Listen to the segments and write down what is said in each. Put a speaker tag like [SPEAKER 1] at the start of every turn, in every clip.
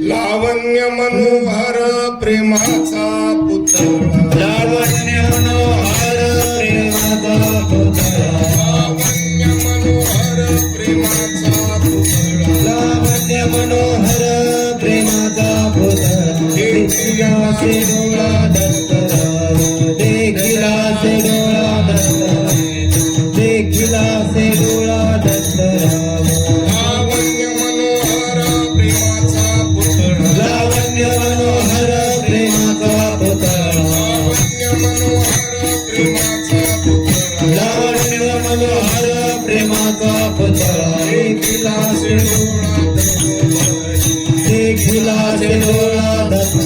[SPEAKER 1] लावण्य मनोहर प्रेमाचा पुतळा,
[SPEAKER 2] लावण्य मनोहर प्रेमाचा पुतळा,
[SPEAKER 1] लावण्य मनोहर प्रेमाचा पुतळा,
[SPEAKER 2] लावण्य मनोहर प्रेमाचा पुतळा, देखिला से डोळा दत्तराव, देखिला से डोळा दत्तराव, देखिला से डोळा दत्तराव,
[SPEAKER 1] लावण्य मनोहर प्रेमाचा पुतळा,
[SPEAKER 2] लावण्य मनोहर प्रेमाचा पुतळा,
[SPEAKER 1] लावण्य मनोहर प्रेमाचा पुतळा,
[SPEAKER 2] लावण्य मनोहर प्रेमाचा पुतळा, देखिला से डोळा दत्तराव.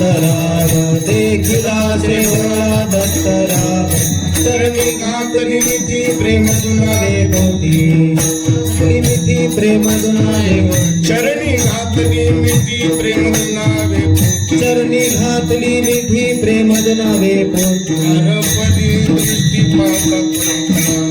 [SPEAKER 2] दत्तराव देखिला सेवळा दत्तराव चरणी घातली मिठी प्रेम दुनावे पोटी मिठी प्रेम दुनावे पोटी
[SPEAKER 1] चरणी घातली मिठी प्रेम नावे
[SPEAKER 2] चरणी घातली मिठी प्रेम दुनावे पोटी
[SPEAKER 1] हरपली दृष्टी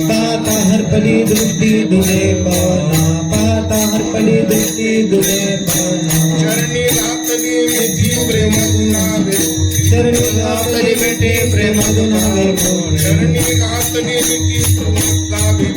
[SPEAKER 2] पाता हरपली दृष्टी दुले पाना पाता हरपली दृष्टी दुले पाना
[SPEAKER 1] चरणी घातली मिठी प्रेम नावे
[SPEAKER 2] चरणी घातली मिठी प्रेम दुनावे पोटी
[SPEAKER 1] चरणी घातली मिठी नावे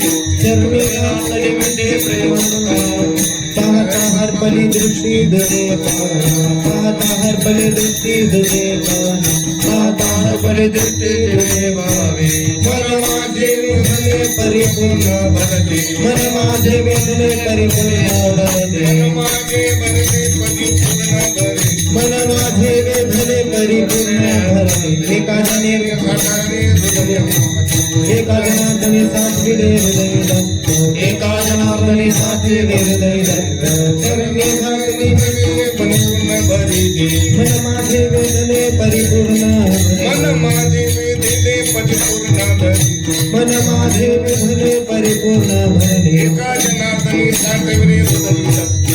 [SPEAKER 2] चरणी घातली मिठी प्रेम दुनावे पाता हरपली दृष्टी दुले पाना पाता हरपली दृष्टी दुले पाना पाता हरपली दृष्टी दुले भावे
[SPEAKER 1] मन माझे वेदने
[SPEAKER 2] परिपूर्ण
[SPEAKER 1] भरते
[SPEAKER 2] मन माझे वेदने परिपूर्ण भरते
[SPEAKER 1] मन माझे भरते परिपूर्ण भरते
[SPEAKER 2] मन माझे वेदने परिपूर्ण भरते एका जने
[SPEAKER 1] घाटाने हृदय
[SPEAKER 2] एका जनार्दने सात्विले हृदय दत्त एका जनार्दने सात्विले हृदय दत्त चरणी घातली
[SPEAKER 1] परिपूर्ण भरते
[SPEAKER 2] मन माझे वेदने परिपूर्ण
[SPEAKER 1] मन माझे वेदने परिपूर्ण भरते
[SPEAKER 2] मन माझे वेदने परिपूर्ण भरले
[SPEAKER 1] एका जनार्दनी साठविले हृदय दत्त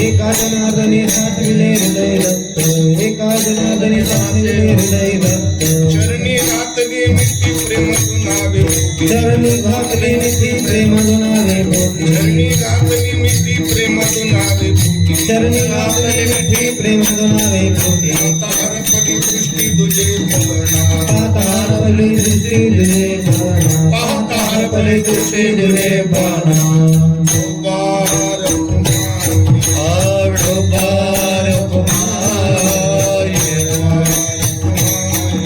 [SPEAKER 2] एका जनार्दने साठविले हृदय दत्त एका जनार्दने साठविले हृदय दत्त
[SPEAKER 1] चरणी घातली मिठी प्रेम नावे
[SPEAKER 2] चरणी घातली मिठी प्रेम दुनावे पोटी
[SPEAKER 1] चरणी घातली मिठी प्रेम नावे
[SPEAKER 2] चरणी घातली मिठी प्रेम दुनावे पोटी
[SPEAKER 1] हरपली दृष्टी तुझे पवना
[SPEAKER 2] पाता हरपली दृष्टी दुले पाना
[SPEAKER 1] पाहता
[SPEAKER 2] हरपली दृष्टी दुले पाना
[SPEAKER 1] कुमार कुमार
[SPEAKER 2] ढोबार कुमार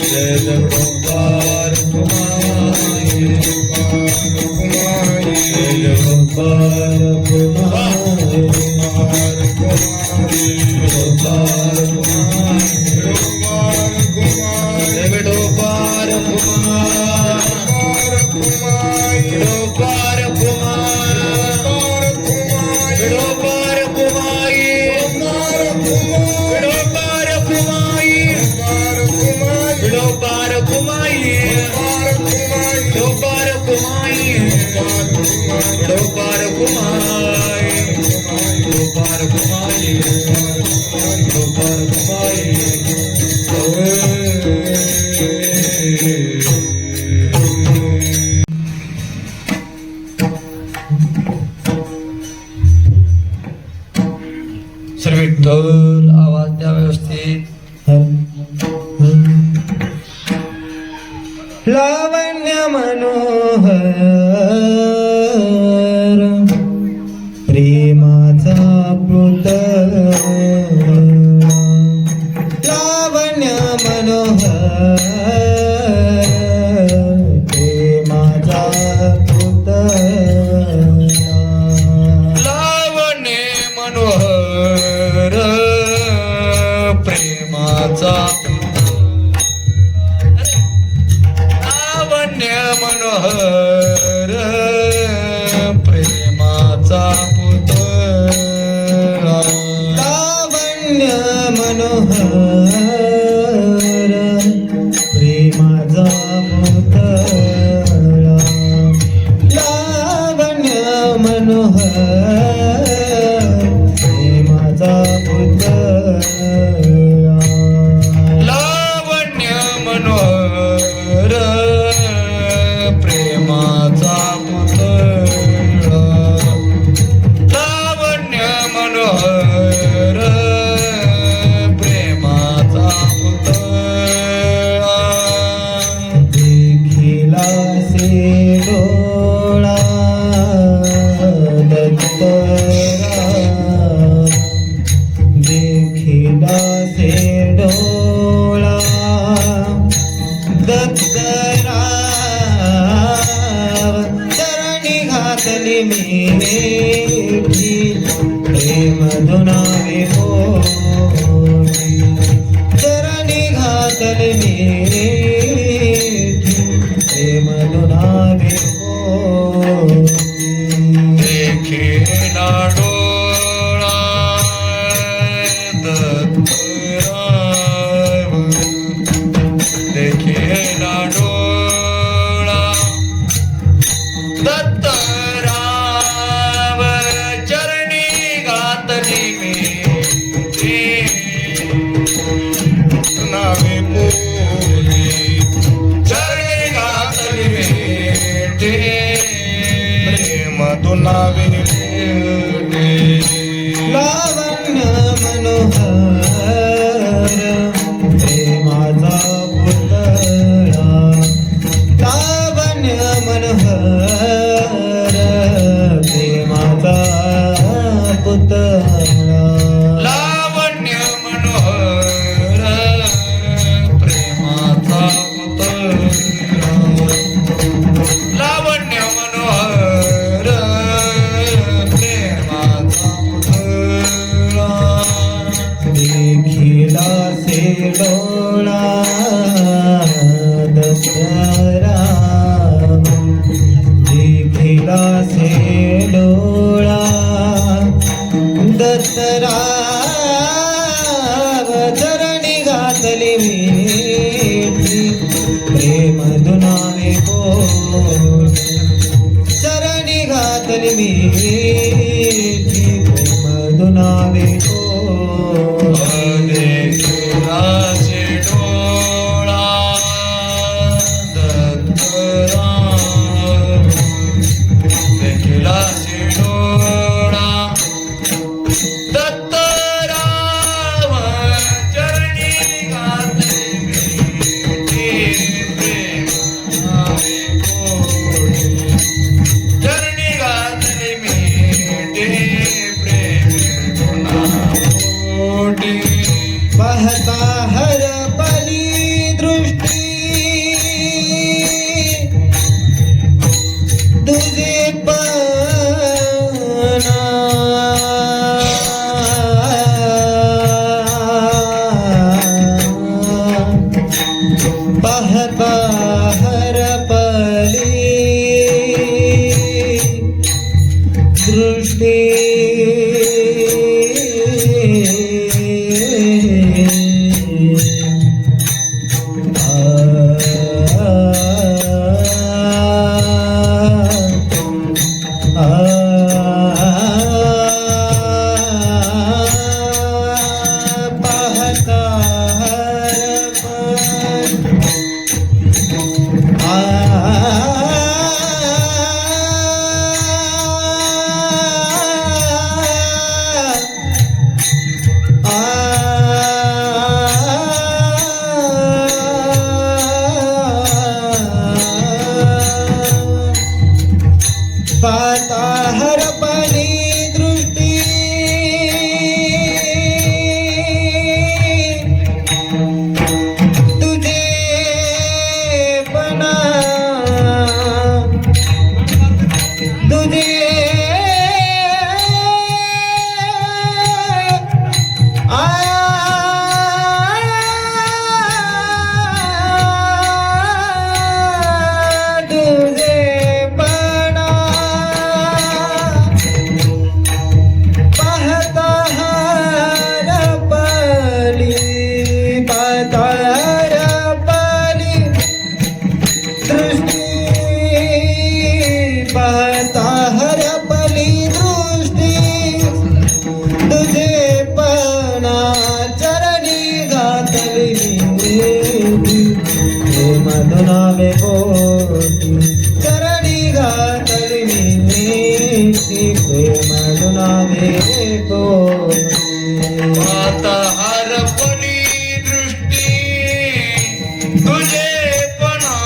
[SPEAKER 2] जय ढोबार कुमार जय ढोबार कुमार ढोबार कुमार जय ढोबार कुमार ढोबार कुमार ढोबार कुमाई ढोबार कुमाई ढोबार कुमाई ढोबार कुमाई ढोबार कुमाई ढोबार कुमाई ढोबार कुमाई सर्व ढोल आवाज द्या व्यवस्थित लावण्य मनोहर प्रेमाचा पुतळा लावण्य मनोहर प्रेमाचा पुतळा लावण्य मनोहर प्रेमाचा लावण्य मनोहर प्रेमाचा पुतळा लावण्य मनोहर प्रेमाचा पुतळा लावण्य मनोहर प्रेमाचा पुतळा लावण्य मनोहर प्रेमाचा पुतळा लावण्य मनोहर प्रेमाचा पुतळा देखिला से डोळा दत्तरा देखिला से डोळा दत्तराव चरणी घातली मिठी प्रेम दुनावे पोटी चरणी घातली मिठी प्रेम दुनावे पोटी देखिला डोळा दत्तराव नावे पोटी
[SPEAKER 1] देखिलासे डोळा दत्तराम देखिलासे डोळा दत्तराम चरणी घातले मी प्रेम नावे कोटी चरणी घातले मी प्रेम कोटी
[SPEAKER 2] पाहता हरपली दृष्टी तुझे पणा पाहता हरपली दृष्टी पाहता पाहता हरपली दृष्टी तुझे पणा तुझे पाहता हरपली दृष्टी तुझे पणा चरणी घातली प्रेम नावे पोटी चरणी घातली प्रेम नावे पोटी
[SPEAKER 1] आता हरपली दृष्टी तुझे पणा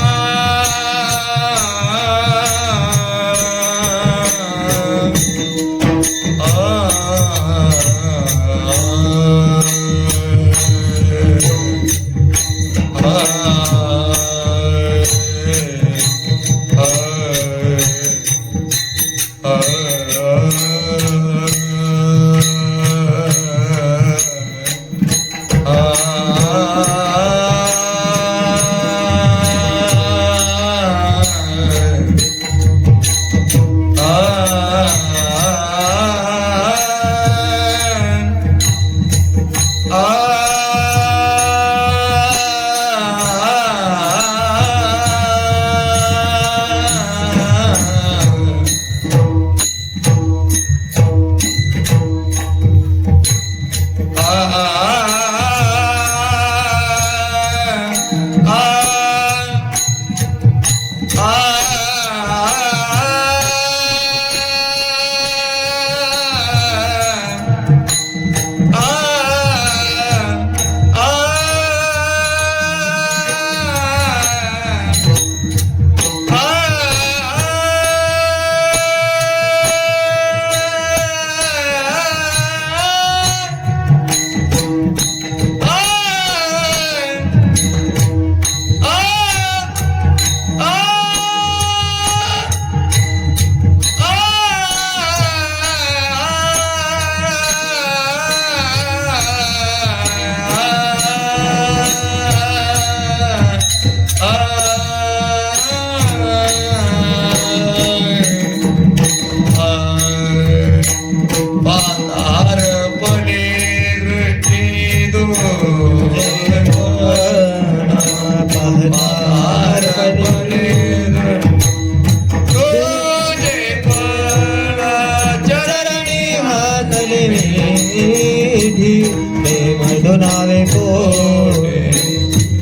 [SPEAKER 2] विधी प्रेम धुनावे कोठे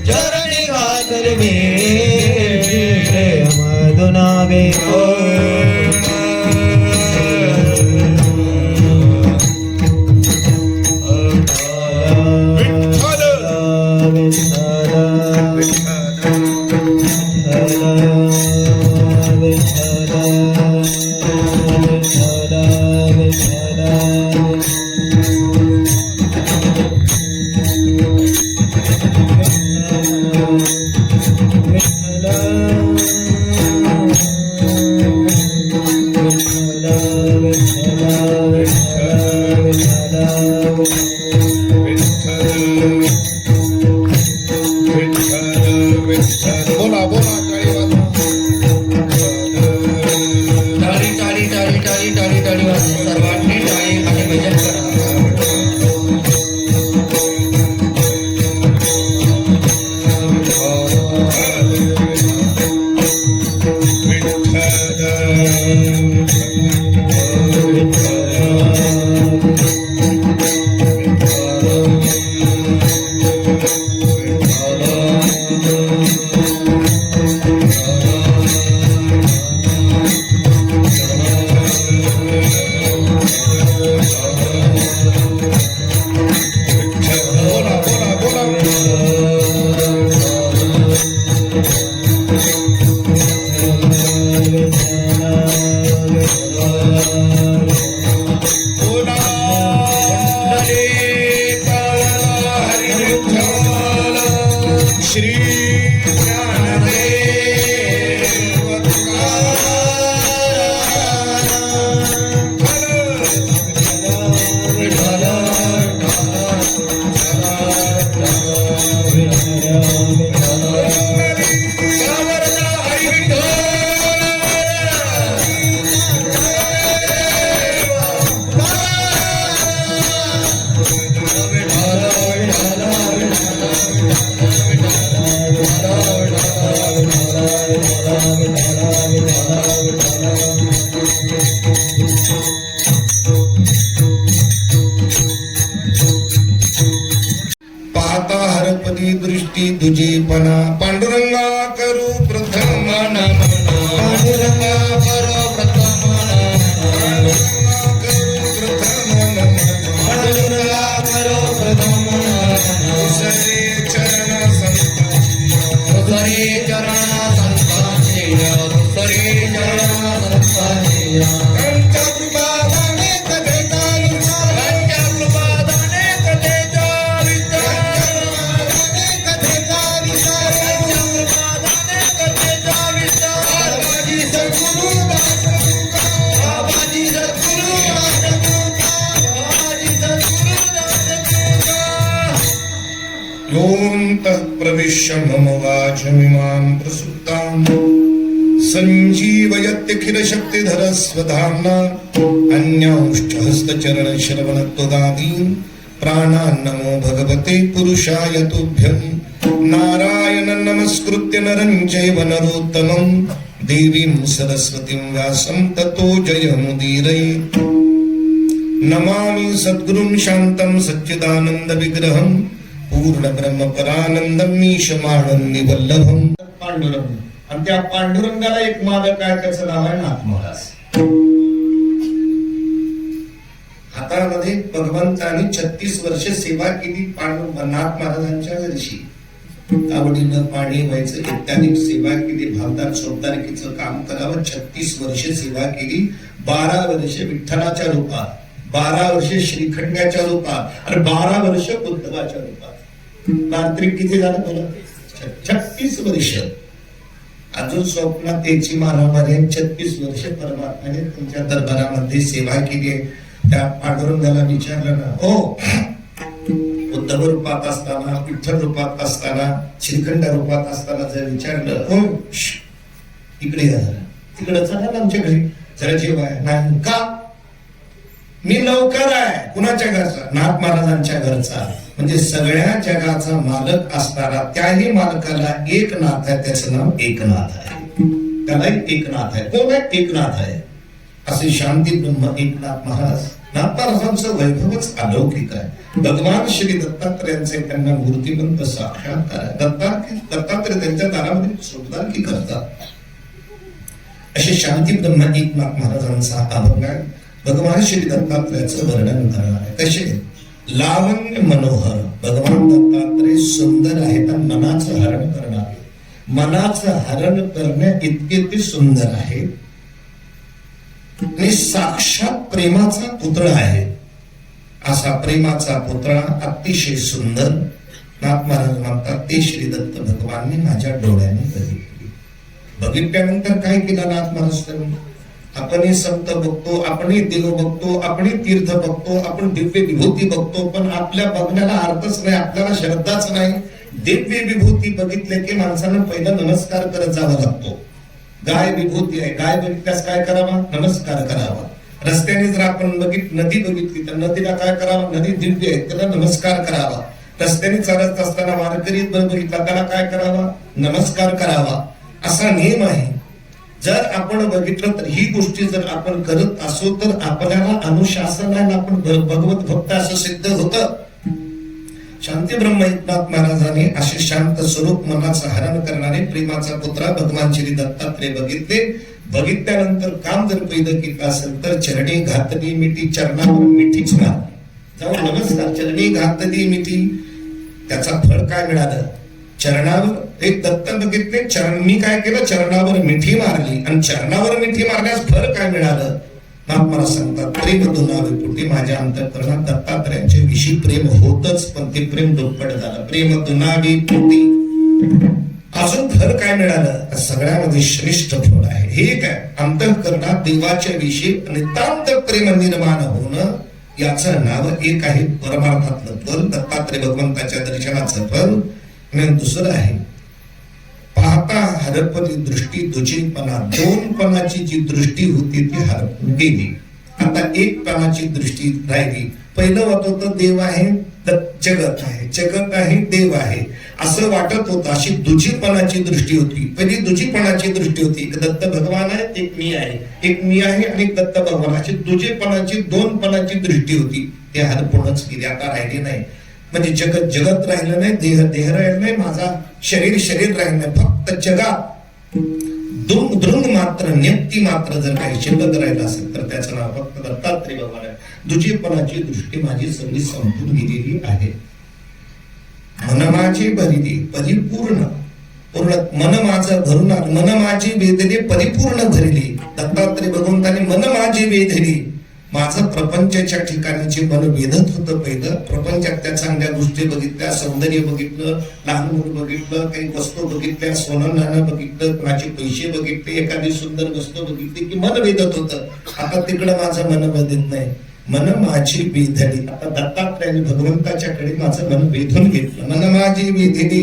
[SPEAKER 2] चरणी घातल विधी प्रेम धुनावे
[SPEAKER 1] बोला बोला टाळी वाजवा.
[SPEAKER 3] टाळी टाळी टाळी टाळी टाळी टाळी वाजवा. सर्वांनी टाळी आणि भजन करा.
[SPEAKER 1] बोला बोला बोला बोला हरी विठ्ठल श्री ज्ञानदेव पाहता हरपदी दृष्टी दुजेपणा पांडुरंगा करू प्रथम नमन
[SPEAKER 2] पांडुरंगा
[SPEAKER 3] करो प्रथम
[SPEAKER 1] पांडुरंगा करू प्रथम नमन
[SPEAKER 2] पांडुरंगा करो प्रथम
[SPEAKER 1] दुसरे चरण संतांची
[SPEAKER 3] दुसरे चरण संतांचे दुसरे चरण संतांचे
[SPEAKER 1] त्यांच्या कृपादाने कथेचा
[SPEAKER 3] त्यांच्या कृपादाने कथेचा विचार
[SPEAKER 1] कथेचा विचार
[SPEAKER 3] कृपादाने कथेचा विचार
[SPEAKER 1] बाबाजी सद्गुरु दासगुरुका
[SPEAKER 3] बाबाजी सद्गुरु दासगुरुका बाबाजी सद्गुरु दासगुरुका
[SPEAKER 1] योऽन्तः प्रविश्य मम वाचमिमां प्रसुप्तां सञ्जीवयत्यखिलशक्तिधर स्वधाम्ना अन्यांश्चहस्तचरणश्रवणत्वगादीन् प्राणान्नमो भगवते पुरुषाय तुभ्यं नारायणं नमस्कृत्य नरं चैव नरोत्तमं देवीं सरस्वतीं व्यासं ततो जयमुदीरयेत् नमामि सद्गुरुं शान्तं सच्चिदानन्दविग्रहं पूर्णब्रह्मपरानन्दं मीशमानन्दी वल्लभम्
[SPEAKER 4] पांडुरंग आणि त्या पांडुरंगाला एक मालक आहे त्याचं नाव आहे नाथ महाराज.
[SPEAKER 1] हातामध्ये भगवंतांनी 36 वर्ष सेवा केली नाथ महाराजांच्या वर्षी तावडीनं पाणी व्हायचं इत्यादी सेवा केली भावदार चौदारकीचं काम करावं 36 वर्ष सेवा केली 12 वर्ष विठ्ठलाच्या रूपात 12 वर्ष श्रीखंडाच्या रूपात आणि 12 वर्ष उद्धवाच्या रूपात तांत्रिक किती झालं मला 36 वर्ष अजून स्वप्नात त्याची मारामारी 36 वर्ष परमात्म्याने तुमच्या दरबारामध्ये सेवा केली त्या पांडुरंगाला विचारलं ना हो उद्धव रूपात असताना विठ्ठल रूपात असताना श्रीखंड रूपात असताना जर विचारलं हो इकडे या जरा तिकडे चला ना आमच्या घरी जरा जेवाय नाही का मी लवकर आहे कुणाच्या घरचा नाथ महाराजांच्या घरचा म्हणजे सगळ्या जगाचा मालक असणारा त्याही मालकाला एक नाथ आहे त्याचं नाव एकनाथ आहे त्याला एकनाथ आहे कोण आहे एकनाथ आहे असे शांती ब्रह्म एकनाथ महाराज नाथमहाराजांचं वैभवच अलौकिक आहे. भगवान श्री दत्तात्रेयांचे त्यांना मूर्तिमंत साक्षात्कार आहे. दत्तात्रय त्यांच्या दारामध्ये शोधदानकी करतात. असे शांती ब्रह्म एकनाथ महाराजांचा अभंग आहे. भगवान श्री दत्तात्रयाचं वर्णन करणार आहे. कसे लावण्य मनोहर भगवान दत्तात्रय सुंदर आहेत आणि मनाचं हरण करणारे. मनाचं हरण करण्या इतके ते सुंदर आहे आणि साक्षात प्रेमाचा पुतळा आहे. असा प्रेमाचा पुतळा अतिशय सुंदर नाथ महाराज म्हणतात ते श्री दत्त भगवानने माझ्या डोळ्याने बघितले. बघितल्यानंतर काय केलं नाथ महाराज? आपणही संत बघतो, आपणही देव बघतो, आपणही तीर्थ बघतो, आपण दिव्य विभूती बघतो, पण आपल्या बघण्याला अर्थच नाही, आपल्याला श्रद्धाच नाही. दिव्य विभूती बघितले की माणसानं पहिला नमस्कार करत जावा लागतो. गाय विभूती आहे, गाय बघितल्यास काय करावा? नमस्कार करावा. रस्त्याने जर आपण नदी बघितली तर नदीला काय करावं? नदी दिव्य आहे, त्याला नमस्कार करावा. रस्त्याने चालत असताना वारकरी बघितला त्याला काय करावा? नमस्कार करावा. असा नियम आहे. जर आपण बघितलं तर ही गोष्टी जर आपण करत असो तर आपल्याला अनुशासनाला आपण भगवत भक्त असं सिद्ध होतं. शांती ब्रह्म एकनाथ महाराजांनी असे शांत स्वरूप मनाचं हरण करणारे प्रेमाचा पुत्रा भगवान श्री दत्तात्रय बघितले. बघितल्यानंतर काम जर पहिलं केलं असेल तर चरणी घातली मिठी, चरणावर मिठीच मार जाऊन नमस्कार. चरणी घातली मिठी, त्याचा फळ काय मिळालं? चरणावर एक दत्त बघितले, चरण मी काय केलं? चरणावर मिठी मारली आणि चरणावर मिठी मारण्यास फळ काय मिळालं? मला सांगतात प्रेम दुनावे पोटी माझ्या अंतःकरणात दत्तात्रयांच्या विषयी प्रेम होतच, पण ते प्रेम दुप्पट झालं. प्रेम दुनावी पोटी अजून फळ काय मिळालं? सगळ्यामध्ये श्रेष्ठ फळ आहे हे काय? अंतःकरणात देवाच्या विषयी नितांत प्रेम निर्माण होणं याचं नाव एक आहे परमार्थातलं फल, दत्तात्रय भगवंताच्या दर्शनाचं फल. आणि दुसरं आहे पाहता हरपली दृष्टी दुचेपणा. दोन पणाची जी दृष्टी होती ती हरपून गेली. आता एक पणाची दृष्टी राहिली. पहिलं वाटत होतं देव आहे, जगत आहे, जगत आहे, देव आहे असं वाटत होतं. अशी दुजीपणाची दृष्टी होती. पहिली दुजीपणाची दृष्टी होती. एक दत्त भगवान आहे, एक मी आहे, एक मी आहे आणि एक दत्त भगवान. अशी दुजीपणाची दोन पणाची दृष्टी होती. ते हरपूनच गेली, आता राहिली नाही. म्हणजे जगत जगत राहिलं नाही, देह देह राहिलं नाही, माझा शरीर शरीर राहिलं नाही. फक्त जगात दृंग मात्र नियती मात्र जर काही शिल्लक राहिलं असेल तर त्याचं नाव फक्त दत्तात्रय भगवान आहे. दुजीपणाची दृष्टी माझी सगळी संपून गेलेली आहे. मन माझे भरिले परिपूर्ण पूर्ण मन माझं भरून आलं. मन माझी वेदने परिपूर्ण भरली. दत्तात्रय भगवंताने मन माझी वेदली. माझं प्रपंचाच्या ठिकाणी जे मन वेधत होतं पहिलं, प्रपंचात त्या चांगल्या गोष्टी बघितल्या, सौंदर्य बघितलं, लहान मुलं बघितलं, काही वस्तू बघितल्या, सोनं नाणं बघितलं, कोणाचे पैसे बघितले, एखादी सुंदर वस्तू बघितली की मन वेधत होतं. आता तिकडं माझं मन वेधत नाही. मन माझी वेधली. आता दत्तात्रयाने भगवंताच्याकडे माझं मन वेधून घेतलं. मन माझी वेधली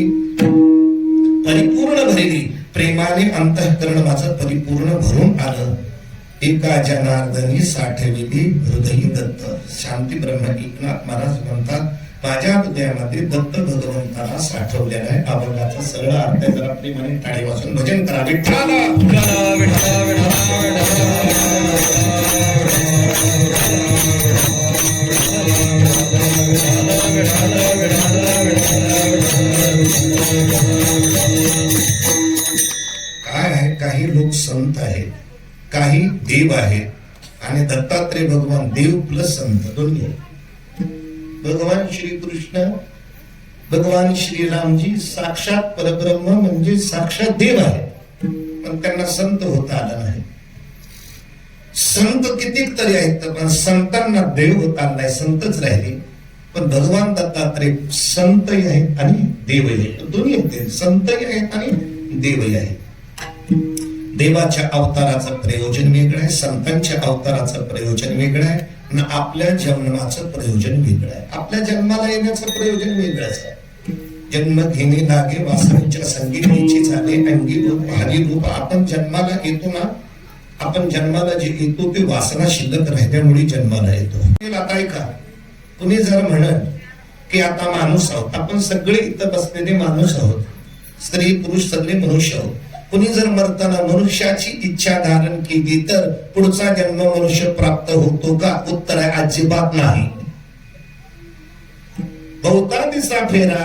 [SPEAKER 1] परिपूर्ण भरली. प्रेमाने अंतःकरण माझं परिपूर्ण भरून आलं. एका जनार्दनी साठविली हृदयी दत्त. शांती ब्रह्म एकनाथ महाराज म्हणतात माझ्या हृदयामध्ये दत्त भगवंताला साठवलेला आहे. अभंगाचा सरळ अर्थ जरा प्रेमाने टाळी वाजून भजन करा. विठ्ठला काय आहे? काही लोक संत आहेत, काही देव आहेत आणि दत्तात्रय भगवान देव प्लस संत दोन्ही आहेत. भगवान श्रीकृष्ण, भगवान श्रीरामजी साक्षात परब्रह्म म्हणजे साक्षात देव आहे, पण त्यांना संत होता आला नाही. संत कितीक तरी आहेत पण संतांना देव होता आला नाही, संतच राहिले. पण भगवान दत्तात्रय संतही आहेत आणि देवही आहेत, दोन्ही आहेत. संतही आहेत आणि देवही आहेत. देवाच्या अवताराचं प्रयोजन वेगळं आहे, संतांच्या अवताराचं प्रयोजन वेगळं आहे आणि आपल्या जन्माचं प्रयोजन वेगळं आहे. आपल्या जन्माला येण्याचं प्रयोजन वेगळंच आहे. जन्म घेणे लागे वासनेच्या संगीताची झाले अंगी रूप हरी रूप. आपण जन्माला येतो ना, आपण जन्माला जे येतो ते वासना शिल्लक राहिल्यामुळे जन्माला येतो. आता ऐका, तुम्ही जर म्हणत की आता माणूस आहोत, आपण सगळे इथं बसलेले माणूस आहोत, स्त्री पुरुष सगळे मनुष्य आहोत. कुणी जर मरताना मनुष्याची इच्छा धारण केली तर पुढचा जन्म मनुष्य प्राप्त होतो का? उत्तर आहे अजिबात नाही. बहुता दिसा फेरा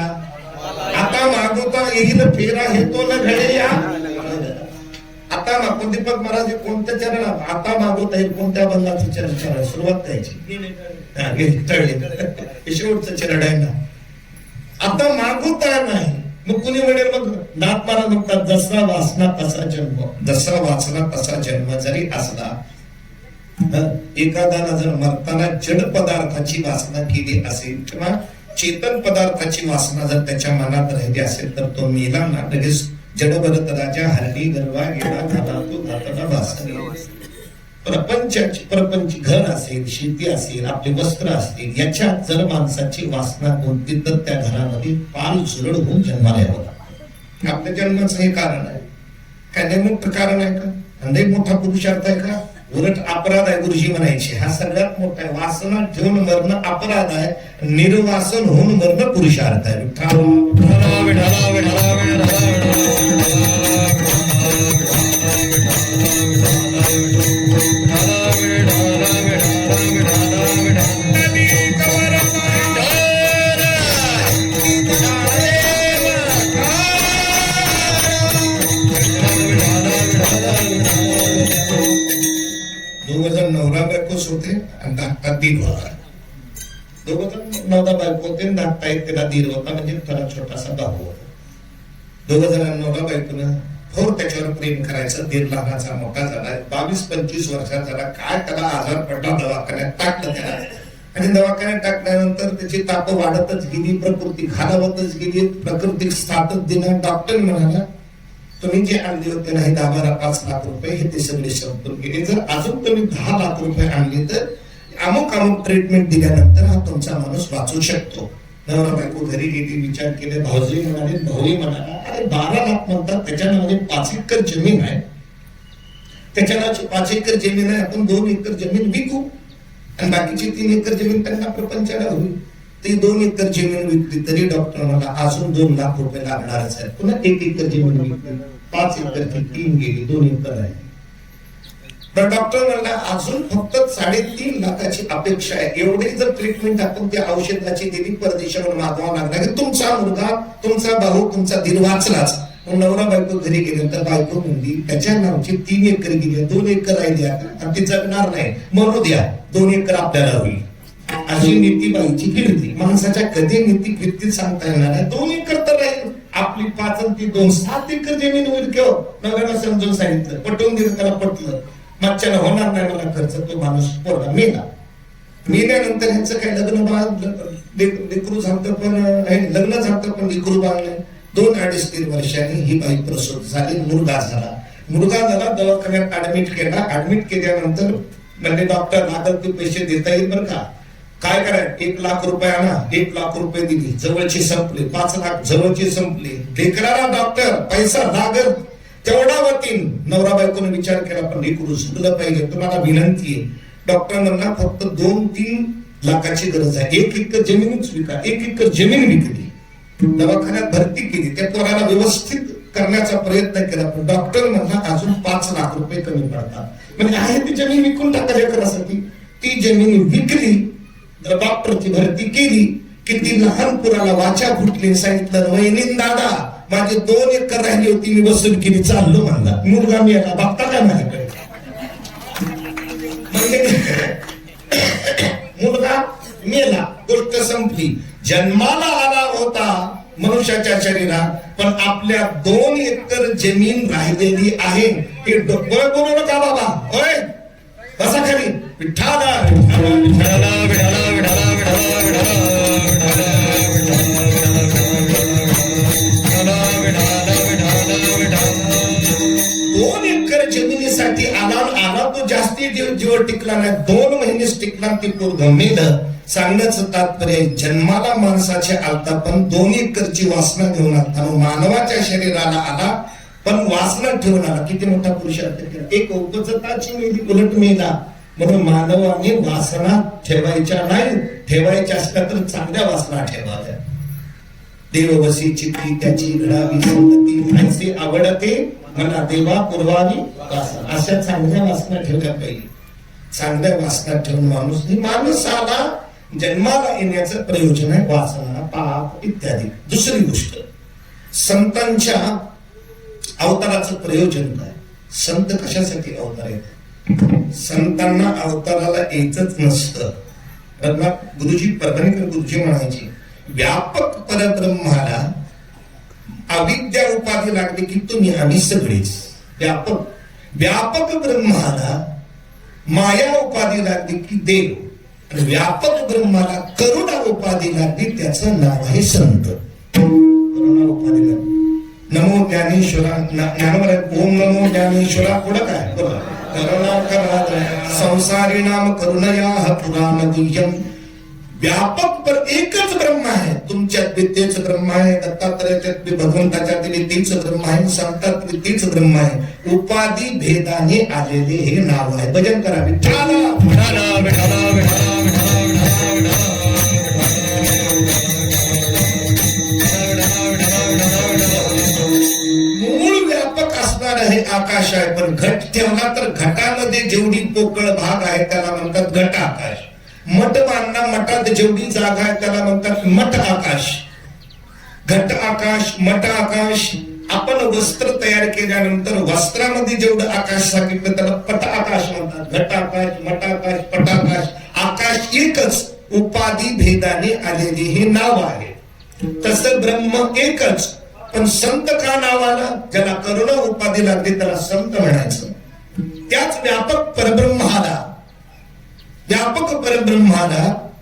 [SPEAKER 1] आता मागवता येईल फेरा हे तो न घडे या. आता मागून दीपक महाराज कोणत्या चरण आता मागवता येईल कोणत्या बंगाचं चरण सुरुवात द्यायची शेवटचं चरण आहे ना. आता मागवता नाही मग कुणी म्हणेल मग नाथ महाराज म्हणतात जसा वासना तसा जन्म. जसा वासना तसा जन्म जरी असला एखाद्याला जर मरताना जड पदार्थाची वासना केली असेल किंवा चेतन पदार्थाची वासना जर त्याच्या मनात राहिली असेल तर तो मेला ना लगेच जडभरत राजा हरली गरवा गेला झाला तो जाताना वासना. प्रपंच घर असेल शेती असेल आपले वस्त्र असतील याच्यात जर माणसाची वासना कोणती तर त्या घरामध्ये पाल झुरड होऊन जन्माला यावं. आपल्या जन्माचं हे कारण आहे काय? लय मोठं कारण आहे का? लय मोठा पुरुषार्थ आहे का? उलट अपराध आहे गुरुजी म्हणायचे. हा सगळ्यात मोठा आहे. वासना ठेवून मरणं अपराध आहे, निर्वासन होऊन मरणं पुरुषार्थ आहे. दोघजण नवरा बायकोच होते आणि धाकटा दीर होता. दोघजण नवरा बायको होते आणि धाकटा एक त्याला दीर होता म्हणजे थोडा छोटासा भाऊ होता. दोघ जणांना नवरा बायकोनं थोर त्याच्यावर प्रेम करायचं. दीर लहानाचा मोठा झाला 22-25 वर्षाचा झाला. काय त्याला आजार पडला दवाखान्यात टाकलं त्याला आणि दवाखान्यात टाकल्यानंतर त्याची ताप वाढतच गेली, प्रकृती खालावतच गेली, प्रकृती साथच दिला. डॉक्टर म्हणाला तुम्ही जे आणले होते नाही 10-12-5 लाख रुपये हे ते सगळे संपून गेले. जर अजून तुम्ही 10 लाख रुपये आणले तर अमुक ट्रीटमेंट दिल्यानंतर हा तुमचा माणूस वाचू शकतो. नवरा बायको घरी गेली, विचार केले. भाऊजी म्हणाले, भाऊही म्हणाला अरे 12 लाख म्हणतात त्याच्या नावाने 5 एकर जमीन आहे, त्याच्या नावाची 5 एकर जमीन आहे, आपण 2 एकर जमीन विकू आणि बाकीची 3 एकर जमीन त्यांना प्रपंचाला होईल. ती 2 एकर जमीन विकली तरी डॉक्टर मला अजून 2 लाख रुपये लागणारच आहे. पुन्हा 1 एकर जमीन विकली, 5 एकर 3 गेली, 2 एकर आहे. तर डॉक्टर म्हणला अजून फक्त 3.5 लाखाची अपेक्षा आहे. एवढी जर ट्रीटमेंट आपण त्या औषधाची दिली परदेशावर मागवावं लागणार की तुमचा मुलगा तुमचा भाऊ तुमचा दीर वाचलाच. नवरा बायको घरी गेले तर बायको म्हणली त्याच्या नावची 3 एकर गेली, 2 एकर राहिली आणि ती जगणार नाही, मरू द्या, 2 एकर आपल्याला होईल. अशी नीती बाईची कीर्ती. माणसाच्या कधी नीती कीर्ती सांगता येणार आहे. 2 एकर तर राहील आपली 5 आणि ती 2, 7 एकर जमीन होईल किंवा नवऱ्याला समजून सांगितलं, पटवून दिलं, त्याला पटलं. मागच्याला होणार नाही मला खर्च. तो माणूस पोरला मेला. मेल्यानंतर ह्यांचं काही लेकरू झालं पण लग्न झालं पण लेकरू बाळलं. 2-2.5-3 वर्षांनी ही बाई प्रसूत झाली. मुलगा झाला दवाखान्यात ऍडमिट केला. ऍडमिट केल्यानंतर म्हणजे डॉक्टर लागत ते पैसे देता येईल बरं का, काय करायचं 1 लाख रुपये आणा. 1 लाख रुपये दिली, जवळचे संपले. 5 लाख जवळचे संपले. लेकराला डॉक्टर पैसा लागत तेवढा वतीन. नवरा बायकोने विचार केला पण लेकरू झुकलं पाहिजे, तुम्हाला विनंती आहे. डॉक्टर म्हणला फक्त 2-3 लाखाची गरज आहे, 1 एकर जमीनच विका. 1 एकर जमीन विकली, दवाखान्यात भरती केली, त्या पोराला व्यवस्थित करण्याचा प्रयत्न केला. पण डॉक्टर म्हणला अजून 5 लाख रुपये कमी पडतात. म्हणजे आहे ती जमीन विकून टाका लेकरासाठी. ती जमीन विकली, डॉक्टरची भरती केली की ती लहान पुराला वाचा फुटली. सांगितलं वहिनी दादा माझी 2 एकर राहिली होती, मी वसूल केली, चाललो म्हणला. मुलगा मी याला बघता का माझ्याकडे मुलगा मेला, गोष्ट संपली. जन्माला आला होता मनुष्याच्या शरीरात पण आपल्या 2 एकर जमीन राहिलेली आहे. हे डोकं बोलू नका बाबा, होय कसा खरी विठाला जमिनीसाठी आला तो जास्ती जीव टिकला नाही. 2 महिनेच टिकला ती पोरग मेलं. सांगण्याचं तात्पर्य जन्माला माणसाच्या आलता पण 2 एकरची वासना घेऊन आलता. मानवाच्या शरीराला आला पण वासना ठेवून आला. किती मोठा पुरुषार्थ केला. एक उपजताची मेली उलट मेला. म्हणून मानवाने वासना ठेवायच्या नाही, ठेवायच्या असल्या तर चांगल्या वासना ठेवाव्या. देववसी चित्ती त्याची घडावी संगती, ऐसे आवडते मला देवा पूर्वावी वासना. अशा चांगल्या वासना ठेवल्या पाहिजे. चांगल्या वासना ठेवून माणसाला जन्माला येण्याचं प्रयोजन आहे वासना, पाप इत्यादी. दुसरी गोष्ट, संतांच्या अवताराचं प्रयोजन काय? संत कशासाठी अवतार येतात? संतांना अवताराला यायचंच नसतं. गुरुजी परभणीकर गुरुजी म्हणायचे, व्यापक परब्रह्माला अविद्या उपाधी लागली की तुम्ही आम्ही सगळेच. व्यापक ब्रह्माला माया उपाधी लागली की देव, आणि व्यापक ब्रह्माला करुणा उपाधी लागली त्याचं नाव आहे संत. करुणा उपाधी लागली. नमो ज्ञानेश्वरा, ज्ञानोबा ओम नमो ज्ञानेश्वरा पुढं काय? करुणा संसारी नाम करुणया पुराण दुह्यम. व्यापक पर एकच ब्रह्म आहे. तुमच्यात बी तेच ब्रह्म आहे, दत्तात्रयाच्यात बी भगवंताच्यात बी तेच ब्रह्म आहे, संतात बी तेच ब्रह्म आहे. उपाधी भेदाने आलेले हे नाव आहे. भजन करा विठ्ठला विठ्ठला विठ्ठला विठ्ठला. मूळ व्यापक असणार हे आकाश आहे, पण घट ठेवला तर घटामध्ये जेवढी पोकळ भाग आहे त्याला म्हणतात घट आकाश. मठ बांधणा, मठात जेवढी जागा आहे त्याला म्हणतात मठ आकाश. घट आकाश, मठ आकाश. आपण वस्त्र तयार केल्यानंतर वस्त्रामध्ये जेवढं आकाश सांगितलं त्याला पट आकाश म्हणतात. घट आकाश, मठ आकाश, पट आकाश. आकाश एकच, उपाधी भेदाने आलेले हे नाव आहे. तसं ब्रह्म एकच, पण संत का नावाला? ज्याला करुणा उपाधी लागली त्याला संत म्हणायचं. त्याच व्यापक परब्रह्माला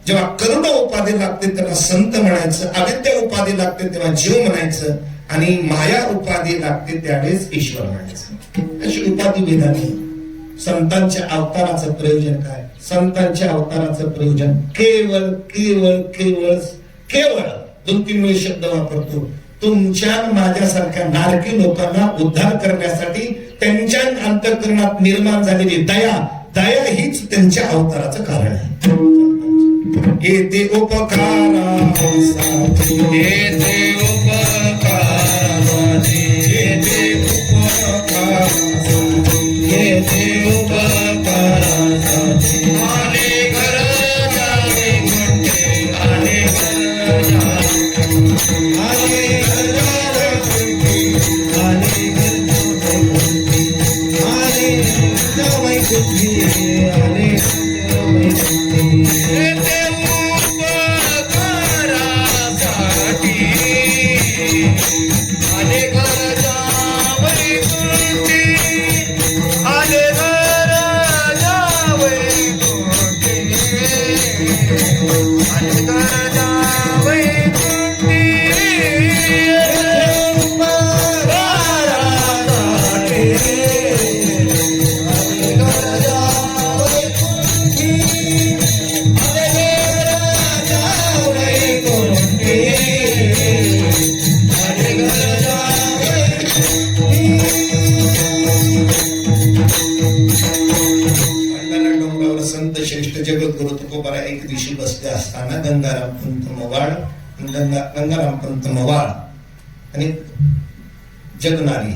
[SPEAKER 1] जेव्हा करुणा उपाधी लागते तेव्हा संत म्हणायचं, अविद्या उपाधी लागते तेव्हा जीव म्हणायचं, आणि माया उपाधी लागते त्यावेळेस ईश्वर म्हणायचं. अशी उपाधी भेदाने संतांच्या अवताराचं प्रयोजन काय? संतांच्या अवताराचं प्रयोजन केवळ केवळ केवळ केवळ 2-3 वेळी शब्द वापरतो. तुमच्या माझ्यासारख्या नारकी लोकांना उद्धार करण्यासाठी त्यांच्या अंतःकरणात निर्माण झालेली दया हीच त्यांच्या अवताराचं कारण आहे. येते उपकारासाठी, येते उपकारासाठी, येते उपकारासाठी, येते उपकारासाठी. आले घर जावे मोठे, आले घर जावे, आले घर जावे मोठे, आले घर जावे मोठे, आले जावे मोठे, आले जावे मोठे. येते उपकारासाठी, आले घर जावे मोठे, आले घर जावे मोठे, आले घर जावे मोठे. डोंगरावर संत श्रेष्ठ जगद्गुरु तुकोबारा एक दिवशी बसले असताना गंगाराम पंत मवाळ आणि जगनाडे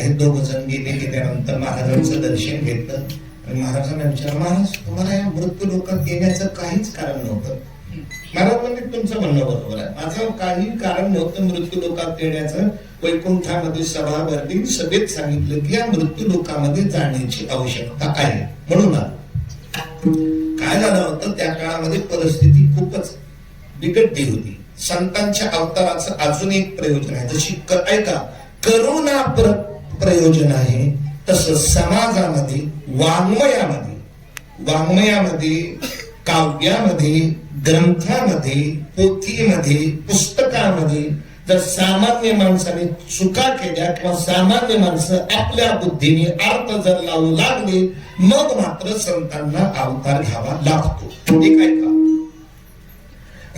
[SPEAKER 1] हे दोघ जण गेले. गेल्यानंतर महाराजांचं दर्शन घेतलं आणि महाराजांना विचारलं, महाराज तुम्हाला या मृत्यू लोकात येण्याचं काहीच कारण नव्हतं. महाराज म्हणजे तुमचं म्हणणं बरोबर आहे, माझं काही कारण नव्हतं मृत्यू लोकात येण्याचं. वैकुंठामध्ये सभा भरली, सभेत सांगितलं की या मृत्यू लोकांमध्ये जाण्याची आवश्यकता आहे. म्हणून काय झालं होतं, त्या काळामध्ये परिस्थिती खूपच बिकटली होती. संतांच्या अवताराचं अजून एक प्रयोजन आहे. जशी ऐका करुणा प्रयोजन आहे, तसं समाजामध्ये वाङ्मयामध्ये काव्यामध्ये, ग्रंथामध्ये, पोथीमध्ये, पुस्तकामध्ये जर सामान्य माणसाने चुका केल्या किंवा सामान्य माणसं आपल्या बुद्धीने अर्थ जर लावू लागले, मग मात्र संतांना अवतार घ्यावा लागतो. ठीक आहे का?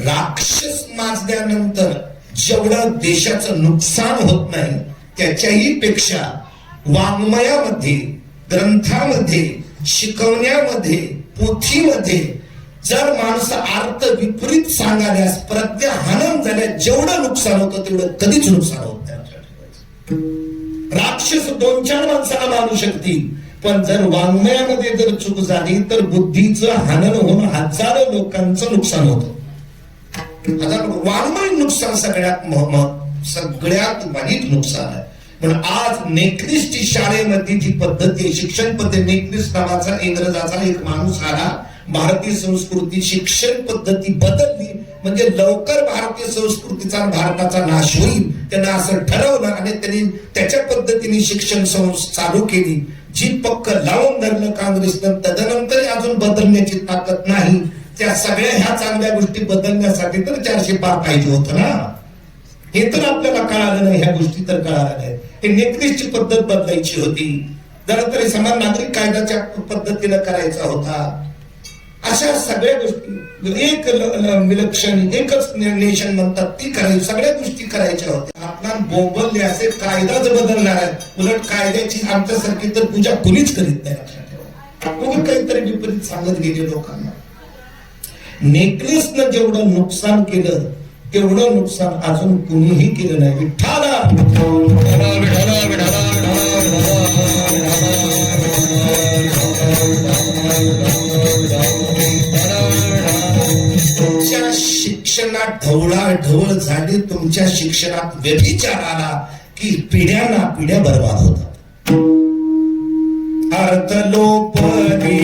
[SPEAKER 1] राक्षस माजल्यानंतर जेवढं देशाचं नुकसान होत नाही त्याच्याही पेक्षा वाङ्मयामध्ये, ग्रंथामध्ये, शिकवण्यामध्ये, पोथीमध्ये जर माणसं अर्थ विपरीत सांगाल्यास, प्रज्ञा हनन झाल्या जेवढं नुकसान होतं तेवढं कधीच नुकसान होत नाही. राक्षस 2-4 माणसाला मारू शकतील, पण जर वाङ्मयामध्ये जर चूक झाली तर बुद्धीचं हनन होऊन हजारो लोकांचं नुकसान होतं. वाङ्मय नुकसान सगळ्यात वाईट नुकसान आहे. पण आज नेक्लिस्टची शाळेमध्ये जी पद्धती शिक्षण पद्धती, नेक्लिस्ट नावाचा इंग्रजाचा एक माणूस आला, भारतीय संस्कृती शिक्षण पद्धती बदलली म्हणजे लवकर भारतीय संस्कृतीचा भारताचा नाश होईल, त्यांना असं ठरवलं आणि त्यांनी त्याच्या पद्धतीने शिक्षण चालू केली. जी पक्क लावून धरलं काँग्रेसनं, तदनंतर अजून बदलण्याची ताकद नाही. त्या सगळ्या ह्या चांगल्या गोष्टी बदलण्यासाठी तर 400 पार पाहिजे होतं ना. हे तर आपल्याला कळालं नाही, ह्या गोष्टी तर कळाल्या नाही. हे नेक्लिस्टची पद्धत बदलायची होती, जरा तरी समान नागरिक कायद्याच्या पद्धतीनं करायचा होता. अशा सगळ्या गोष्टी एक विलक्षण एकच नेशन म्हणतात ती करायची, सगळ्या गोष्टी करायच्या होत्या. आपला बोंबलले असे कायदाच बदलणार आहे. उलट कायद्याची आमच्यासारखी तर पूजा कुणीच करीत नाही. लक्षात ठेवा, काहीतरी विपरीत सांगत गेले लोकांना. नेकलेसनं जेवढं नुकसान केलं तेवढं नुकसान अजून कुणीही केलं नाही. विठ्ठला तुमच्या शिक्षणात ढवळाढवळ झाली, तुमच्या शिक्षणात व्यभिचार आला की पिढ्याना पिढ्या बर्बाद होतात. अर्थ लोपले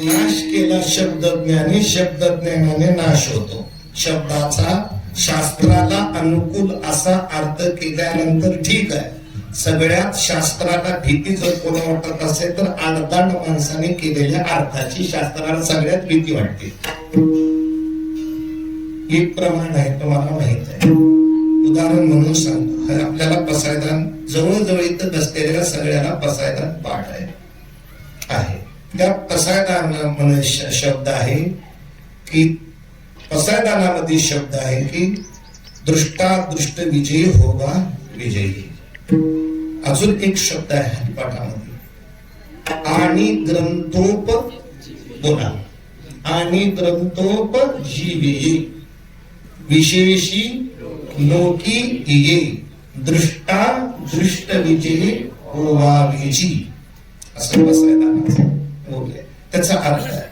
[SPEAKER 1] नाश केला शब्दज्ञानी, शब्दज्ञानाने नाश होतो. शब्दाचा शास्त्राला अनुकूल असा अर्थ केल्यानंतर ठीक आहे. सगळ्यात शास्त्राला भीती जर कोणा वाटत असेल तर आडदांड माणसाने केलेल्या अर्थाची शास्त्राला सगळ्यात भीती वाटते. एक प्रमाण आहे, तुम्हाला माहित आहे. उदाहरण म्हणून सांगतो, आपल्याला पसायदान जवळजवळ इथं बसलेल्या सगळ्याला पसायदान पाठ आहे. त्या पसायदानामध्ये शब्द आहे की पसायदानामध्ये शब्द आहे की दृष्टादृष्ट विजयी होवा विजयी. अजून एक शब्द आहे हरिपाठामध्ये, आणि ग्रंथोप बोला, आणि ग्रंथोप जीवे विशेषी लोकी ये दृष्टा दृष्ट विजयी होवा विजी. असं बसायला त्याचा अर्थ आहे.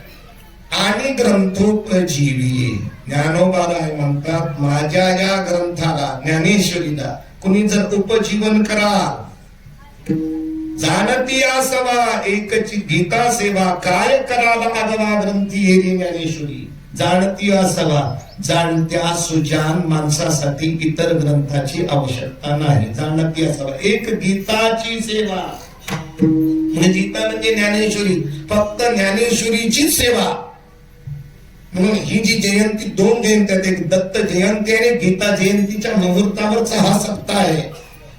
[SPEAKER 1] आणि ग्रंथोपजीवी ज्ञानोबाला म्हणतात, माझ्या या ग्रंथाला ज्ञानेश्वरीला कुणी जर उपजीवन करा, जाणती आसवा एकची गीता सेवा, काय कराला आगवा ग्रंथी हे ज्ञानेश्वरी. जाणती आसवा, जाणत्या सुजान माणसासाठी इतर ग्रंथाची आवश्यकता नाही. जाणती आसवा एक गीताची सेवा, म्हणजे गीता म्हणजे ज्ञानेश्वरी, फक्त ज्ञानेश्वरीचीच सेवा. म्हणून ही जी जयंती, 2 जयंत्या, एक दत्त जयंती आणि गीता जयंतीच्या मुहूर्तावरचा हा सप्ताह आहे.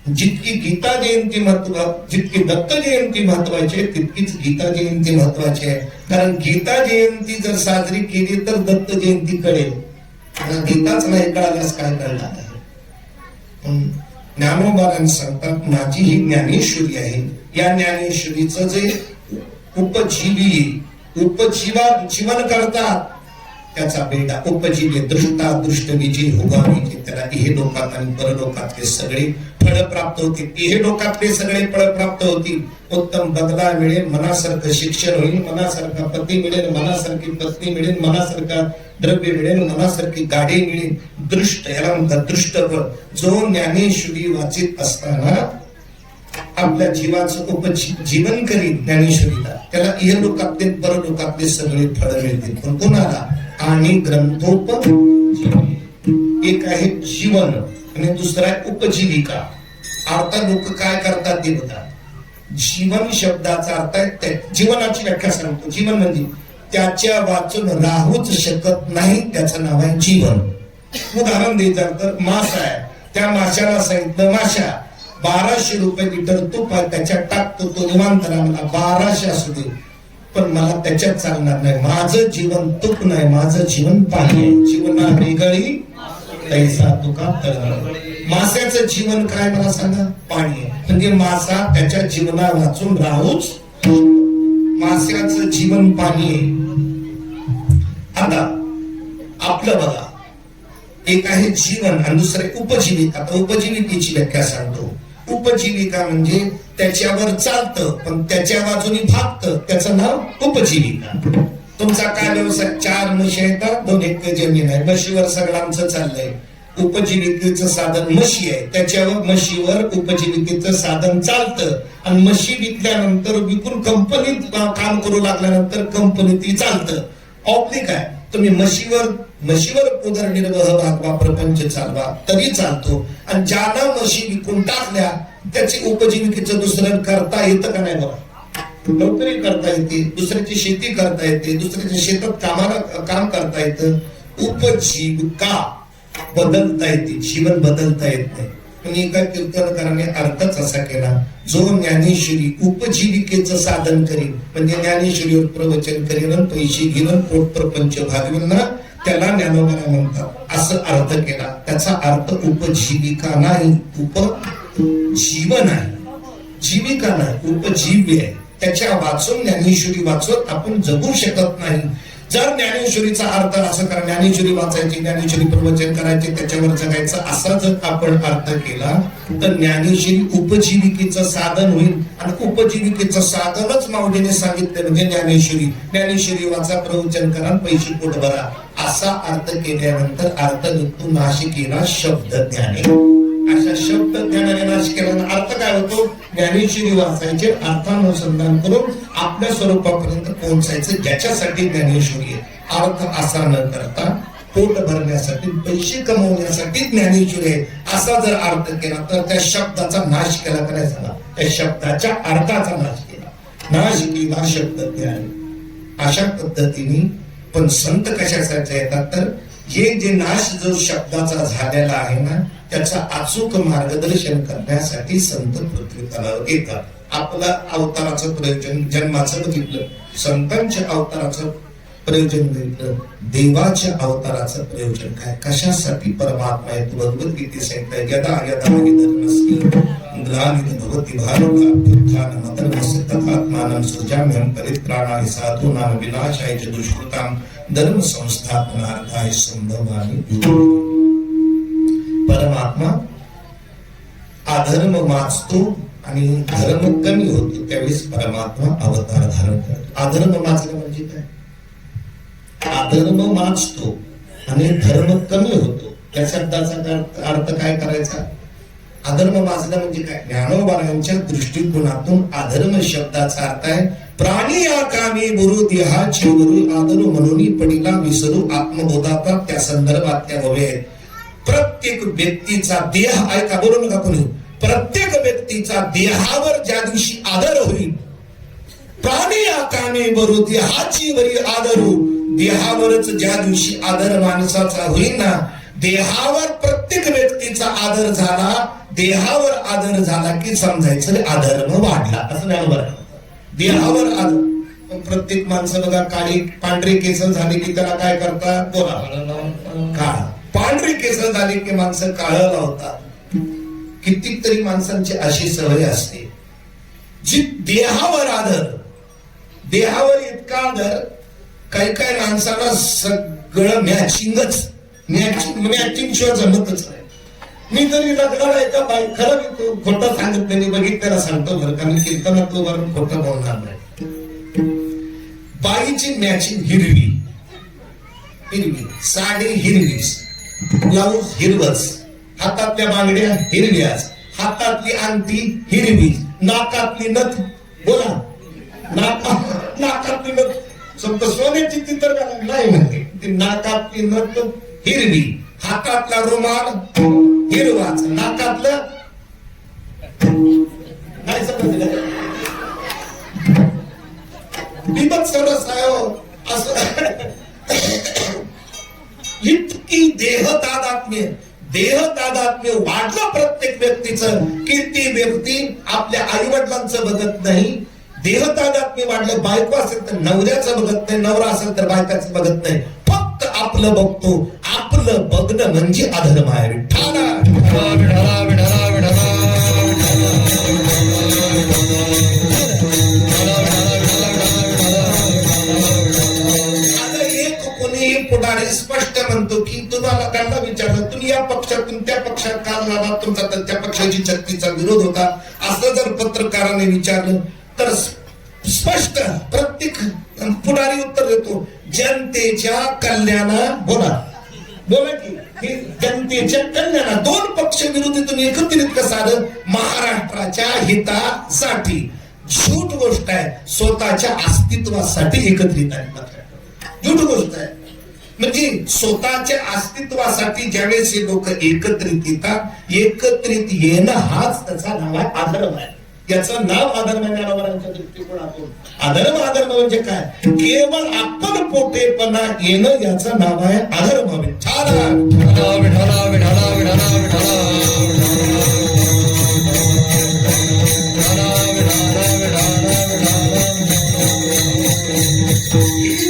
[SPEAKER 1] जितकी गीता जयंती जितकी दत्त जयंती महत्वाची आहे तितकीच गीता जयंती महत्वाची आहे. कारण गीता जयंती जर साजरी केली तर दत्त जयंती कळेल, गीताच नाही कळाल्यास काय कळणार आहे. ज्ञानोबारांनी सांगतात, माझी ही ज्ञानेश्वरी आहे. या ज्ञानेश्वरीचं जे उपजीवन करतात त्याचा बेटा उपजीवे दृष्टा दृष्ट विजय उगावी त्याला इहे लोकात आणि परलोकातले सगळे फळ प्राप्त होतील. इहे लोकातले सगळे फळ प्राप्त होतील. उत्तम बंगला मिळेल, मनासारखं शिक्षण होईल, मनासारखा पती मिळेल, मनासारखी पत्नी मिळेल, मनासारखा द्रव्य मिळेल, मनासारखी गाडी मिळेल. दृष्ट याला म्हणतात दृष्टफळ. जो ज्ञानेश्वरी वाचित असताना आपल्या जीवाचं उपजीवन करील ज्ञानेश्वरीला, त्याला इहलोकातले परलोकातले सगळे फळ मिळतील. पण कोणाला? आणि ग्रंथोपजीवन. एक आहे जीवन आणि दुसरा आहे उपजीविका. आता लोक काय करतात ते बघा. जीवन शब्दाचा अर्थ आहे जीवनाची व्याख्या सांगतो. जीवन म्हणजे त्याच्या वाचून राहूच शकत नाही, त्याचं नाव आहे जीवन. उदाहरण द्यायचं तर मासा आहे, त्या माशाला सांगितलं माशा 1200 रुपये लिटर तूप आहे त्याच्यात टाकतो, तो निवांत राहला 1200 असू दे, पण मला त्याच्यात चालणार नाही. माझं जीवन तूप नाही, माझं जीवन पाणी आहे. जीवना वेगळी तैसा तुका तळमळ. माशाचं जीवन काय मला सांगा? पाणी आहे. म्हणजे मासा त्याच्या जीवना वाचून राहूच, माशाचं जीवन पाणी आहे. आता आपलं बघा, एक आहे जीवन आणि दुसरे उपजीविका. आता उपजीविकेची व्याख्या सांगतो. उपजीविका म्हणजे त्याच्यावर चालतं पण त्याच्या बाजूनी भागतं, त्याचं नाव उपजीविका. तुमचा काय व्यवसाय? 4 म्हशी आहेत, 2 एकर जमीन आहे, म्हशीवर सगळं आमचं चाललंय. उपजीविकेचं साधन म्हशी आहे, त्याच्यावर म्हशीवर उपजीविकेचं साधन चालतं आणि म्हशी विकल्यानंतर विकून कंपनीत काम करू लागल्यानंतर कंपनीत चालतं. ऑब्लिक आहे. तुम्ही म्हशीवर उदरनिर्वाह भागवा, प्रपंच चालवा तरी चालतो. आणि ज्याला म्हशी विकून टाकल्या त्याची उपजीविकेचं दुसरं करता येतं का नाही? बघा, नोकरी करता येते, दुसऱ्याची शेती करता येते, दुसऱ्याच्या शेतात काम करता येतं. उपजीविका बदलता येते, जीवन बदलता येत नाही. पण एका कीर्तनकाराने अर्थच असा केला, जो ज्ञानेश्वरी उपजीविकेचं साधन करील म्हणजे ज्ञानेश्वरीवर प्रवचन करीन, पैसे घेऊन पोट प्रपंच भागवेल ना, त्याला ज्ञानोबा म्हणतात, असं अर्थ केला. त्याचा अर्थ उपजीविका नाही, उपजीवन आहे. जीविका नाही, उपजीव्य आहे. त्याच्या वाचून ज्ञानेश्वरी वाचून आपण जगू शकत नाही. जर ज्ञानेश्वरीचा अर्थ असं करा, ज्ञानेश्वरी वाचायची, ज्ञानेश्वरी प्रवचन करायचे, त्याच्यावर जगायचं, असा जर आपण अर्थ केला तर ज्ञानेश्वरी उपजीविकेचं साधन होईल. आणि उपजीविकेचं साधनच माऊलीने सांगितलं म्हणजे ज्ञानेश्वरी. ज्ञानेश्वरी वाचा, प्रवचन करा, पैसे पोट भरा, असा अर्थ केल्यानंतर अर्थ निघतो नाशिकेला शब्द ज्ञाने. अशा शब्द ज्ञानाने नाश केल्यानं अर्थ काय होतो? ज्ञानेश्वरी वाचायचे, अर्थानुसंधान करून आपल्या स्वरूपापर्यंत पोहोचायचं, ज्याच्यासाठी ज्ञानेश्वरी आहे. अर्थ असा न करता पोट भरण्यासाठी, पैसे कमवण्यासाठी ज्ञानेश्वरी आहे, असा जर अर्थ केला तर त्या शब्दाचा नाश केला का नाही झाला? त्या शब्दाच्या अर्थाचा नाश केला. नाश केला शब्द ज्ञान. अशा पद्धतीने पण संत कशासाठी येतात तर हे जे नाश जो शब्दाचा झालेला आहे ना, त्याचा अचूक मार्गदर्शन करण्यासाठी संत पृथ्वी तलावर येतात. आपलं अवताराचं प्रयोजन, जन्माचं बघितलं, संतांच्या अवताराचं प्रयोजन बघितलं, देवाच्या अवताराचं प्रयोजन काय, कशासाठी परमात्मा आहे? भगवद्गीते सांगितलं, यदा यदा हि धर्मस्य ग्लानिर्भवति भवति भारताभ्युत्थानमधर्मस्य तथात्मानं सृजाम्यहं परित्राणाय साधूनां विनाशाय च दुष्कृतां धर्म संस्थापनार्थाय संभवामि युगे. परमात्मा अधर्म वाचतो आणि धर्म कमी होतो, त्यावेळेस परमात्मा अवतार धारण करतो. अधर्म वाचलं म्हणजे काय? अधर्म वाचतो आणि धर्म कमी होतो, त्या शब्दाचा अर्थ काय करायचा? अधर्म वाचलं म्हणजे काय? ज्ञानोबांच्या दृष्टिकोनातून अधर्म शब्दाचा अर्थ आहे प्राणी या कामी गुरु देहाची गुरु आदरू म्हणून पडिला विसरू आत्मबोधाचा. त्या संदर्भात त्या ओव्या आहेत. प्रत्येक व्यक्तीचा देह, ऐका बोलू नका कोणी, प्रत्येक व्यक्तीचा देहावर ज्या दिवशी आदर होईल, प्राणी या कामी गुरु देहाची वरी आदरू, देहावरच ज्या दिवशी आदर माणसाचा होईल ना, देहावर प्रत्येक व्यक्तीचा आदर झाला, देहावर आदर झाला की समजायचं अधर्म वाढला, असं नाही बरं. देहावर आदर. प्रत्येक माणसं बघा, काळी पांढरी केस झाली की त्याला काय करतात? बोला, काळ. पांढरी केस झाली की माणसं काळ लावतात. कितीतरी माणसांची अशी सवय असते जी देहावर आदर, देहावर इतका आदर, काही काही माणसाला सगळं मॅचिंग शिवाय जमतच नाही. मी तरी लग्नाला आहे का बाई खरं मी खोटं सांगत नाही, मी बघितल्याला सांगतो बरं का, मी कीर्तनात वरून खोटं बोलणार नाही. बाईची मॅचिंग हिरवी साडी हिरवीच, ब्लाऊज हिरवच, हातातल्या बांगड्या हिरव्याच, हातातली अंगठी हिरवी, नाकातली नथ बोला नाकातली नथ समजा सोन्याची ती तर नाही म्हणते, ती नाकातली नथ हिरवी, हातातला रुमाल हिरवाच, नाकातलं नाही समजलं बिबत सरस आहे हो. असं इतकी देहतादात्म्य वाढलं प्रत्येक व्यक्तीचं की ती व्यक्ती आपल्या आई वडिलांचं बघत नाही. देहतादात्म्य वाढलं, बायको असेल तर नवऱ्याचं बघत नाही, नवरा असेल तर बायकाचं बघत नाही, फक्त आपलं बघतो. आपलं बघणं म्हणजे अधर्म आहे. विठ्ठला पुढारी स्पष्ट म्हणतो की तुम्हाला त्यांना विचारलं तुम्ही या पक्षातून त्या पक्षात का झाला, तुमचा त्या पक्षाची शक्तीचा विरोध होता असं जर पत्रकाराने विचारलं तर स्पष्ट प्रत्येक पुढारी उत्तर देतो, जनतेच्या कल्याणा बोला की जनतेच्या कल्याणा. दोन पक्ष विरोधीतून एकत्रित कसं आलं, महाराष्ट्राच्या हितासाठी. झूट गोष्ट आहे, स्वतःच्या अस्तित्वासाठी एकत्रित आहे. झूट गोष्ट आहे, म्हणजे स्वतःच्या अस्तित्वासाठी ज्यावेळेस हे लोक एकत्रित येतात, एकत्रित येणं हाच त्याचा नाव आहे अधर्म आहे. याचं नाव अधर्म आहे. ज्ञानोबांच्या दृष्टिकोनातून अधर्म म्हणजे काय, केवळ आपण पोटेपणा येणं याचं नाव आहे अधर्म.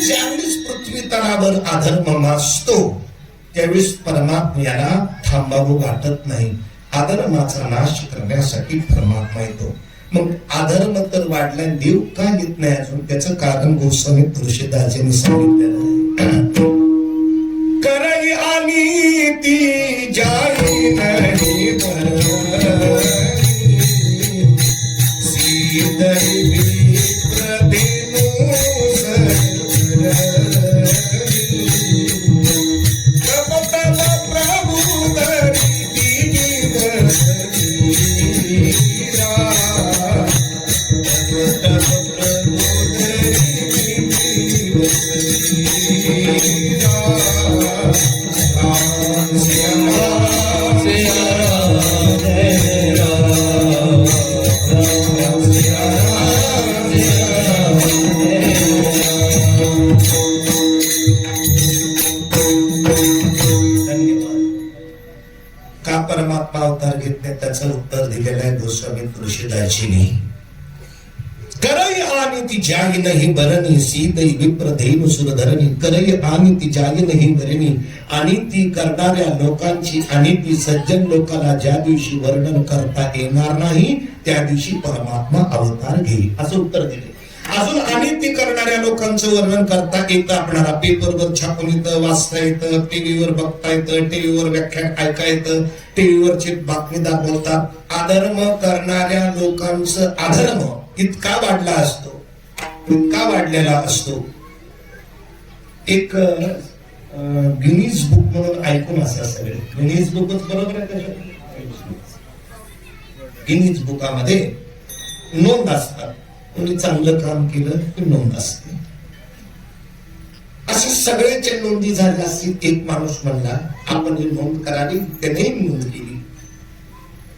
[SPEAKER 1] ज्यावेळेस पृथ्वी तलावर अधर्म माजतो त्यावेळेस परमात्म्याला थांबावं वाटत नाही. अधर्माचा नाश करण्यासाठी परमात्मा येतो. मग अधर्म तर वाढला, देव का येत नाही अजून, त्याचं कारण गोस्वामी तुळशीदासजींनी सांगितलेलं. करई आणि ती जाई नाही परमात्मा अवतार घेतले त्याचं उत्तर दिलेलं आहे गोस्वामी तुळशीदासजींनी. करई आणि ती जागी नाही बरणी, सीतई विप्रधेनु सुरधरणी. करई आणि ती जागी नाही बरणी, आणि ती करणाऱ्या लोकांची आणि ती सज्जन लोकांना ज्या दिवशी वर्णन करता येणार नाही त्या दिवशी परमात्मा अवतार घेईल असं उत्तर दिले. अजून आणि ती करणाऱ्या लोकांचं वर्णन करता येतं आपल्याला, पेपरवर छापून येतं, वाचता येतं, टीव्हीवर बघता येतं, टीव्हीवर व्याख्यान ऐका येतं, टीव्हीवरचे बातमीदार बोलतात. अधर्म करणाऱ्या लोकांचं अधर्म इतका वाढला असतो, इतका वाढलेला असतो. एक गिनीज बुक म्हणून ऐकून असं सगळे, गिनीज बुकच बरोबर आहे त्याच्यात. गिनीज बुकामध्ये नोंद असतात, कोणी चांगलं काम केलं की नोंद असते. असे सगळ्याच्या नोंदी झाल्या असतील. एक माणूस म्हणला आपण ही नोंद करावी, त्याने नोंद केली.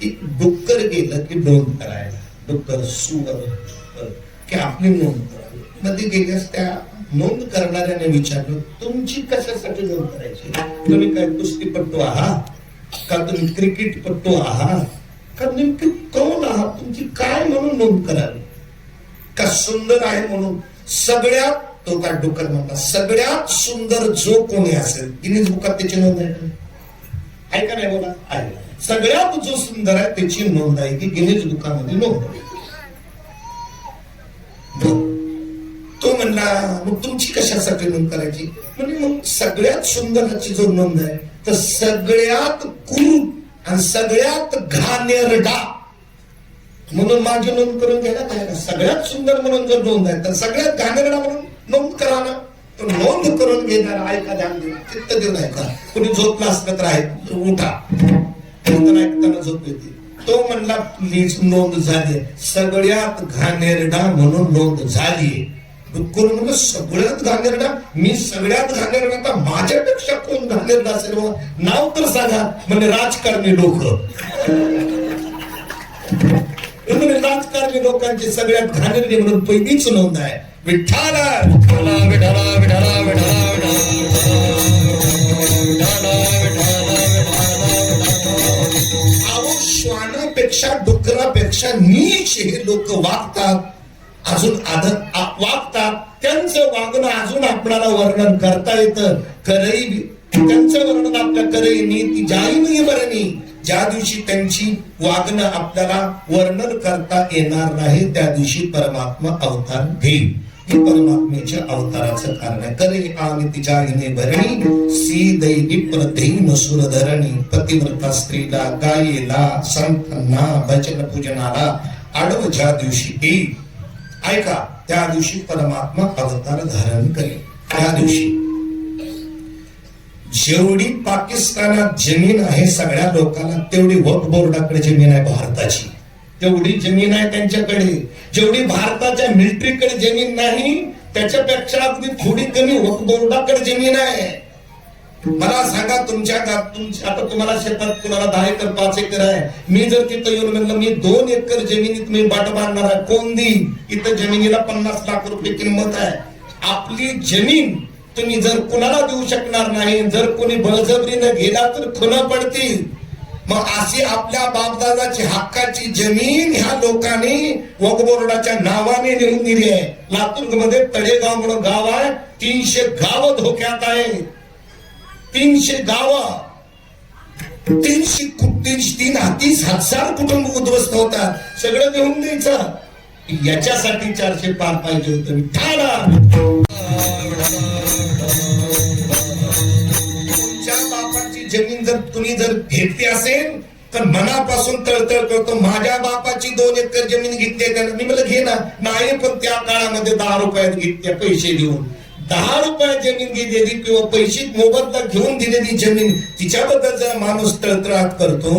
[SPEAKER 1] एक डुक्कर गेलं की नोंद करायला, डुक्कर सुवर की आपली नोंद करावी. मध्ये गेल्यास त्या नोंद करणाऱ्याने विचारलं तुमची कशासाठी नोंद करायची, तुम्ही काय कुस्तीपट्टू आहात का, तुम्ही क्रिकेटपट्टू आहात का, नेमके कोण आहात, तुमची काय म्हणून नोंद करावी, का सुंदर आहे म्हणून. सगळ्यात तो काय डुक्कर म्हणला, सगळ्यात सुंदर जो कोणी असेल गिनीज बुकात त्याची नोंद आहे का नाही बोला आहे. सगळ्यात जो सुंदर आहे त्याची नोंद आहे की गिनीज बुकामध्ये नोंद. तो म्हणला मग तुमची कशासाठी नोंद करायची? म्हणजे मग सगळ्यात सुंदराची जो नोंद आहे तर सगळ्यात कुरूप आणि सगळ्यात घाणेरडा म्हणून माझी नोंद करून घ्यायला काय? सगळ्यात सुंदर म्हणून जर नोंद आहे तर सगळ्यात घाणेरडा म्हणून नोंद करा ना. तो नोंद करून घेणार ऐका, ध्यान देऊन चित्त देऊन ऐका. कुणी झोपला असलं तर आहे उठा, ऐकताना झोप येते. तो म्हणला प्लीज नोंद झाली, सगळ्यात घाणेरडा म्हणून नोंद झाली. कोण म्हणलं सगळ्यात घाणेरडा? मी सगळ्यात घाणेरडा? आता माझ्यापेक्षा कोण घाणेरडा असेल नाव तर सांगा. म्हणजे राजकारणी लोक, राजकारणी लोकांची सगळ्यात घाणेरडी म्हणून पहिलीच नोंद आहे विठ्ठला विठ्ठला विठ्ठला विठ्ठला विठ्ठला श्वानापेक्षा डुकरापेक्षा नीच हे लोक वागतात, अजून वागतात. त्यांचं वागणं अजून आपल्याला वर्णन करता येतं. करई त्यांचं वर्णन आपल्या करई नीती जाई नाही बरणी. ज्या दिवशी त्यांची वागणं आपल्याला वर्णन करता येणार नाही त्या दिवशी परमात्मा अवतार घेईल. हे परमात्मेच्या अवताराचं कारण आहे. करे आणि तिच्या हिने भरणी सी दैवी प्रधीन सुरधरणी. पतिव्रता स्त्रीला, गायेला, संतांना, भजन पूजनाला आडव ज्या दिवशी येईल ऐका त्या दिवशी परमात्मा अवतार धारण करेल. त्या दिवशी जेवढी पाकिस्तानात जमीन आहे सगळ्या लोकांना तेवढी वक्फ बोर्डाकडे जमीन आहे भारताची. तेवढी जमीन आहे त्यांच्याकडे. जेवढी भारताच्या मिलिटरीकडे जमीन नाही त्याच्यापेक्षा अगदी थोडी कमी वक्फ बोर्डाकडे जमीन आहे. मला सांगा तुमच्या आता तुम्हाला शेतात कुणाला 10 एकर 5 एकर आहे. मी जर तिथं येऊन म्हणलं मी 2 एकर जमिनीत मी बाट बांधणार आहे, कोण देईल? इथं जमिनीला 50 लाख रुपये किंमत आहे. आपली जमीन तुम्ही जर कुणाला देऊ शकणार नाही, जर कोणी बळजबरीनं गेला तर खुणा पडतील. मग अशी आपल्या बापदादाची हक्काची जमीन ह्या लोकांनी वक्फ बोर्डाच्या नावाने लिहून दिली आहे. लातूर मध्ये तळेगाव म्हणून गाव आहे, 300 गाव धोक्यात आहे. 300 गाव, 30,000 कुटुंब उद्ध्वस्त होतात. सगळं देऊन द्यायचं. याच्यासाठी 400 पार पाहिजे होतं. तुमच्या बापाची जमीन जर तुम्ही जर घेतली असेल तर मनापासून तळतळ करतो. माझ्या बापाची 2 एकर जमीन घेतली का? मी मला घे ना. नाही, पण त्या काळामध्ये 10 रुपयात घेतल्या पैसे देऊन. 10 रुपयात जमीन घेतलेली किंवा पैसे मोबदला घेऊन दिलेली जमीन तिच्याबद्दल जर माणूस तळतळाट करतो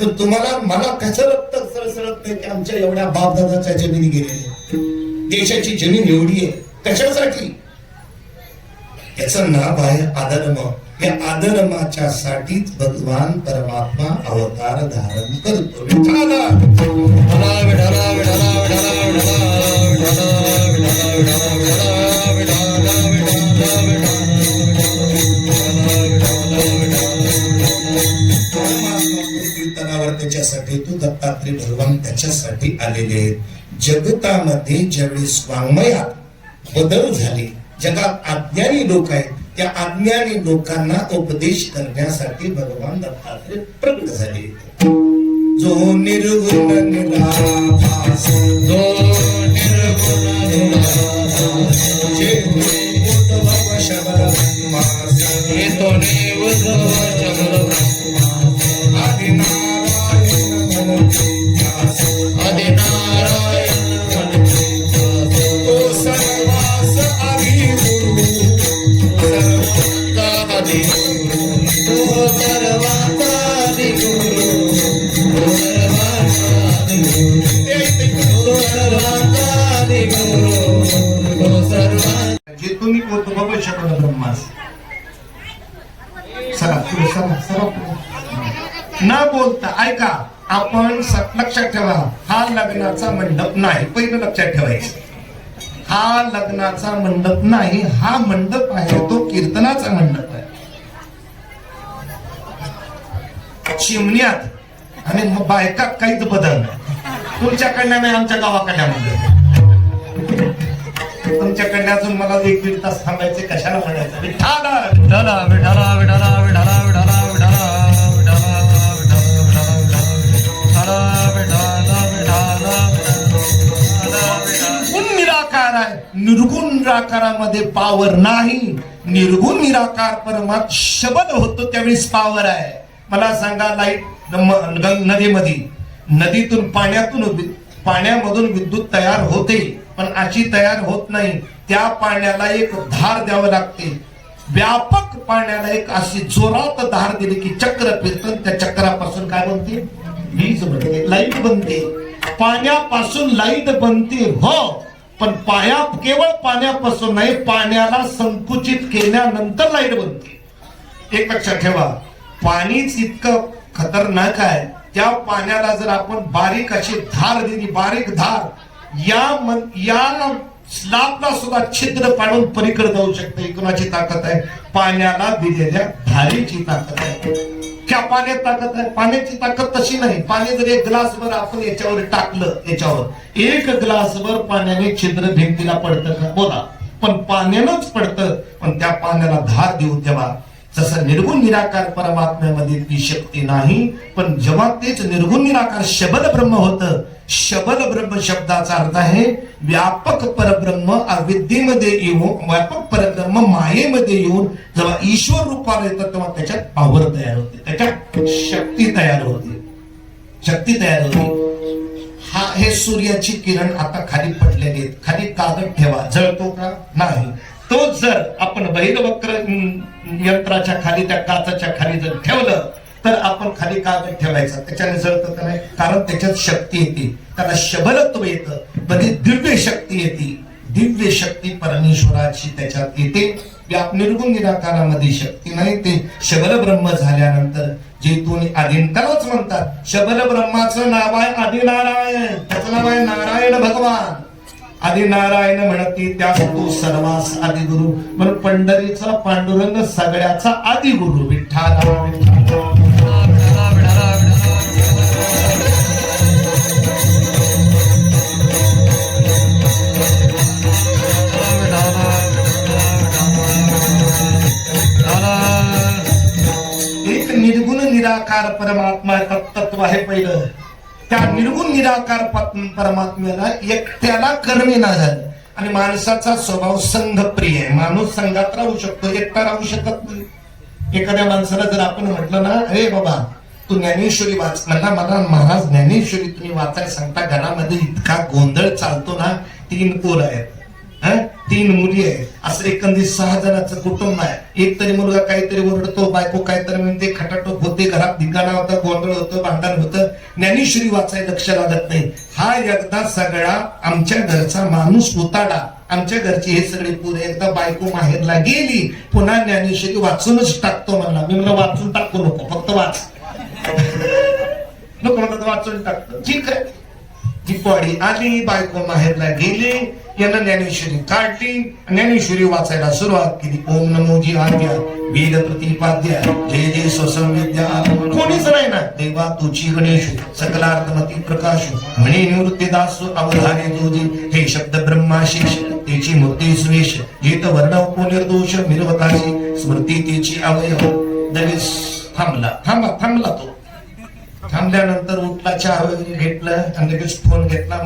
[SPEAKER 1] तर तुम्हाला मला कसं रक्त सळसळत नाही की आमच्या एवढ्या बापदादाच्या जमिनी गेलेल्या. देशाची जमीन एवढी आहे कशासाठी? याचं नाव आहे अधर्म. या अधर्माच्या साठीच भगवान परमात्मा अवतार धारण करतो. विठ्ठला विठ्ठला विठ्ठला विठ्ठला कीर्तनावर त्याच्यासाठी तू दत्तात्रय भगवान त्याच्यासाठी आलेले आहेत. जगतामध्ये ज्यावेळेस वाङ्मयात बदल झाले, जगात अज्ञानी लोक आहेत, त्या अज्ञानी लोकांना उपदेश करण्यासाठी भगवान दत्तात्रय प्रकट झाले. जो निर्गुण निराभास, जो निर्गुण निराभास, जे उद्धव शबर ब्रह्मास, हे तो उद्धव शबर ब्रह्मास, आदि नारायण मनोज्ञास, आदि नारायण मनोज्ञास, तो सर्वास आदि गुरु, सर्वांता आदि गुरु, तो सर्वांता आदि गुरु, तो सर्वांता आदि गुरु, तो सर्वांता आदि गुरु, तो सर्वांता. जे तुम्ही उद्धव शबर ब्रह्मास न बोलता ऐका. आपण लक्षात ठेवा, हा लग्नाचा मंडप नाही. पहिलं लक्षात ठेवायचं, हा लग्नाचा मंडप नाही, हा मंडप आहे तो कीर्तनाचा मंडप आहे. चिमण्यात आणि बायका काहीच बदल नाही. तुमच्याकडनं नाही, आमच्या गावाकडल्या तुमच्याकडे अजून मला 1-1.5 तास थांबायचे. कशाला म्हणायचं? विठ्ठला विठ्ठला विठ्ठला विठ्ठला विठ्ठला विठ्ठला विठ्ठला विठ्ठला निराकार आहे. निर्गुण निराकारामध्ये पावर नाही. निर्गुण निराकार परमात शब्द होतो त्यावेळेस पावर आहे. मला सांगा, लाईट नदीमध्ये, नदीतून पाण्यामधून विद्युत तयार होते, पण अशी तयार होत नाही. त्या पाण्याला एक धार द्यावं लागते. व्यापक पाण्याला एक अशी जोरात धार दिली की चक्र फिरतं. त्या चक्रापासून काय बनते? वीज बनते, लाईट बनते. पाण्यापासून लाईट बनते हो, पण केवळ पाण्यापासून नाही, पाण्याला संकुचित केल्यानंतर लाईट बनते. एक लक्षात ठेवा, पाणीच इतकं खतरनाक आहे. त्या पाण्याला जर आपण बारीक अशी धार दिली, बारीक धार, या स्लाबला सुद्धा छिद्र पाडून पलीकडे जाऊ शकते. कोणाची ताकद आहे? पाण्याला दिलेल्या धारेची ताकद आहे. क्या पाण्यात ताकद आहे? पाण्याची ताकद तशी नाही. पाणी जर एक ग्लासभर आपण याच्यावर टाकलं, याच्यावर एक ग्लासभर पाण्याने छिद्र भिंतीला पडतं का? बोला. पण पाण्यानंच पडतं. पण त्या पाण्याला धार देऊ तेव्हा. जसं निर्गुण निराकार परमात्म्यामध्ये ती शक्ती नाही, पण जेव्हा तेच निर्गुण निराकार शब्द ब्रह्म होतं. शब्द ब्रह्म शब्दाचा अर्थ आहे व्यापक परब्रह्म अविद्येमध्ये येऊन, व्यापक परब्रह्म मायेमध्ये येऊन जेव्हा ईश्वर रूपाला येतं तेव्हा त्याच्यात पावर तयार होते, त्याच्यात शक्ती तयार होते, शक्ती तयार होते. हे सूर्याची किरण आता खाली पडलेली आहेत. खाली कागद ठेवा, जळतो का? नाही. तो जर आपण बहिर्वक्र यंत्राच्या खाली, त्या काचाच्या खाली जर ठेवलं तर आपण खाली कागद ठेवायचा, त्याच्याने जळतं का नाही? कारण त्याच्यात शक्ती येते, त्याला शबलत्व येतं, म्हणजे दिव्य शक्ती येते. दिव्य शक्ती परमेश्वराची त्याच्यात येते. निर्गुण निराकारामध्ये शक्ती नाही. ते शबल ब्रह्म झाल्यानंतर जे तुम्ही त्यालाच म्हणतात शबल ब्रह्माचं नाव आहे आदिनारायण. त्याचं नाव आहे नारायण भगवान. आदिनारायण म्हणती त्या तू सर्वास आदिगुरु. म्हणून पंढरीचा पांडुरंग सगळ्याचा आदिगुरु. विठ्ठला एक निर्गुण निराकार परमात्मा तत्व आहे पहिलं. त्या निर्गुण निराकार परमात्म्याला एकट्याला कर्मेना झालं. आणि माणसाचा स्वभाव संघप्रिय आहे. माणूस संघात राहू शकतो, एकटा राहू शकत नाही. एखाद्या माणसाला जर आपण म्हटलं ना, अरे बाबा तू ज्ञानेश्वरी वाच, म्हणला मला महाराज ज्ञानेश्वरी तुम्ही वाचायला सांगता, घरामध्ये इतका गोंधळ चालतो ना. 3 पोरं आहेत, 3 मुली आहेत, असं एकंदरीत 6 जणांचं कुटुंब आहे. एक तरी मुलगा काहीतरी ओरडतो, बायको काहीतरी म्हणते, खटाटोप होते, घरात धिंगाणा होता, गोंधळ होतं, भांडण होतं. ज्ञानेश्वरी वाचायला लक्ष लागत नाही. हा एकदा सगळा आमच्या घरचा माणूस उताडा, आमच्या घरची हे सगळे पुरे एकदा बायको माहेरला गेली, पुन्हा ज्ञानेश्वरी वाचूनच टाकतो म्हणला. मी म्हणलं वाचून टाकतो नको, फक्त वाच नको म्हणतात, वाचून टाकतो. ठीक आहे. दीपावली आली, बायको माहेरला गेली, यानं ज्ञानेश्वरी काढली, ज्ञानेश्वरी वाचायला सुरुवात केली. ओम नमोजी आद्या वेद प्रतिपाद्या जय जय स्वसंविद्या. कोणीच नाही ना. देवा तुझी गणेश सकलार्थमती प्रकाश म्हणे निवृत्ती दास अवधाने तुझी. हे शब्द ब्रह्माशीष त्याची मूर्ती सुवेश. जेत वर्णव को निर्दोष मिरवताची स्मृती त्याची अवयव. लगेच थांबला तो. थांबल्यानंतर उठला, चहा वगैरे घेतलं आणि लगेच फोन घेतला,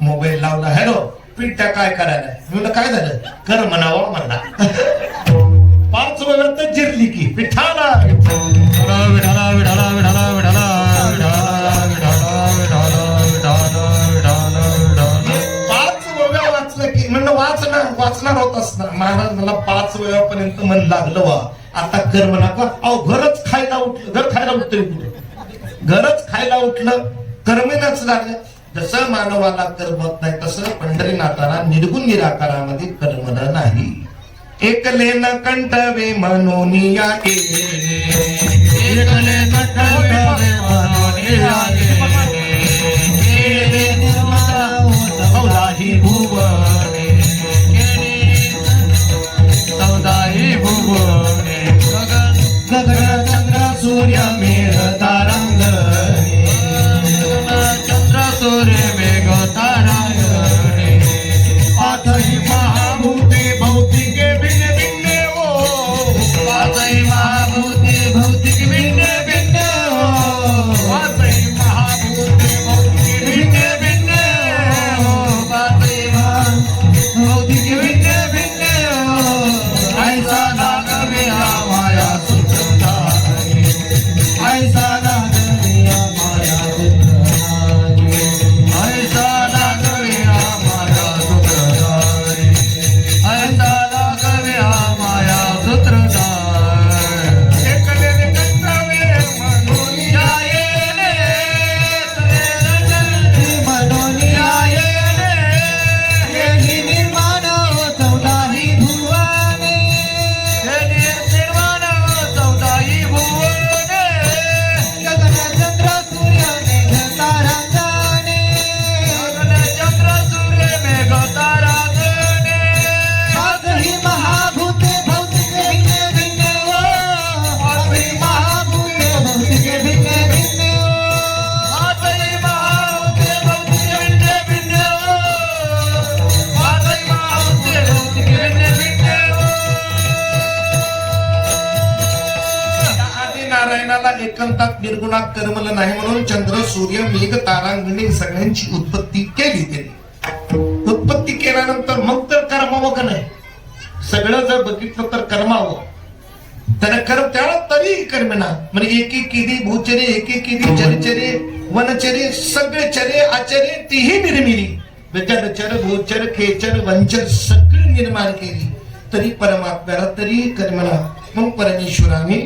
[SPEAKER 1] मोबाईल लावला. हॅलो पिट्या काय करायला? म्हणलं काय झालं? कर म्हणावं म्हणला. 5 वेळा तर जिरली की पिठाला. 5 वेळा वाचलं की म्हणलं वाचणार होतास ना. महाराज मला 5 वेळापर्यंत मन लागलं वा. आता कर म्हणा का? अहो घरच खायला उठलं. घर खायला उठतोय कुठे? घरच खायला उठलं, कर्मेनाच लागलं. जसं मानवाला कर्मत नाही तसं पंढरीनाथाला निर्गुण निराकारामध्ये कर्मलं नाही. एकले न कंठवे मनोनिया गगन चंद्र सूर्य मेघ तारांग. चंद्र सूर्य मेघ तारांग. पाचही महाभूते भौतिके भिन्न भिन्न हो. पाचही महाभूते भौतिक भिन्न भिन्न हो. पाचही महाभूते भौतिक भिन्न भिन्न हो. पाचही महाभूते नारायणाला एकांतात निर्गुणात करमलं नाही म्हणून चंद्र सूर्य मेघ तारांगणी सगळ्यांची उत्पत्ती केली त्यांनी. उत्पत्ती केल्यानंतर मग तर कर्मावं का नाही? सगळं जर बघितलं तर कर्मावं. त्याला कर्म त्याला तरी कर्मना म्हणजे एकी किदी भूचरे एकी किदी जलचरे वनचरे सगळे चरे आचरे तीही निर्मिली. जलचर भूचर खेचर वंचर सगळी निर्माण केली तरी परमात्म्याला तरी कर्मना. मग परमेश्वराने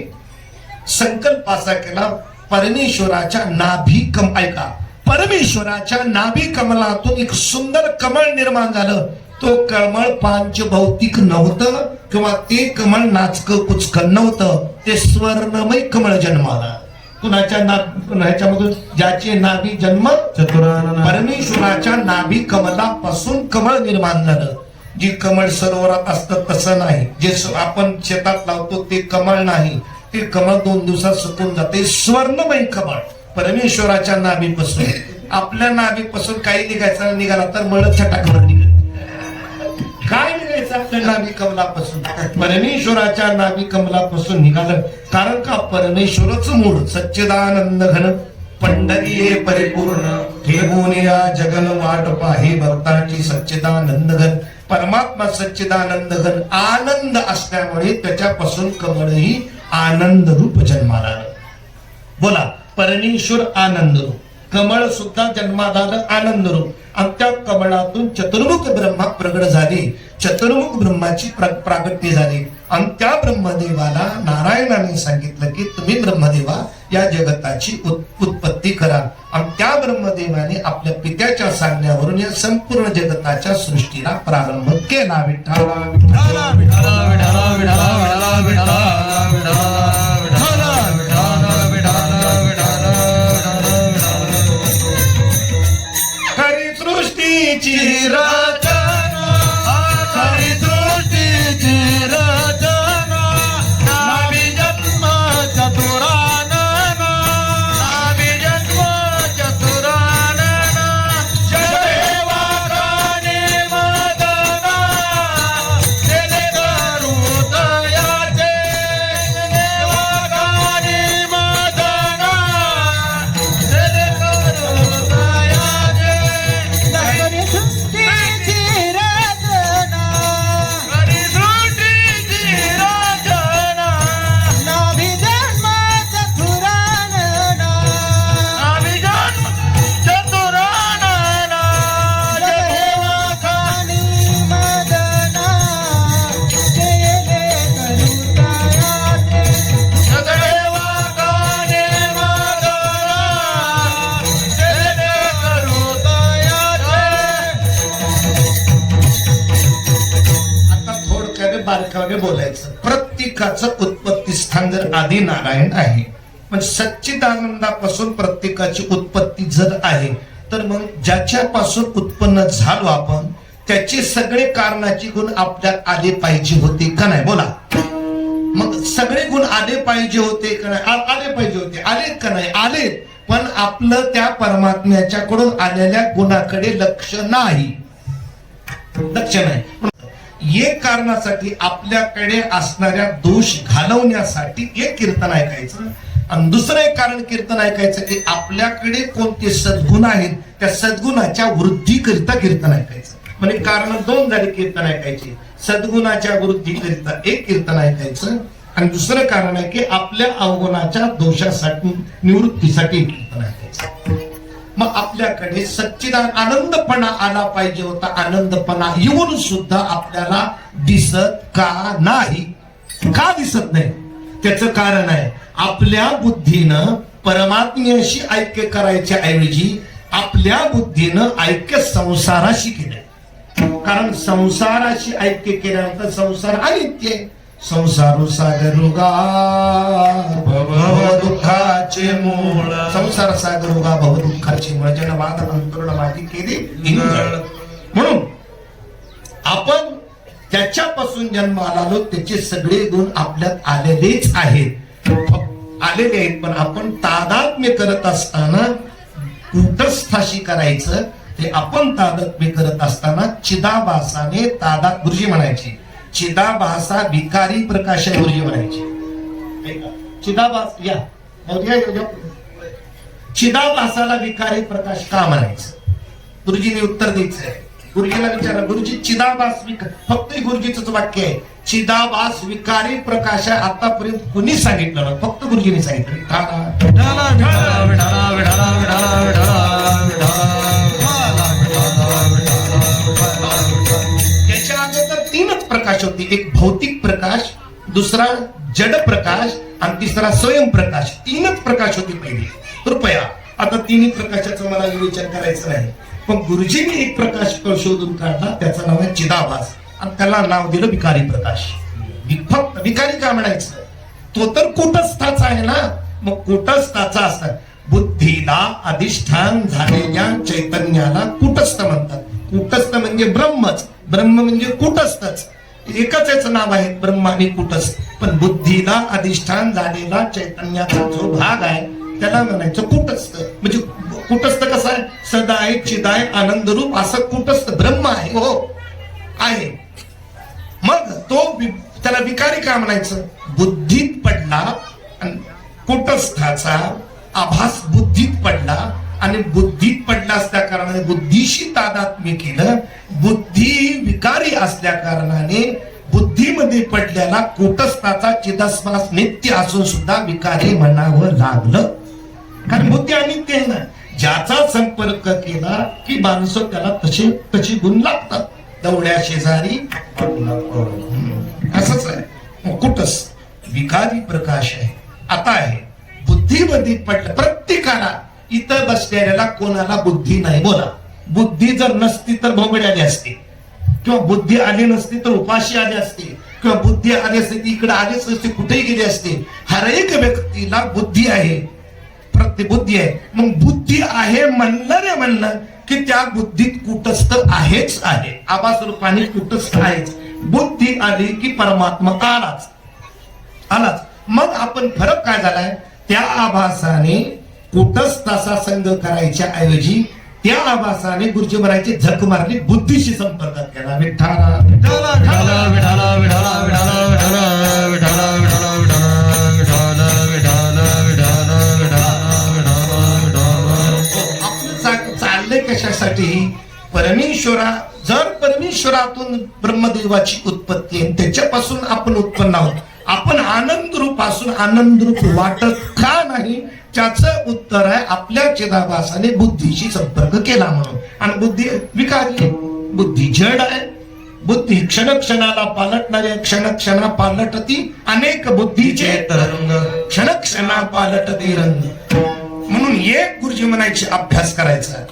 [SPEAKER 1] संकल्प असा केला, परमेश्वराच्या नाभी ऐका, परमेश्वराच्या नाभी कमलातून एक सुंदर कमळ निर्माण झालं. तो कमळ पांचभौतिक नव्हतं किंवा ते कमळ नाचकं कुचकं नव्हतं, ते स्वर्णमय कमळ जन्माला. कुणाच्या ह्याच्यामधून ज्याचे नाभी जन्म
[SPEAKER 2] चतुरानन
[SPEAKER 1] परमेश्वराच्या नाभी कमलापासून कमळ निर्माण झालं. जी कमळ सरोवरात असतं तसं नाही, जे आपण शेतात लावतो ते कमळ नाही, ते कमळ 2 दिवसात सुकून जाते. स्वर्णमय कमळ परमेश्वराच्या नाभीपासून. आपल्या नाभीपासून काही निघाला तर मळ छटाकभर निघत. काय निघायचं आपल्या नाभी कमलापासून? परमेश्वराच्या नाभी कमलापासून निघालं. कारण का परमेश्वरच मूळ सच्चिदानंद घन पंढरीये परिपूर्ण ठेवून या जगन वाट पाहे भक्ताची सच्चिदानंद घन. परमात्मा सच्चिदानंद घन आनंद असल्यामुळे त्याच्यापासून कमळही आनंद रूप जन्माला आलं. बोला, परमेश्वर आनंद रूप, कमळ सुद्धा जन्माला आलं आनंद रूप. आणि त्या कमळातून चतुर्मुख ब्रह्मा प्रगट झाले, चतुर्मुख ब्रह्माची प्रागट्य झाली. आणि त्या ब्रह्मदेवाला नारायणाने सांगितलं की तुम्ही ब्रह्मदेवा या जगताची उत्पत्ती करा. आणि त्या ब्रह्मदेवाने आपल्या पित्याच्या सांगण्यावरून या संपूर्ण जगताच्या सृष्टीला प्रारंभ केला. हरिसृष्टीची रचना, हरिसृष्टीची रचना, नाभी जन्म चतुरानन, नाभी जन्म चतुरानन, जयदेवा गाणे मदना, जय करुतयाचे, जयदेवा गाणे मदना, जय करुतयाचे. बारकावे बोलायचं. प्रत्येकाचं उत्पत्ती स्थान जर आदी नारायण आहे, पण सच्चिदानंदापासून प्रत्येकाची उत्पत्ती जर आहे, तर मग ज्याच्यापासून उत्पन्न झालो आपण त्याचे सगळे कारणाचे गुण आपल्यात आले पाहिजे होते का नाही? बोला. मग सगळे गुण आले पाहिजे होते का नाही? आले पाहिजे होते. आलेत का नाही? आलेत. पण आपलं त्या परमात्म्याच्याकडून आलेल्या गुणाकडे लक्ष नाही. एक कारणासाठी आपल्याकडे असणाऱ्या दोष घालवण्यासाठी एक कीर्तन ऐकायचं, आणि दुसरं एक कारण कीर्तन ऐकायचं की आपल्याकडे कोणते सद्गुण आहेत त्या सद्गुणाच्या वृद्धीकरिता कीर्तन ऐकायचं. म्हणजे कारण 2 झाले कीर्तन ऐकायचे. सद्गुणाच्या वृद्धीकरिता एक कीर्तन ऐकायचं, आणि दुसरं कारण आहे की आपल्या अवगुणाच्या दोषासाठी निवृत्तीसाठी कीर्तन ऐकायचं. मग आपल्याकडे सच्चिदान आनंदपणा आला पाहिजे होता. आनंदपणा येऊन सुद्धा आपल्याला दिसत का नाही? का दिसत नाही? त्याचं कारण आहे आपल्या बुद्धीनं परमात्म्याशी ऐक्य करायच्या ऐवजी आपल्या बुद्धीनं ऐक्य संसाराशी केलंय. कारण संसाराशी ऐक्य केल्यानंतर संसार अनित्य. संसारू सागरुगा भव दुःखाचे मूळ, संसार सागरुगा भव दुःखाचे मूळ, जनवाद अंतरुण माती केली इंगळ. म्हणून आपण त्याच्यापासून जन्माला आलो, त्याचे सगळे गुण आपल्यात आलेलेच आहेत, आलेले आहेत. पण आपण तादात्म्य करत असताना कुटस्थाशी करायचं. ते आपण तादात्म्य करत असताना चिदाभासाने गुरुजी म्हणायची, चिदाभासा भिकारी प्रकाश गुरुजी म्हणायची. चिदाभास या चिदाभासाला विकारी प्रकाश का म्हणायचं? गुरुजीने उत्तर द्यायचंय. गुरुजीला विचारा, गुरुजी चिदाभास फक्त गुरुजीच वाक्य आहे, चिदाभास विकारी प्रकाश आहे. आतापर्यंत कुणी सांगितलं ना? फक्त गुरुजीने सांगितलं. त्याच्या अगोदर तीनच प्रकाश होते, एक भौतिक प्रकाश, दुसरा जड प्रकाश आणि तिसरा स्वयंप्रकाश. तीनच प्रकाश होते पहिले. कृपया आता तिन्ही प्रकाशाचा मला विचार करायचा नाही, पण गुरुजींनी एक प्रकाश शोधून काढला, त्याचं नाव आहे चिदाभास आणि त्याला नाव दिलं विकारी प्रकाश. फक्त विकारी का म्हणायचं? तो तर कूटस्थाचा आहे ना. मग कूटस्थाचा असतात, बुद्धीला अधिष्ठान झालेल्या चैतन्याला कूटस्थ म्हणतात. कूटस्थ म्हणजे ब्रह्मच, ब्रह्म म्हणजे कूटस्थच, एकच याचं नाव आहे ब्रह्म आणि कूटस्थ. पण बुद्धीला अधिष्ठान झालेला चैतन्याचा जो भाग आहे त्याला म्हणायचं कूटस्थ. म्हणजे कूटस्थ कसं आहे? सदाय चिदाय आनंद रूप असं कूटस्थ ब्रह्म आहे. हो आहे. मग तो त्याला विकारी का म्हणायचं? बुद्धीत पडला आणि कूटस्थाचा आभास बुद्धीत पडला आणि बुद्धीत पडला असल्या कारणाने बुद्धीशी तादात्म्य केलं. बुद्धी विकारी असल्या कारणाने बुद्धीमध्ये पडलेला कूटस्थाचा चिदाभास नित्य असून सुद्धा विकारी म्हणावं लागलं. कारण बुद्धी अनित्य आहे ना. ज्याचा संपर्क केला की माणसं त्याला तशी गुण लागतात. दवड्या शेजारी असंच आहे. कूटस्थ विकारी प्रकाश आहे. आता आहे बुद्धीमध्ये पडलं. प्रत्येकाला इथं बसलेल्याला कोणाला बुद्धी नाही. बोला, बुद्धी जर नसती तर भोंगडी आली असती, किंवा बुद्धी आली नसती तर उपाशी आली असती, किंवा बुद्धी आली असती इकडे आलीच नसती, कुठेही गेली असते. हर एक व्यक्तीला बुद्धी आहे, प्रत्येक बुद्धी आहे. मग बुद्धी आहे म्हणणं की त्या बुद्धीत कूटस्थ आहेच आहे. आभास रूपाने कूटस्थ आहेच. बुद्धी आली की परमात्मा आलाच. मग आपण फरक काय झालाय? त्या आभासाने कूटस्थाचा संग करायच्या ऐवजी त्या आभासाने गुरुजी म्हणायचे झक मारली, बुद्धीशी संपर्क केला. आपलं चाललंय कशासाठी? जर परमेश्वरातून ब्रह्मदेवाची उत्पत्ती आहे, त्याच्यापासून आपण उत्पन्न आहोत. आपण आनंद रूपासून आनंद रूप वाटत का नाही? त्याचं उत्तर आहे आपल्या चिदाभासाने बुद्धीशी संपर्क केला म्हणून. आणि बुद्धी विकारी, बुद्धी जड आहे. बुद्धी क्षणाला पालटणारे, क्षणा पालटती अनेक बुद्धीचे तरंग, क्षणा पालटती रंग. म्हणून एक गुरुजी म्हणायचे अभ्यास करायचा.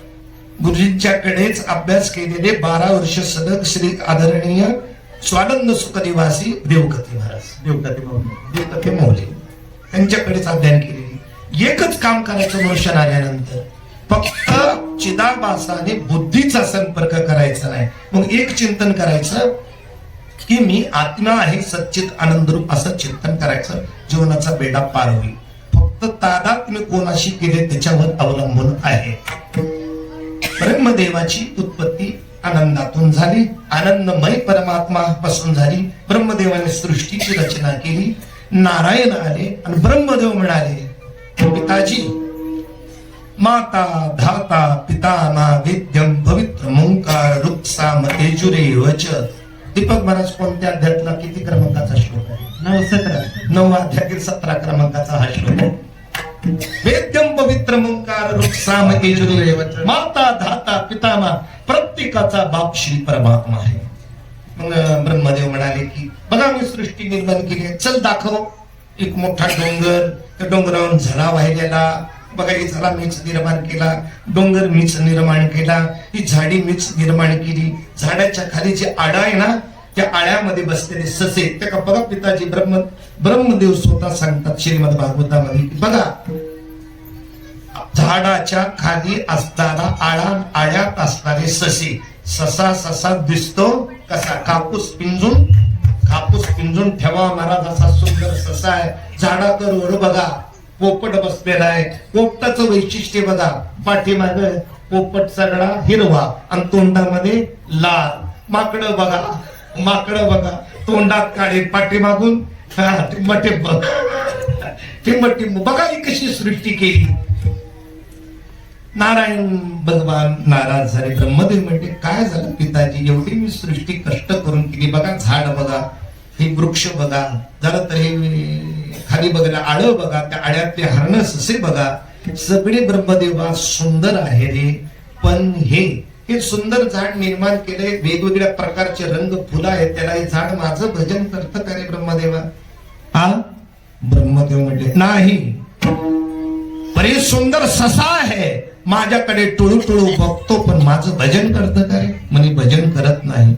[SPEAKER 1] गुरुजींच्याकडेच अभ्यास केलेले 12 वर्ष सलग श्री आदरणीय स्वानंद सुखनिवासी देवकते महाराज, देवकते मौली त्यांच्याकडेच अध्ययन केलेले. एकच काम करायचं मोशन आल्यानंतर, फक्त चिदाभासाने बुद्धीचा संपर्क करायचा नाही. मग एक चिंतन करायचं की मी आत्मा आहे, सच्चित आनंद रूप असं चिंतन करायचं. जीवनाचा बेडा पार होईल. फक्त तादात्म्य कोणाशी केले त्याच्यावर अवलंबून आहे. ब्रह्मदेवाची उत्पत्ती आनंदातून झाली, आनंदमय परमात्मा पासून झाली. ब्रह्मदेवाने सृष्टीची रचना केली. नारायण आले आणि ब्रह्मदेव म्हणाले, पिताजी, माता धाता पिता ना वेद्यम पवित्र ओंकार रुक्साम तेजुरे वच. दीपक महाराज कोणत्या अध्यायातला किती क्रमांकाचा श्लोक आहे? 9 अध्यायातील 17 क्रमांकाचा हा श्लोक आहे. वेद्यम पवित्र ओंकार रुक्साम तेजुरे वच. माता धाता पिता मा, प्रत्येकाचा बाप श्री परमात्मा आहे. मग ब्रह्मदेव म्हणाले की बघा मी सृष्टी निर्माण केली, चल दाखव. एक मोठा डोंगर, त्या डोंगरावरून झरा वाहिलेला. बघा, ही झरा मीच निर्माण केला, डोंगर मीच निर्माण केला, ही झाडी मीच निर्माण केली. झाडाच्या खाली जे आडा आहे ना, त्या आळ्यामध्ये बसलेले ससे, त्या बघा पिताजी ब्रह्मदेव स्वतः सांगतात श्रीमद भागवतामध्ये, बघा झाडाच्या खाली असताना आळ्यात असणारे ससे. ससा दिसतो कसा? कापूस पिंजून ठेवा महाराज असा सुंदर ससा आहे. झाडावर वर बघा पोपट बसलेला आहे. पोपटाचं वैशिष्ट्य बघा, पाठीमाग पोपट सगळा हिरवा आणि तोंडामध्ये लाल. माकडं बघा तोंडात काळे, पाठीमागून मटे बघ टिंब बघा ही कशी सृष्टी केली. नारायण भगवान नाराज झाले. ब्रह्मदेव म्हणते काय झालं पिताजी, एवढी मी सृष्टी कष्ट करून केली, बघा झाड बघा, हे वृक्ष बघा, जरा तर हे खाली बघा आळं बघा, त्या आळ्यातले हरण ससे बघा, सगळे ब्रह्मदेवा सुंदर आहे रे, पण हे सुंदर झाड निर्माण केलंय, वेगवेगळ्या प्रकारचे रंग फुलं आहेत, त्याला हे झाड माझं भजन करतं का रे ब्रह्मदेवा? हा ब्रह्मदेव म्हटले नाही, परे सुंदर ससा आहे, माझ्याकडे टुळू टुळू बघतो, पण माझं भजन करतं का रे? म्हणे भजन करत नाही.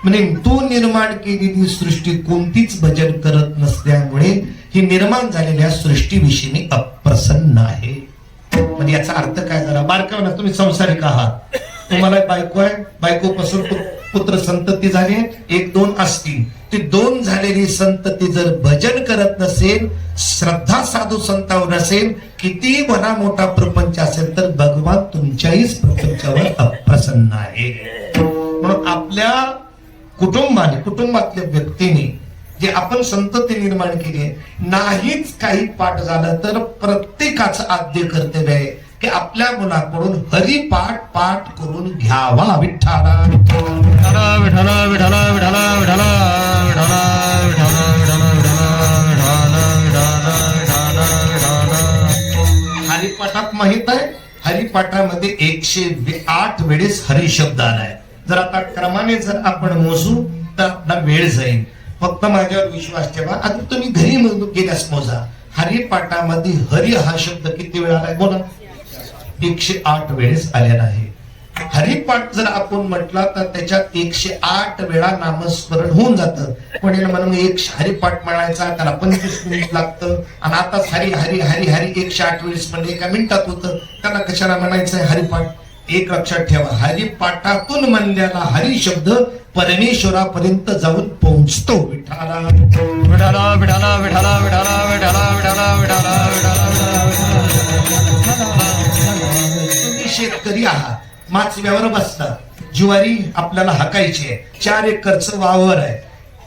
[SPEAKER 1] म्हणे तू निर्माण केलेली सृष्टी कोणतीच भजन करत नसल्यामुळे ही निर्माण झालेल्या सृष्टीविषयी मी अप्रसन्न आहे. म्हणजे याचा अर्थ काय झाला? बारकावना तुम्ही संसारिक आहात, तुम्हाला बायको आहे, बायकोपासून पुत्र संतती झाली, 1-2 असतील, ती 2 झालेली संतती जर भजन करत नसेल, श्रद्धा साधू संतावर नसेल, किती भला मोठा प्रपंच असेल, तर भगवान तुमच्याहीच प्रपंचावर अप्रसन्न आहे. म्हणून आपल्या कुटुंबातल्या व्यक्तीने जे आपण संतती निर्माण केली, नाहीच काही पाठ झालं तर प्रत्येकाचं आद्य कर्तव्य आहे की आपल्या मुलाकडून हरिपाठ पाठ करून घ्यावा. विठ्ठला
[SPEAKER 3] विठला विठला विठला विठला विठला
[SPEAKER 1] हरिपाठात माहित आहे, हरिपाठामध्ये 108 वेळेस हरी शब्द आलाय. जर आता क्रमाने जर आपण मोजू तर आपला वेळ जाईल. फक्त माझ्यावर विश्वास ठेवा. आता तुम्ही घरी गेल्यास मोजा, हरिपाठामध्ये हरी हा शब्द किती वेळा आलाय? बोला. 108 वेळेस आलेला आहे. हरिपाठ जर आपण म्हटला तर त्याच्यात 108 वेळा नामस्मरण होऊन जातं. पण म्हणून हरिपाठ म्हणायचा त्याला 25 मिनिट लागतं, आणि आता हरी हरी हरी हरी 108 वेळेस म्हणजे 1 मिनिटात होतं. त्याला कशाला म्हणायचंय हरिपाठ? एक लक्षात ठेवा, हरिपाठातून म्हणलेला हरी शब्द परमेश्वरापर्यंत जाऊन पोहोचतो. विठ्ठला
[SPEAKER 3] विठला विठला विठला विठला विठला विठला विठला
[SPEAKER 1] तुम्ही शेतकरी आहात, माचव्यावर बसता, ज्वारी आपल्याला हाकायची आहे, 4 एकरचं वावर आहे,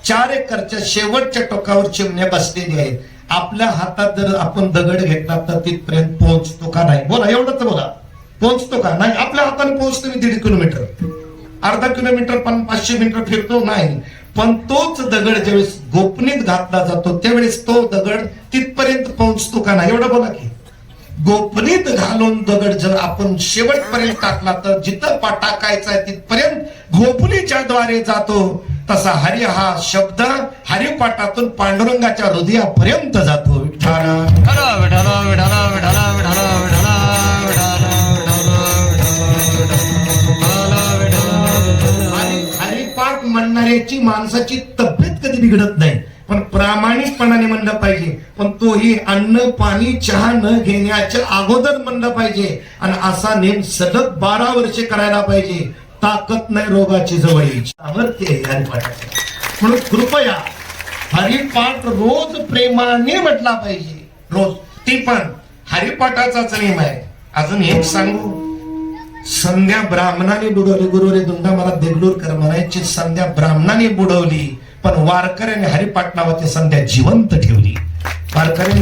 [SPEAKER 1] 4 एकरच्या शेवटच्या टोकावर चिमण्या बसलेल्या आहेत. आपल्या हातात जर आपण दगड घेतला तर तिथपर्यंत पोहोचतो का नाही? बोला, एवढंच बोला. पोहोचतो का नाही? आपल्या हाताने पोहोचतो मी 1.5 किलोमीटर, 1/2 किलोमीटर, 500 मीटर फिरतो नाही. पण तोच दगड ज्यावेळेस गोपनीत घातला जातो त्यावेळेस तो दगड तिथपर्यंत पोहोचतो का नाही? एवढं बोला की. गोपनीत घालून दगड जर आपण शेवटपर्यंत टाकला तर जिथं टाकायचा आहे तिथपर्यंत गोपनीच्या द्वारे जातो. तसा हरी हा शब्द हरिपाठातून पांडुरंगाच्या हृदयापर्यंत जातो. विठ्ठला
[SPEAKER 3] विठला विठला विठला विठला विठला
[SPEAKER 1] हरिपाठ म्हणणाऱ्याची माणसाची तब्येत कधी बिघडत नाही, पण प्रामाणिकपणाने म्हणलं पाहिजे. पण तोही अन्न पाणी चहा न घेण्याच्या अगोदर म्हणलं पाहिजे, आणि असा नेम सलग 12 वर्षे करायला पाहिजे. ताकद नाही रोगाची जवळ यायची, सामर्थ्य आहे हरिपाठाचं. म्हणून कृपया हरिपाठ रोज प्रेमाने म्हटला पाहिजे, रोज. ती पण हरिपाठाचाच नेम आहे. अजून एक सांगू, संध्या ब्राह्मणाने बुडवली. गुरुरे दुंडा मला देगलूरकर म्हणायची, संध्या ब्राह्मणाने बुडवली, पण वारकऱ्याने हरिपाठ नावाची संध्या जिवंत ठेवली. वारकऱ्याने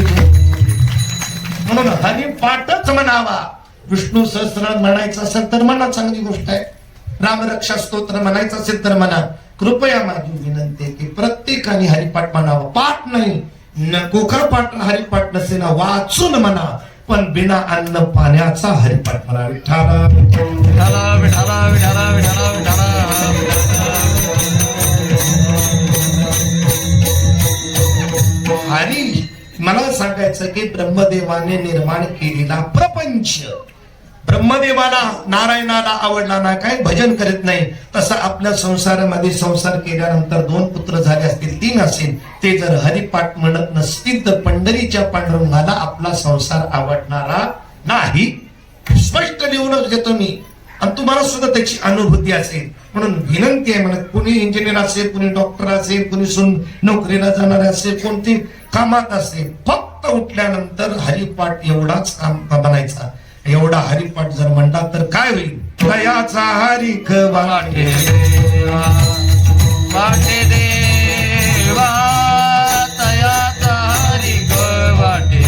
[SPEAKER 1] म्हणून हरिपाठच म्हणावा. विष्णू सहस्रनाम म्हणायचं असेल तर म्हणा, चांगली गोष्ट आहे. रामरक्षा स्तोत्र म्हणायचं असेल तर म्हणा. कृपया माझी विनंती आहे की प्रत्येकाने हरिपाठ म्हणावा. पाठ नाही, नको का पाठ हरिपाठ नसेल वाचून म्हणा, पण बिना अन्न पाण्याचा हरिपाठ म्हणा. विठ्ठला
[SPEAKER 3] विठला विठला विठला विठला विठला
[SPEAKER 1] हरी मला सांगायचं की ब्रह्मदेवाने निर्माण केलेला प्रपंच, ब्रह्मदेवाला नारायणाला आवडला ना काय भजन करत नाही. तसं आपल्या संसारामध्ये संसार केल्यानंतर 2 पुत्र झाले असतील, 3 असेल, ते जर हरिपाठ म्हणत नसतील तर पंढरीच्या पांडुरंगाला आपला संसार आवडणारा नाही. स्पष्ट लिहूनच देतो मी, आणि तुम्हाला सुद्धा त्याची अनुभूती असेल. म्हणून विनंती आहे, म्हणत कुणी इंजिनियर असेल, कुणी डॉक्टर असेल, कुणी नोकरीला जाणारे असेल, कोणती कामात असेल, फक्त उठल्यानंतर हरिपाठ एवढाच काम बनायचा. एवढा हरिपाठ जर म्हणला तर काय होईल? दयाचा हरिक वाटे
[SPEAKER 3] देवा वाटे देवा, दयाचा हरिक वाटे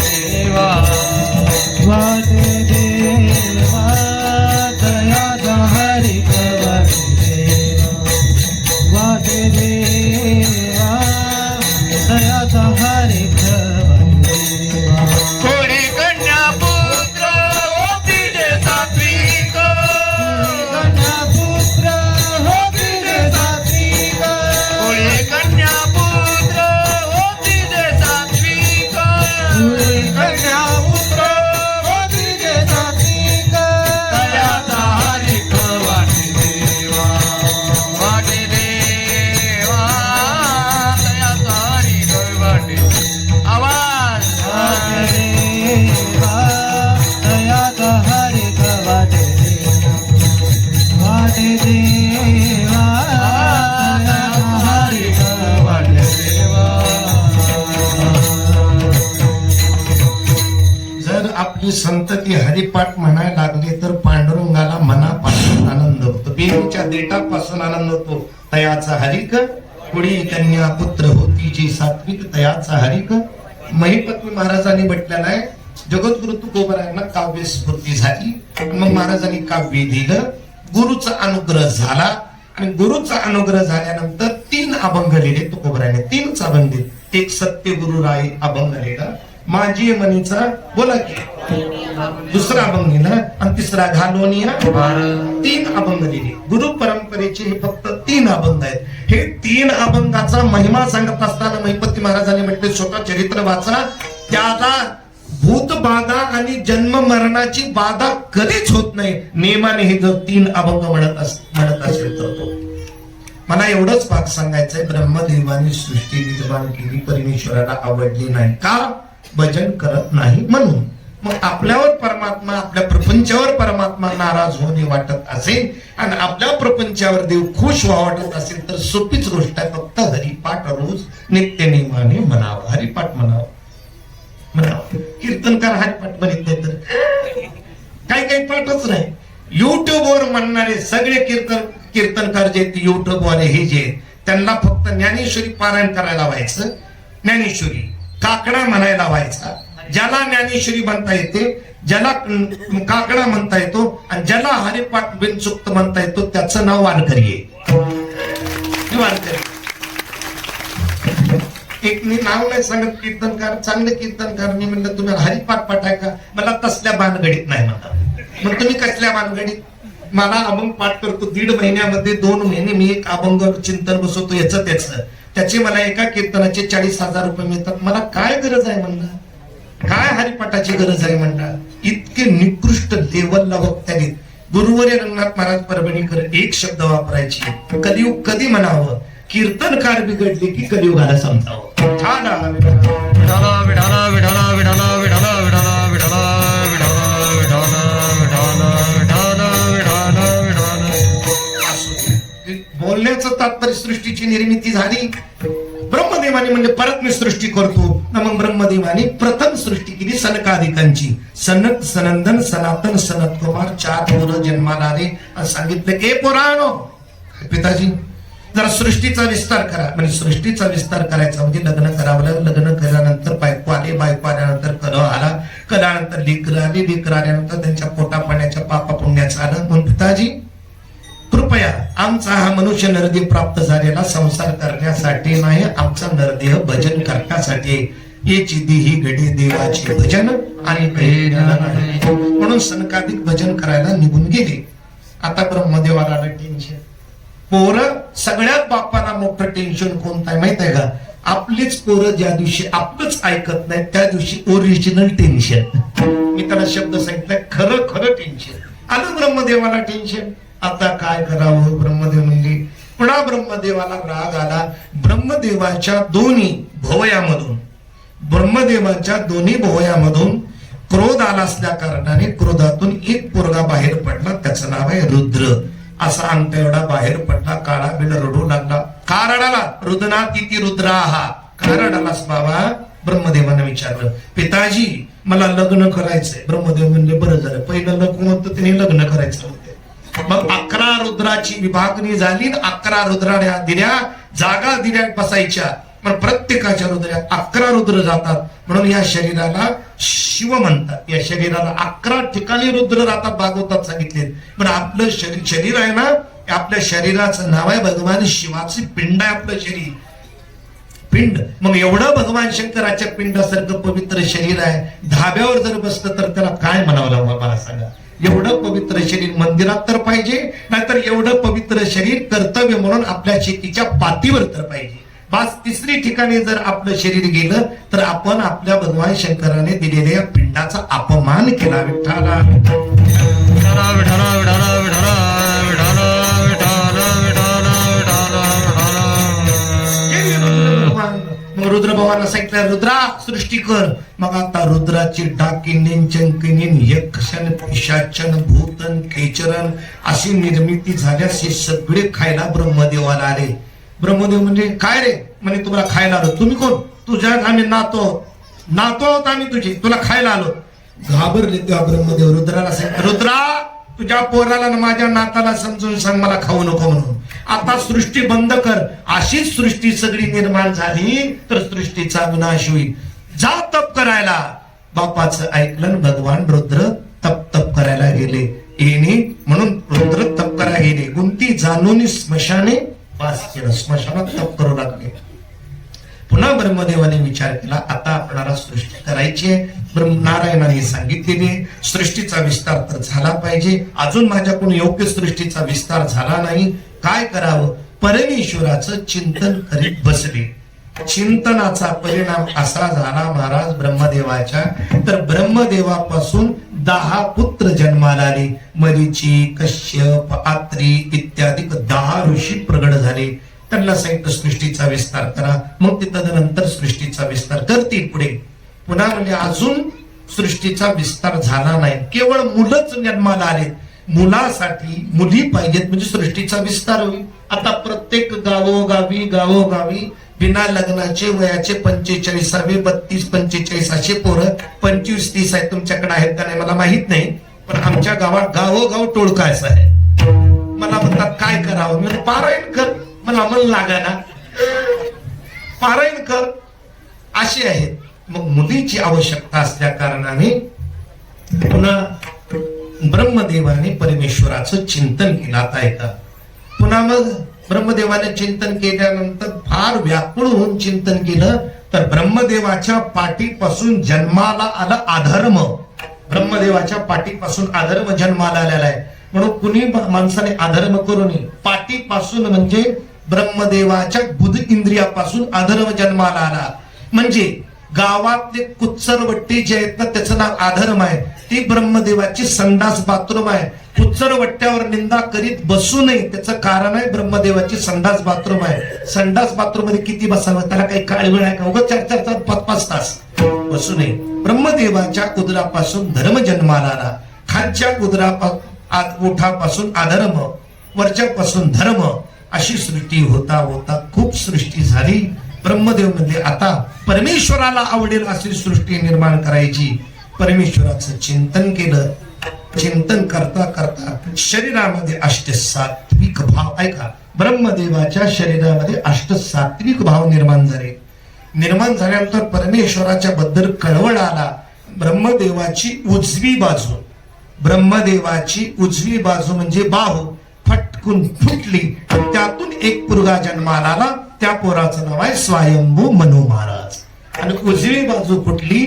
[SPEAKER 1] आपली संतती हरिपाठ म्हणायला लागली तर पांडुरंगाला मनापासून आनंद होतो, बेबीच्या देठापासून आनंद होतो. तयाचा हरिक पुढे कन्या पुत्र होती जी सात्विक, तयाचा हरिक. महिपती महाराजांनी म्हटलेला आहे, जगद्गुरु तुकोबरायांना काव्य स्फूर्ती झाली, मग महाराजांनी काव्य दिलं, गुरुचा अनुग्रह झाला आणि गुरुचा अनुग्रह झाल्यानंतर 3 अभंग लिहिले तुकोबरायाने. 3च अभंग दिले. एक सत्य गुरु राय अभंग लिहिला, माझी मनीचा बोला की दुसरा अभंग लिहिला आणि तिसरा घालोनिया. 3 अभंग लिहिले. गुरु परंपरेचे हे फक्त 3 अभंग आहेत. हे 3 अभंगाचा महिमा सांगत असताना महिपती महाराजांनी म्हटले स्वतः चरित्र वाचा, त्याला भूत बाधा आणि जन्म मरणाची बाधा कधीच होत नाही नियमाने. हे जर 3 अभंग म्हणत असेल तर तो. मला एवढंच भाग सांगायचंय, ब्रह्मदेवाने सृष्टी विद्वान केली, परमेश्वराला आवडली नाही का? भजन करत नाही म्हणून. मग आपल्यावर परमात्मा, आपल्या प्रपंचावर परमात्मा नाराज होणे वाटत असेल आणि आपल्या प्रपंचावर देव खुश व्हावा वाटत असेल तर सोपीच गोष्ट आहे, फक्त हरिपाठ रोज नित्य नियमाने म्हणावं. हरिपाठ म्हणावं. कीर्तनकार हरिपाठ म्हणत नाही तर काही पाठच नाही. युट्यूबवर म्हणणारे सगळे कीर्तनकार जे युट्यूब वाले हे जे त्यांना फक्त ज्ञानेश्वरी पारायण करायला व्हायचं, ज्ञानेश्वरी काकडा म्हणायला व्हायचा. ज्याला ज्ञानेश्वरी म्हणता येते, ज्याला काकडा म्हणता येतो आणि ज्याला हरिपाठ बिनचुक्त म्हणता येतो त्याचं नाव वारकरी आहे. वारकरी एक मी नाव नाही सांगत, कीर्तनकार चांगले कीर्तनकार. मी म्हणलं तुम्ही हरिपाठ पाठाय का? मला तसल्या भानगडीत नाही म्हणा. मग तुम्ही कसल्या भानगडीत? मला अभंग पाठ करतो 1.5 महिन्यामध्ये 2 महिने मी एक अभंग चिंतन बसवतो याचं त्याचे मला एका कीर्तनाचे 40,000 रुपये मिळतात. मला काय गरज आहे म्हणला, काय हरिपाठाची गरज आहे म्हणला. इतके निकृष्ट लेवलला वक्त्याने गुरुवर्य रंगनाथ महाराज परभणीकर एक शब्द वापरायची, कलियुग कधी म्हणावं, कीर्तनकार बिघडले की कलियुगाला समजावं.
[SPEAKER 3] विठाला विठाला विठाला विठाला विठाला विठाला विठाला विठाला
[SPEAKER 1] बोलण्याचं तात्पर्य सृष्टीची निर्मिती झाली. ब्रह्मदेवाने म्हणजे परत मी सृष्टी करतो ना. मग ब्रह्मदेवाने प्रथम सृष्टी केली सनकादिकांची. सनक, सनंदन, सनातन, सनत कुमार 4 मुलं जन्माला आले आणि सांगितलं की पोरानो पिताजी जरा सृष्टीचा विस्तार करा. म्हणजे सृष्टीचा विस्तार करायचा म्हणजे लग्न करावं लागलं. लग्न केल्यानंतर बायको आले, बायको आल्यानंतर कल आला, कलानंतर लेकर आले, लेकर आल्यानंतर त्यांच्या पोटा पाण्याच्या पापा पुण्याचं आलं. म्हणून पिताजी कृपया आमचा हा मनुष्य नरदेह प्राप्त झालेला संसार करण्यासाठी नाही, आमचा नरदेह भजन करण्यासाठी. याची देही घडे देवाचे भजन आणि म्हणून सनकादिक भजन करायला निघून गेले. आता ब्रह्मदेवाला टेन्शन. पोरं सगळ्यात बापाला मोठं टेन्शन कोणतं आहे माहित आहे का? आपलीच पोरं ज्या दिवशी आपलंच ऐकत नाही त्या दिवशी ओरिजिनल टेन्शन. मी त्याला शब्द सांगितलं, खरं खरं टेन्शन आलं ब्रह्मदेवाला टेन्शन. आता काय करावं? ब्रह्मदेव म्हणजे पुन्हा ब्रह्मदेवाला राग आला. ब्रह्मदेवाच्या दोन्ही भोवयामधून क्रोध आला असल्या कारणाने क्रोधातून एक पोरगा बाहेर पडला, त्याचं नाव आहे रुद्र. असा अंत एवढा बाहेर पडला, काळा बिल रडू लागला. का रडाला? रुदना तिथी रुद्राहा. का रडालास बाबा? ब्रह्मदेवाने विचारलं, पिताजी मला लग्न करायचंय. ब्रह्मदेव म्हणले बरं झालं, पहिलं लग्न होतं त्याने लग्न करायचं होतं. मग 11 रुद्राची विभागणी झाली, 11 रुद्राण्या दिल्या, जागा दिल्या बसायच्या. पण प्रत्येकाच्या रुद्रात 11 रुद्र जातात. म्हणून या शरीराला शिव म्हणतात. या शरीराला 11 ठिकाणी रुद्र राहतात, भागवतात सांगितले. पण आपलं शरीर आहे ना, आपल्या शरीराचं नाव आहे भगवान शिवाची पिंड आहे आपलं शरीर. पिंड. मग एवढं भगवान शंकराच्या पिंडासारखं पवित्र शरीर आहे, धाब्यावर जर बसलं तर त्याला काय म्हणावं लागलं मला सांगा? एवढं पवित्र शरीर मंदिरात तर पाहिजे, नाहीतर एवढं पवित्र शरीर कर्तव्य म्हणून आपल्या शेतीच्या पातीवर तर पाहिजे. बस तिसरी ठिकाणी जर आपलं शरीर गेलं तर आपण आपल्या भगवान शंकराने दिलेल्या या पिंडाचा अपमान केला. विठ्ठला
[SPEAKER 3] विठाला विठाला विठाला विठाला विठाला विठाला विठाला विठाला.
[SPEAKER 1] मग रुद्र भगवानला सांगितलं, रुद्रा सृष्टी कर. मग आता रुद्राची डाकिनीन चंकिनीन यक्षण पिशाचन भूतन खेचरन अशी निर्मिती झाल्यास हे सगळे खायला ब्रह्मदेवाला आले. ब्रह्मदेव म्हणजे काय रे? म्हणजे तुम्हाला खायला आलो. तुम्ही कोण? तुझ्या आम्ही नातो आहोत आम्ही तुझे, तुला खायला आलो. घाबरले तेव्हा ब्रह्मदेव रुद्राला सांगितलं, रुद्रा तुझ्या पोराला ना माझ्या नाताला समजून सांग मला खाऊ नको म्हणून. आता सृष्टी बंद कर. अशीच सृष्टी सगळी निर्माण झाली तर सृष्टीचा विनाश होईल. जा तप करायला. बापाचं ऐकलं, भगवान रुद्र तप करायला गेले. येणे म्हणून रुद्र तप करायला गेले. गुंती जाणून स्मशाने वास केला. स्मशानात तप करू लागले. पुन्हा ब्रह्मदेवाने विचार केला, आता आपल्याला सृष्टी करायची आहे. नारायणाने सांगितलेली सृष्टीचा विस्तार तर झाला पाहिजे. अजून माझ्याकडून योग्य सृष्टीचा विस्तार झाला नाही. काय करावं? परमेश्वराचं चिंतन करीत बसले. चिंतनाचा परिणाम असा झाला महाराज ब्रह्मदेवाच्या, तर ब्रह्मदेवापासून 10 पुत्र जन्माला आले. मरीची, कश्यप, आत्री इत्यादी 10 ऋषी प्रगट झाले. त्यांना सांगितलं सृष्टीचा विस्तार करा. मग ते तदनंतर सृष्टीचा विस्तार करतील पुढे. पुन्हा म्हणजे अजून सृष्टीचा विस्तार झाला नाही. केवळ मुलंच जन्माला आले. मुलासाठी मुली पाहिजेत म्हणजे सृष्टीचा विस्तार होईल. आता प्रत्येक गावोगावी बिना लग्नाचे वयाचे 45, 32, 45 असे पोरं 25-30 आहेत. तुमच्याकडे आहेत का नाही मला माहित नाही, पण आमच्या गावात गावोगाव टोळका असं आहे. मला म्हणतात काय करावं? म्हणजे पारायण कर. मला मन लागाना, पारायण कर असे आहेत. मग मुलीची आवश्यकता असल्या कारणाने पुन्हा ब्रह्मदेवाने परमेश्वराचं चिंतन केलं. आता ऐका. पुन्हा मग ब्रह्मदेवाने चिंतन केल्यानंतर फार व्याकुळ होऊन चिंतन केलं, तर ब्रह्मदेवाच्या पाठीपासून जन्माला आला अधर्म. ब्रह्मदेवाच्या पाठीपासून अधर्म जन्माला आलेला आहे. म्हणून कुणी माणसाने अधर्म करू नये. पाठीपासून म्हणजे ब्रह्मदेवाच्या बुध इंद्रियापासून अधर्म जन्माला आला. म्हणजे गावातले कुच्चरवट्टी जे आहेत ना त्याचं नाव अधर्म आहे. ती ब्रह्मदेवाची संडास बाथरूम आहे. कुच्चरवट्ट्यावर निंदा करीत बसू नये. त्याचं कारण आहे ब्रह्मदेवाची संडास बाथरूम आहे. संडास बाथरूम मध्ये किती बसावं? त्याला काही काळवेळ आहे का? उगाच 4-4 5-5 तास बसू नये. ब्रह्मदेवाच्या उदरापासून धर्म जन्माला आला. खालच्या ओठापासून अधर्म, वरच्यापासून धर्म, अशी सृष्टी होता होता खूप सृष्टी झाली. ब्रह्मदेव म्हणजे आता परमेश्वराला आवडेल अशी सृष्टी निर्माण करायची. परमेश्वराचं चिंतन केलं. चिंतन करता करता शरीरामध्ये 8 सात्विक भाव, ऐका, ब्रह्मदेवाच्या शरीरामध्ये 8 सात्विक भाव निर्माण झाले. निर्माण झाल्यानंतर परमेश्वराच्या बद्दल कळवळ आला. ब्रह्मदेवाची उजवी बाजू म्हणजे बाहू फटकून फुटली. त्यातून एक पोरगा जन्माला आला. त्या पोराचं नाव आहे स्वयंभू मनु महाराज. आणि उजवी बाजू फुटली,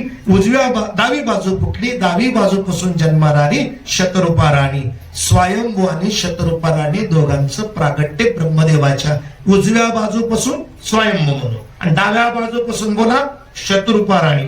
[SPEAKER 1] डावी बाजू फुटली. डावी बाजूपासून जन्माला आली शतरूपा राणी. स्वयंभू आणि शतरूपा राणी दोघांचं प्रागट्य ब्रह्मदेवाच्या उजव्या बाजूपासून स्वयंभू म्हणू आणि डाव्या बाजूपासून बोला शतरूपा राणी.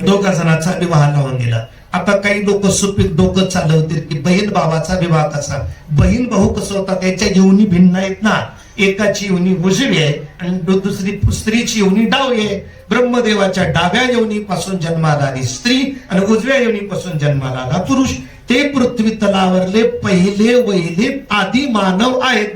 [SPEAKER 1] दोघा जणांचा विवाह लावून दिला. आता काही लोक सुपीक डोकं चालवतील की बहीण भावाचा विवाह कसा? बहीण भाऊ कसं होता? त्याच्या योनी भिन्न आहेत ना. एकाची योनी उजवी आहे आणि दुसरी स्त्रीची योनी डावी आहे. ब्रह्मदेवाच्या डाव्या योनीपासून जन्माला आली स्त्री आणि उजव्या योनीपासून जन्माला आला पुरुष. ते पृथ्वी तलावरले पहिले वहिले आदी मानव आहेत.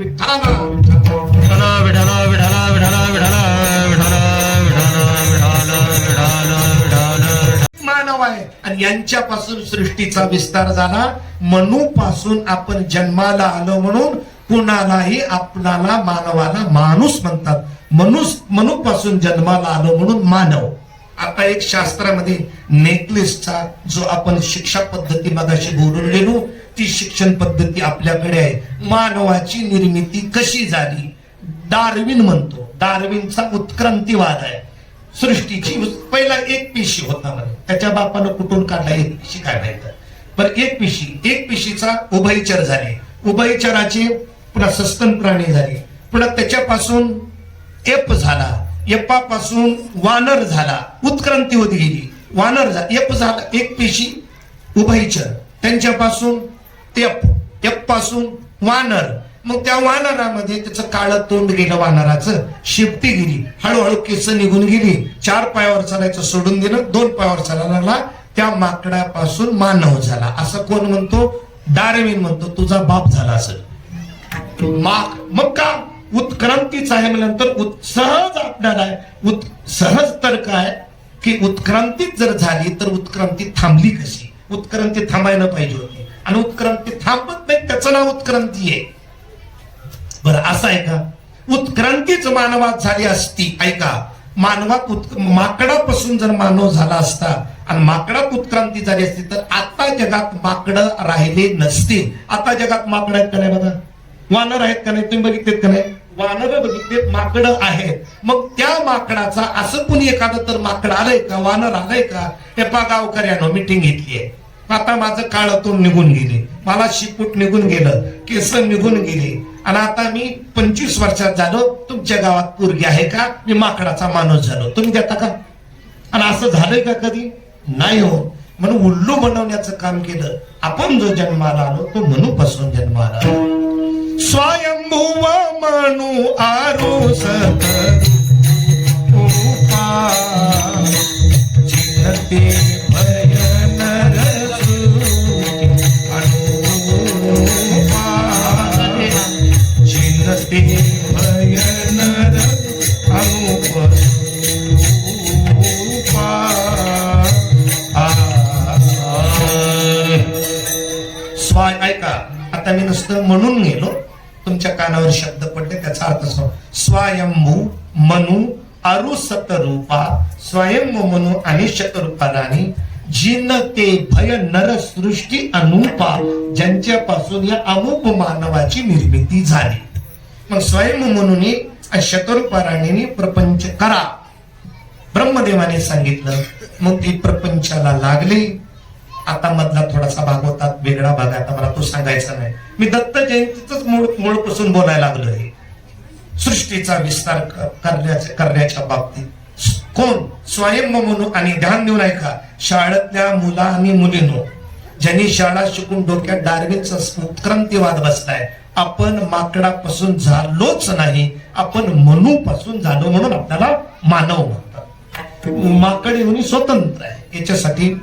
[SPEAKER 1] मानव आहे आणि यांच्यापासून सृष्टीचा विस्तार झाला. मनूपासून आपण जन्माला आलो म्हणून कुणालाही आपल्याला मानवाला माणूस म्हणतात. मनूपासून जन्माला आलो म्हणून मानव. आता एक शास्त्रामध्ये नेकलेसचा जो आपण शिक्षा पद्धती मगाशी बोलून गेलो ती शिक्षण पद्धती आपल्याकडे आहे. मानवाची निर्मिती कशी झाली डार्विन म्हणतो. डार्विनचा उत्क्रांतीवाद आहे. सृष्टीची पहिला एक पिशी होता म्हणे. त्याच्या बापानं कुठून काढला एक पिशी काढायचं. पण एक पिशीचा उभयचर झाले. उभयचराचे पुन्हा सस्तन प्राणी झाले. पुन्हा त्याच्यापासून एप झाला. एपापासून वानर झाला. उत्क्रांती होती गेली. वानर झाला. एप झाला एक पेशी उभयचर. त्यांच्यापासून एप पासून वानर. मग त्या वानरामध्ये त्याचं काळं तोंड गेलं. वानराचं शेपटी गेली. हळूहळू केस निघून गेली. 4 पायावर चालायचं सोडून दिलं. 2 पायावर चालायला लागला. त्या माकडापासून मानव झाला असं कोण म्हणतो? डार्विन म्हणतो. तुझा बाप झाला असेल. मग का उत्क्रांतीच आहे म्हणल्यानंतर सहज आपल्याला सहज तर्क आहे. की उत्क्रांतीच जर झाली तर उत्क्रांती थांबली कशी? उत्क्रांती थांबायला पाहिजे होती आणि उत्क्रांती थांबत नाही, त्याचं नाव उत्क्रांती आहे. बरं असं आहे का? उत्क्रांतीच मानवात झाली असती, ऐका, मानवात माकडापासून जर मानव झाला असता आणि माकडात उत्क्रांती झाली असती तर आता जगात माकडं राहिले नसतील. आता जगात माकडं आहेत का नाही बघा? वानर आहेत का नाही? तुम्ही बघितलेत का नाही? वानर बघितलेत, माकडं आहेत. मग त्या माकडाचा असं कुणी एखादं तर माकड आलंय का? वानर आलंय का? हे पा गावकऱ्यानं मिटिंग घेतली आहे, आता माझं काळातून निघून गेले, मला शिपूट निघून गेलं, केस निघून गेले आणि आता मी 25 वर्षात झालो, तुमच्या गावात पोरगी आहे का? मी माकडाचा माणूस झालो, तुम्ही देता का? आणि असं झालंय का कधी? नाही हो. म्हणून उल्लू बनवण्याचं काम केलं. आपण जो जन्माला आलो तो मनूपासून जन्माला आलो. स्वयंभुव मनू आरो सत जिनते भय नर जिनते भय नर अनुप स्वाय. ऐका, आता मी नुसतं म्हणून गेलो, तुमच्या कानावर शब्द पडले, त्याचा अर्थ स्वयंभू मनु अरु सतरूपा. स्वयंभू मनु आणि शतरूपाराणी जिन ते भय नर सृष्टी अनुपा, ज्यांच्यापासून या अमुक मानवाची निर्मिती झाली. मग स्वयंभू मनुनी शतरूपाराणीने प्रपंच करा ब्रह्मदेवाने सांगितलं. मग ती प्रपंचाला लागली. आता मधला थोडासा भाग होता, वेगळा भाग आहे, आता मला तो सांगायचा नाही. मी दत्त जयंतीच मूळपासून बोलायला लागलोय. सृष्टीचा विस्तार करण्याच्या बाबतीत कोण? स्वयंभू मनु. आणि ध्यान देऊन ऐका, शाळेतल्या मुला आणि मुलींनो, ज्यांनी शाळा शिकून डोक्यात डार्विनचा उत्क्रांतीवाद बसलाय, आपण माकडापासून झालोच नाही, आपण मनूपासून झालो, म्हणून आपल्याला मानव म्हणतात. माकड येऊन स्वतंत्र आहे. याच्यासाठी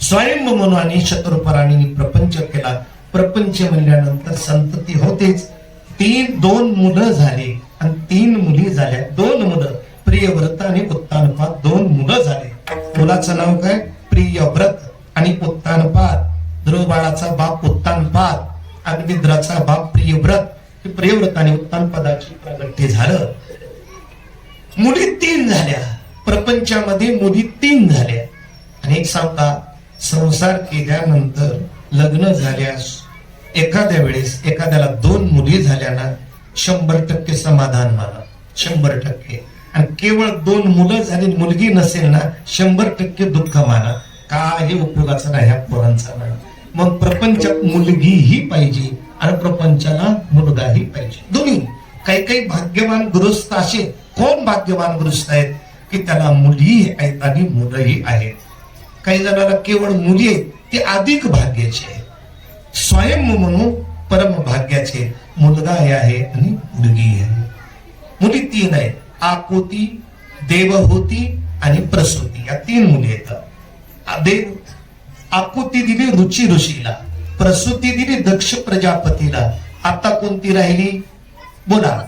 [SPEAKER 1] स्वयंभू मनु आणि शतरूपाराणींनी प्रपंच केला. प्रपंच म्हणल्यानंतर संतती होतेच. 2 मुलं झाले आणि 3 मुली झाल्या. 2 मुलं, प्रियव्रत आणि उत्तानपाद, 2 मुलं झाले. मुलाचं नाव काय? प्रियव्रत आणि उत्तानपाद. ध्रुव बाळाचा बाप उत्तानपाद आणि विद्राचा बाप प्रियव्रत. प्रियव्रत आणि उत्तानपादाची प्रागट्य झालं. मुली 3 झाल्या. प्रपंचामध्ये मुली 3 झाल्या. आणि एक सांगता, संसार केल्यानंतर लग्न झाल्यास एखाद्या वेळेस एखाद्याला 2 मुली झाल्या ना, 100% समाधान माना, 100%. आणि केवळ 2 मुलं झाली, मुलगी नसेल ना, 100% दुःख माना. काही उपयोगाचा नाही ह्या पोरांचा ना. मग प्रपंचात मुलगीही पाहिजे आणि प्रपंचाला मुलगाही पाहिजे, दोन्ही. काही भाग्यवान गृहस्थ असे, कोण भाग्यवान गृहस्थ आहेत की त्याला मुलीही आहेत आणि मुलंही आहेत. काही जणांना केवळ मुली आहेत, ते अधिक भाग्याचे आहे. स्वयंभू म्हणून परम भाग्याचे. मुलगा हे आहे आणि मुलगी आहे. मुली 3 आहेत, आकुती, देवहूती आणि प्रसूती. या 3 मुली आहेत. आकुती दिली रुची ऋषीला, प्रसूती दिली दक्ष प्रजापतीला. आता कोणती राहिली? बोला.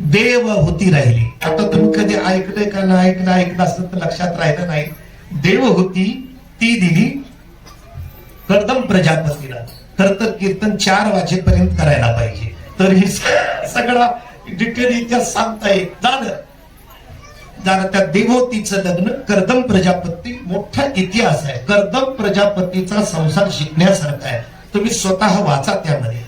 [SPEAKER 1] देवहूती राहिली. आता तुम्ही कधी ऐकलंय का? नाही ऐकलं असतं तर लक्षात राहिलं नाही. देवहूती ती दिली कर्दम प्रजापतीला. खर तर कीर्तन 4 वाजेपर्यंत करायला पाहिजे, तर ही सगळा डिटेल इतिहास सांगता येत. झालं त्या देवहूतीचं लग्न कर्दम प्रजापती. मोठा इतिहास आहे. कर्दम प्रजापतीचा संसार शिकण्यासारखा आहे. तुम्ही स्वतः वाचा, त्यामध्ये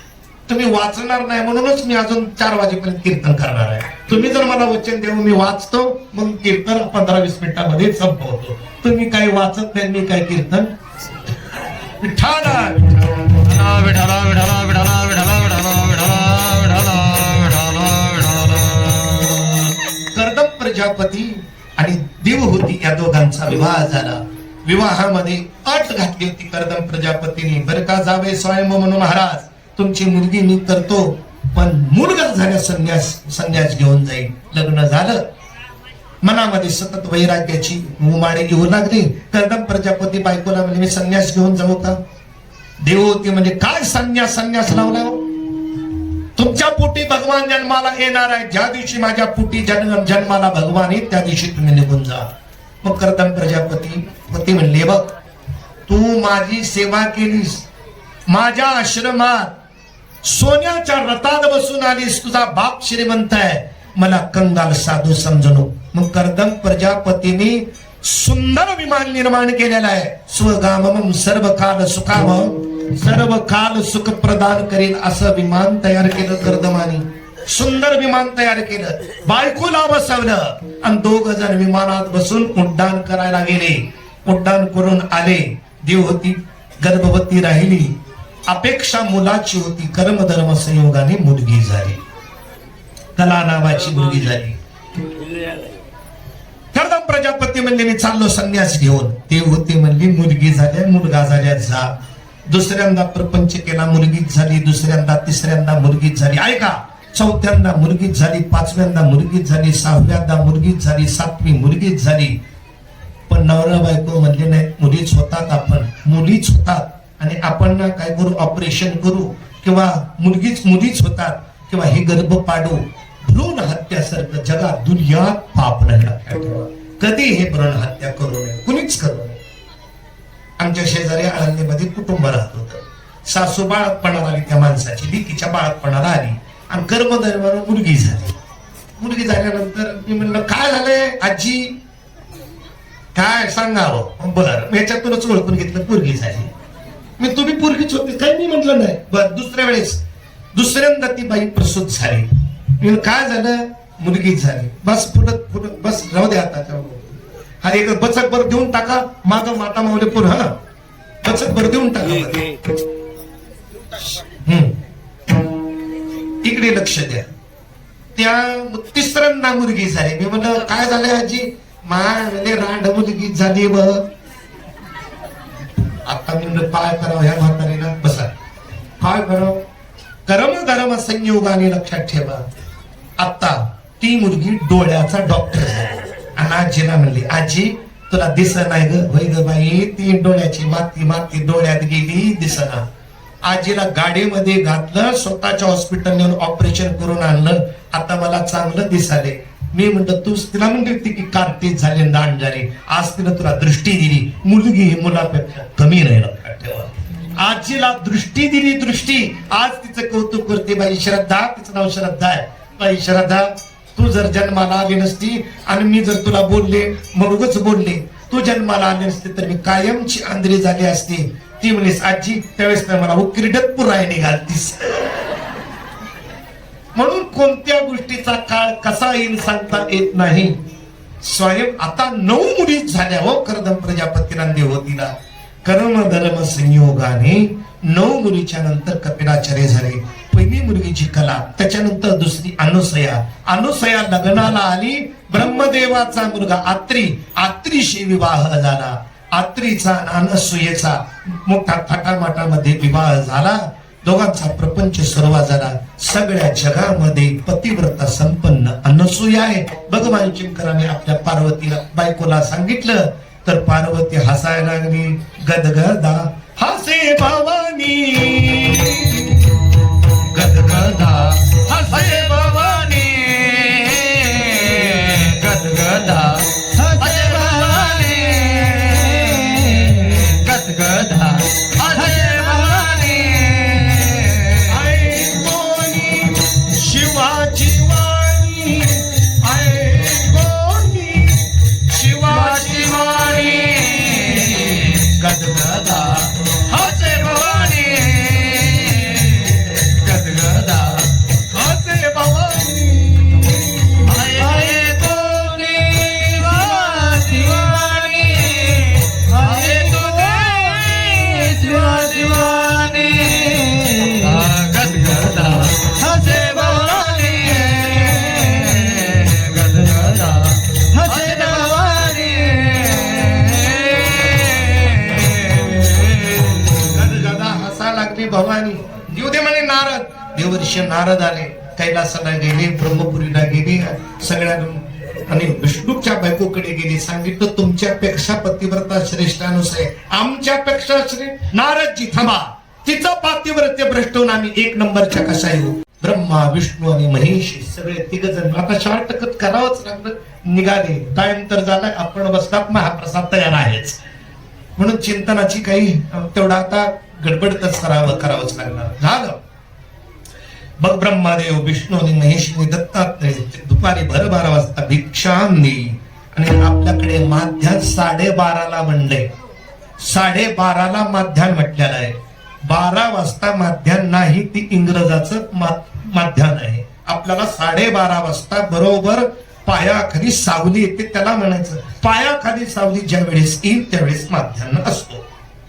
[SPEAKER 1] तुम्ही वाचणार नाही म्हणूनच मी अजून 4 वाजेपर्यंत कीर्तन करणार आहे. तुम्ही जर मला वचन देऊन मी वाचतो, मग कीर्तन 15-20 मिनिटांमध्ये संपवतो. तुम्ही काही वाचत नाही, मी काय कीर्तन. विठाला
[SPEAKER 3] विठाला विठाला विठाला विठाला विठाला विठाला विठाला
[SPEAKER 1] कर्दम प्रजापती आणि देवहूती या दोघांचा विवाह झाला. विवाहामध्ये अट घातली होती कर्दम प्रजापतीने, बरं का जावे स्वयंभू म्हणून महाराज, तुमची मुलगी मी करतो, पण मुलगा झाल्या संन्यास घेऊन जाईल. लग्न झालं. मनामध्ये सतत वैराग्याची उमाळे येऊ लागली. कर्दम प्रजापती बायकोला म्हणजे मी संन्यास घेऊन जाऊ का? देवहूती म्हणजे काय संन्यास लावला? तुमच्या पोटी भगवान जन्माला येणार आहे. ज्या दिवशी माझ्या पोटी जन्माला भगवान येईल त्या दिवशी तुम्ही निघून जा. मग कर्दम प्रजापती पती म्हणले, बघ तू माझी सेवा केलीस, माझ्या आश्रमात सोन्याच्या रथात बसून आलीस, तुझा बाप श्रीमंत आहे, मला कंगाल साधू समजणू. मग कर्दम प्रजापतीने सुंदर विमान निर्माण केलेलं आहे. स्वगामम सर्व काल सुखाम, सर्व काल सुख प्रदान करेल असं विमान तयार केलं कर्दमाने. सुंदर विमान तयार केलं, बायकोला बसवलं आणि 2 जण विमानात बसून उड्डाण करायला गेले. उड्डाण करून आले, देव होती गर्भवती राहिली, अपेक्षा मुलाची होती. कर्मधर्म संयोगाने मुलगी झाली, कला नावाची मुलगी झाली. कर्दम प्रजापती म्हणले, मी चाललो संन्यास घेऊन. देव होते म्हणले, मुलगी झाल्या, मुलगा झाल्या, जा. दुसऱ्यांदा प्रपंच केला, मुलगीच झाली. दुसऱ्यांदा, तिसऱ्यांदा मुलगीच झाली. ऐका, चौथ्यांदा मुलगीच झाली, पाचव्यांदा मुलगीच झाली, 6व्यांदा मुलगीच झाली, 7वी मुलगीच झाली. पण नवरा बायको म्हणले, नाही, मुलीच होतात, आपण मुलीच होतात आणि आपण ना काय करू, ऑपरेशन करू किंवा मुलीच होतात किंवा हे गर्भ पाडू. भ्रूण हत्यासारखं जगात दुनियात पाप नाही. कधी हे भ्रूण हत्या करू नये, कुणीच करू नये. आमच्या शेजारी आळंदीमध्ये कुटुंब राहत होतं. सासू बाळातपणाला आली त्या माणसाची, लेकीच्या बाळातपणाला आली आणि कर्मधर्मानं मुलगी झाली. मुलगी झाल्यानंतर मी म्हणलं, काय झालंय आजी, काय सांगावं. बरं, याच्यातूनच ओळखून घेतलं, पोरगी झाली. मी तुम्ही पोरगीच होती काही मी म्हटलं नाही. बर, दुसऱ्या वेळेस दुसऱ्यांदा ती बाई प्रसूत झाली. मी काय झालं, मुलगी झाली. बस पुढं बस राहू द्या आता. हा एक बचत भर देऊन टाका, माग माता मावले पूर, हा बचत भर देऊन टाका. इकडे लक्ष द्या. त्या तिसऱ्यांदा मुलगी झाली. मी म्हणलं, काय झालंय आजी, म्हणजे रांड मुलगी झाली. व आता मी म्हणलं, काय करावं ह्या म्हातारीला. बसा, काय करावं. कर्म संयोगाने लक्षात ठेवा. आता ती मुलगी डोळ्याचा डॉक्टर झाली आणि आजीला म्हणली, आजी तुला दिसत नाही ग. होय ग बाई, ती डोळ्याची माती डोळ्यात गेली, दिसना. आजीला गाडीमध्ये घातलं, स्वतःच्या हॉस्पिटल नेऊन ऑपरेशन करून आणलं. आता मला चांगलं दिसाले. मी म्हणलं, तू तिला म्हणली होती की कार्टीज झाले, दांड झाले, आज तिला तुला दृष्टी दिली. मुलगी ही मुलापेक्षा कमी नाही, लक्षात ठेवा. आजीला दृष्टी दिली, दृष्टी. आज तिचं कौतुक करते बाई श्रद्धा, तिचं नाव श्रद्धा आहे. बाई श्रद्धा, तू जर जन्माला आली नसती आणि मी जर तुला बोलले, मग उगाच बोलले, तू जन्माला आली नसती तर मी कायमची आंधळी झाली असती. ती म्हणलीस, आजी त्यावेळेस मला उकिरडत पुरायने घालतीस. म्हणून कोणत्या गोष्टीचा काळ कसा येईल सांगता येत नाही. स्वयं आता 9 मुली झाल्या हो कर्दम प्रजापतीला, देवतीला. कर्म धर्म संयोगाने 9 मुलीच्या नंतर कपिलाचार्य झाले. पहिली मुलगीची कला, त्याच्यानंतर दुसरी अनुसया लग्नाला आली. ब्रह्मदेवाचा मुलगा आत्रीशी विवाह झाला. आत्रीचा अनसूयेचा मोठा थाटामाटामध्ये विवाह झाला. दोघांचा प्रपंच सुरुवात झाला. सगळ्या जगामध्ये पतिव्रता संपन्न अनसूया आहे. भगवान शंकराने आपल्या पार्वतीला बायकोला सांगितलं तर पार्वती हसायला लागली. गदगदा हसे भवानी,
[SPEAKER 3] गदगदा हसे भवानी, गदगदा हसे भवानी, गदगदा हसे भवानी.
[SPEAKER 1] ऐकोनी शिवाची वाणी, ऐकोनी
[SPEAKER 3] शिवाची वाणी, गदगदा हसे भवानी, गदगदा
[SPEAKER 1] हसे भवानी.
[SPEAKER 3] हये कोणी शिवाची वाणी, हये तुझे शिवाची वाणी, गदगदा हसे भवानी, गदगदा हसे भवानी.
[SPEAKER 1] गदगदा हसा लागली भवानी. देऊ दे म्हणे नारद. देवर्षी नारद आले, कैलासाला गेले, ब्रह्मपुरीला गेले, सगळ्या आणि विष्णूच्या बायकोकडे गेले. सांगितलं, तुमच्यापेक्षा पतिव्रता श्रेष्ठ अनुसय, आमच्यापेक्षा श्रेष्ठ. नारदजी थांबा, तिचं पातिव्रत्य भ्रष्ट होऊन आम्ही 1 नंबरच्या कशा येऊ. ब्रह्मा विष्णू आणि महेश सगळे तिघ जण आता शॉर्ट कट करावंच लागलं. निघाले, टाइम तर झालाय, आपण बसतात महाप्रसाद तयार आहेच, म्हणून चिंतनाची काही तेवढा आता गडबडतच करावंच लागणार. झालं. बघ ब्रह्मादेव विष्णू आणि महेशने दत्तात्रय दुपारी 12:30 वाजता भिक्षांनी आणि आपल्याकडे माध्यान 12:30 म्हणलंय. 12:30 माध्यान म्हटलेलं आहे. 12 वाजता माध्यान नाही, ती इंग्रजाचं माध्यान आहे. आपल्याला 12:30 वाजता बरोबर पायाखाली सावली येते, त्याला म्हणायचं पायाखाली सावली ज्या वेळेस येईल त्यावेळेस माध्यान असतो.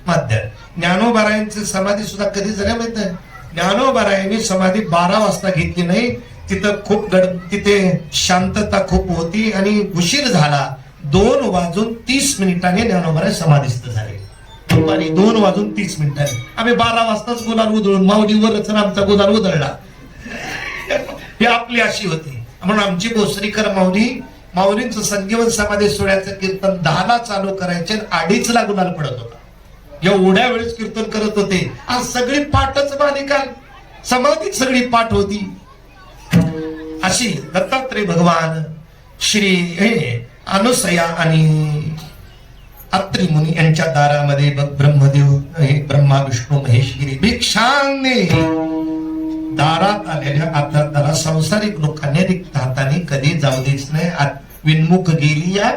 [SPEAKER 1] माध्यान ज्ञानोबारायांची समाधी सुद्धा कधी झाल्या माहित आहे? ज्ञानोबारायांनी समाधी 12 वाजता घेतली नाही. तिथे शांतता खूप होती आणि उशीर झाला. 2:30 ज्ञानोबाराय समाधीस्थ झाले. दुपारी 2:30 आम्ही 12 वाजताच गुलाल उधळून माऊलीवरच आमचा गुलाल उधळला. ही आपली अशी होती. म्हणून आमची भोसरीकर माऊलींचं संजीवन समाधी सोहळ्याचं कीर्तन 10ला चालू करायचे, 2:30ला गुलाल पडत होता. एवढ्या वेळेस कीर्तन करत होते. आज सगळी पाठच मालिका, समाधीत सगळी पाठ होती. अशी दत्तात्रय भगवान, श्री अनुसया आणि अत्रि मुनी यांच्या दारामध्ये ब्रह्मदेव ब्रह्मा विष्णू महेश गिरी भिक्षांनी दारात आलेल्या आपल्याला संसारिक लोकांनी रिक्त हाताने कधी जाऊ देच नाही. विन्मुख गेली या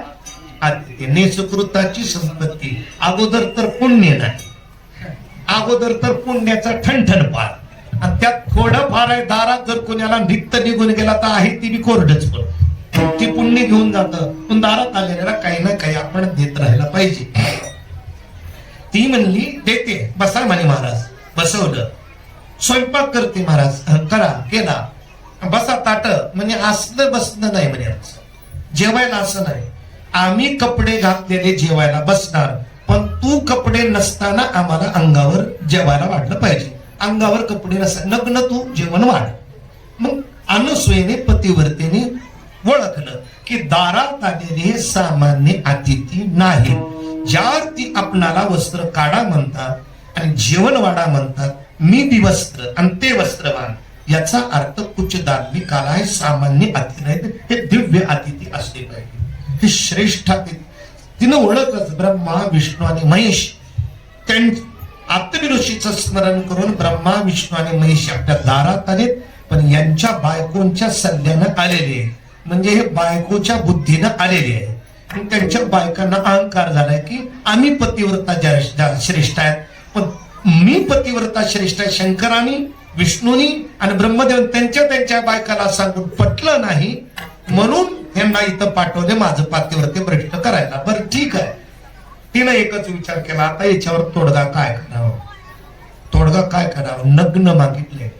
[SPEAKER 1] सुकृताची संपत्ती. अगोदर तर पुण्य नाही, अगोदर तर पुण्याचा ठणठण पार, आणि त्यात थोडं फार आहे. दारात जर कोणाला भित्त निघून गेला तर आहे ती कोरडच पण ती पुण्य घेऊन जातं. पण दारात आलेल्याला काही ना काही आपण देत राहायला पाहिजे. ती म्हणली देते, बसा म्हणे महाराज. बसवलं. स्वयंपाक करते महाराज. करा, केला. बसा ताट. म्हणजे असलं बसणं नाही म्हणे. जेवायला असं नाही. आम्ही कपडे घातलेले जेवायला बसणार, पण तू कपडे नसताना आम्हाला अंगावर जेवायला वाढलं पाहिजे. अंगावर कपडे नसताना नग्न तू जेवण वाढ. मग अनुसूयेने पतिव्रतेने ओळखलं की दारात आलेले हे सामान्य अतिथी नाही. ज्यावरती आपणाला वस्त्र काढा म्हणतात आणि जेवण वाढा म्हणतात, मी बी वस्त्र आणि ते वस्त्रवान, याचा अर्थ कुछ दानवी काला आहे. सामान्य अतिथी नाही, हे दिव्य अतिथी असले पाहिजे. हे श्रेष्ठ तिनं ओळखलं. ब्रह्मा विष्णू आणि महेश अत्रि ऋषीचं स्मरण करून ब्रह्मा विष्णू आणि महेश आपल्या दारात आलेत, पण यांच्या बायकोंच्या सल्ल्यानं आलेले, म्हणजे हे बायकोच्या बुद्धीनं आलेले आहे. आणि त्यांच्या बायकांना अहंकार झालाय की आम्ही पतिव्रता श्रेष्ठ आहेत, पण मी पतिव्रता श्रेष्ठ आहे. शंकरानी, विष्णूनी आणि ब्रह्मदेव त्यांच्या बायकाला सांगून पटलं नाही, म्हणून यांना इथं पाठवले माझं पातिव्रत्य भ्रष्ट करायला. बरं ठीक आहे. तिनं एकच विचार केला, आता याच्यावर तोडगा काय करावं. नग्न मागितले.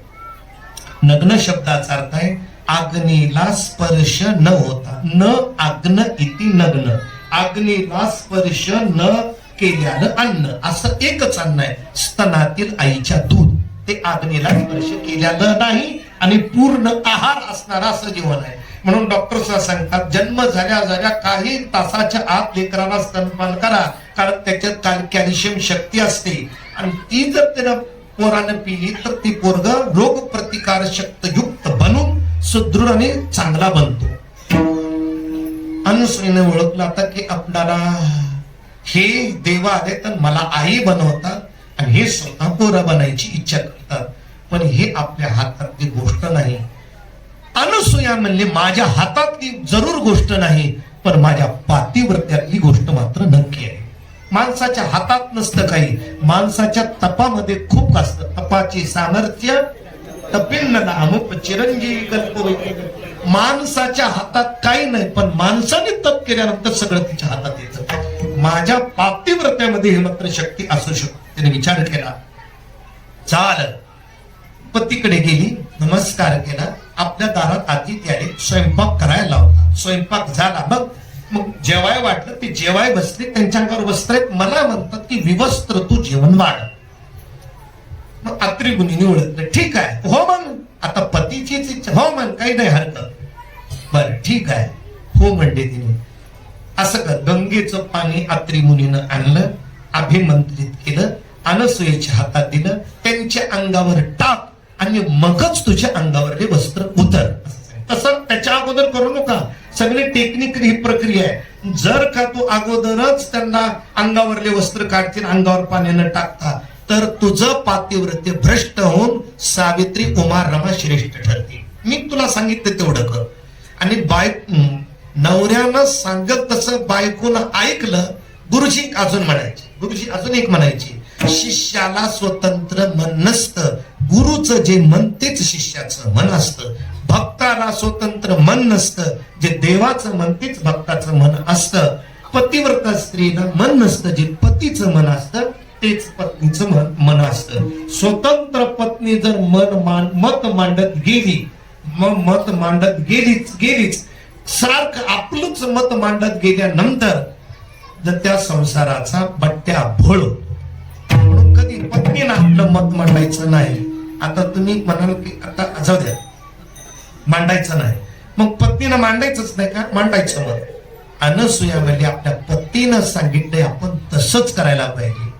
[SPEAKER 1] नग्न शब्दाचा अर्थ आहे अग्नीला स्पर्श न होता. न अग्न इति नग्न. अग्नीला स्पर्श न केल्यानं अन्न, असं एकच अन्न आहे. स्तनातील आईच्या दूध, ते अग्नीला स्पर्श केल्यानं नाही आणि पूर्ण आहार असणारा असं जीवन आहे. म्हणून डॉक्टर सांगतात जन्म झाल्या काही तासाच्या आत लेकराला स्तनपान करा, कारण त्याच्यात कॅल्शियम शक्ती असते, आणि ती जर त्यानं पोरानं पिली तर ती पोरग रोग प्रतिकार शक्त युक्त बनून सुदृढ आणि चांगला बनतो. अनुसूयेने ओळखलं आता की आपल्याला हे देवा आले तर मला आई बनवतात आणि हे स्वतः पोरं बनायची इच्छा करतात, पण हे आपल्या हातातली गोष्ट नाही. अनुसूया म्हणले माझ्या हातातली जरूर गोष्ट नाही, पण माझ्या पातिव्रत्यातली गोष्ट मात्र नक्की आहे. माणसाच्या हातात नसतं काही, माणसाच्या तपामध्ये खूप असतं. तपाचे सामर्थ्य तपिन्न अमुक चिरंजीवी कल्प. माणसाच्या हातात काही नाही, पण माणसाने तप केल्यानंतर सगळं तिच्या हातात येतं. माझ्या पातिव्रत्यामध्ये ही मात्र शक्ती असू शकते. त्याने विचार केला. चाल पतीकडे गेली, नमस्कार केला. आपल्या दारात अतिथी आले, स्वयंपाक करायला लावला. स्वयंपाक झाला. मग जेवाय वाटलं, ते जेवाय बसले. त्यांच्या अंगावर वस्त्र आहेत. मला म्हणतात की विवस्त्र तू जेवण वाढ. मग अत्रि मुनीने ओळखलं. ठीक आहे, हो म्हण. आता पतीचीच इच्छा, हो म्हण, काही नाही हरकत. बरं ठीक आहे, हो म्हणले तिने. असं कर. गंगेचं पाणी अत्रि मुनीनं आणलं, अभिमंत्रित केलं, अनसूयेच्या हातात दिलं, त्यांच्या अंगावर टाक आणि मगच तुझ्या अंगावरले वस्त्र उतर. तसं त्याच्या अगोदर करू नका. सगळी टेक्निकली ही प्रक्रिया आहे. जर का तू अगोदरच त्यांना अंगावरले वस्त्र काढतील अंगावर पाणी न टाकता, तर तुझं पातिव्रत्य भ्रष्ट होऊन सावित्री उमा रमा श्रेष्ठ ठरते. मी तुला सांगितलं तेवढं कर. आणि नवऱ्यानं सांगत तसं बायकोनं ऐकलं. गुरुजी अजून म्हणायचे, गुरुजी अजून एक म्हणायचे, शिष्याला स्वतंत्र मन नसतं, गुरुचं जे मन तेच शिष्याचं मन असतं. भक्ताला स्वतंत्र मन नसतं, जे देवाचं मन तेच भक्ताचं मन असतं. पतिव्रता स्त्रीला मन नसतं, जे पतीचं मन असतं तेच पत्नीचं मन असतं. स्वतंत्र पत्नी जर मत मांडत गेली, मत मांडत गेलीच सारखं आपलंच मत मांडत गेल्यानंतर जर त्या संसाराचा बट्ट्या भोळ. म्हणून कधी पत्नीनं आपलं मत मांडायचं नाही. आता तुम्ही म्हणाल की आता जाऊ द्या, मांडायचं नाही, मग पत्नीनं मांडायचंच नाही का? मांडायचं मत. अनसूया म्हणजे आपल्या पतीनं सांगितलंय आपण तसंच करायला पाहिजे.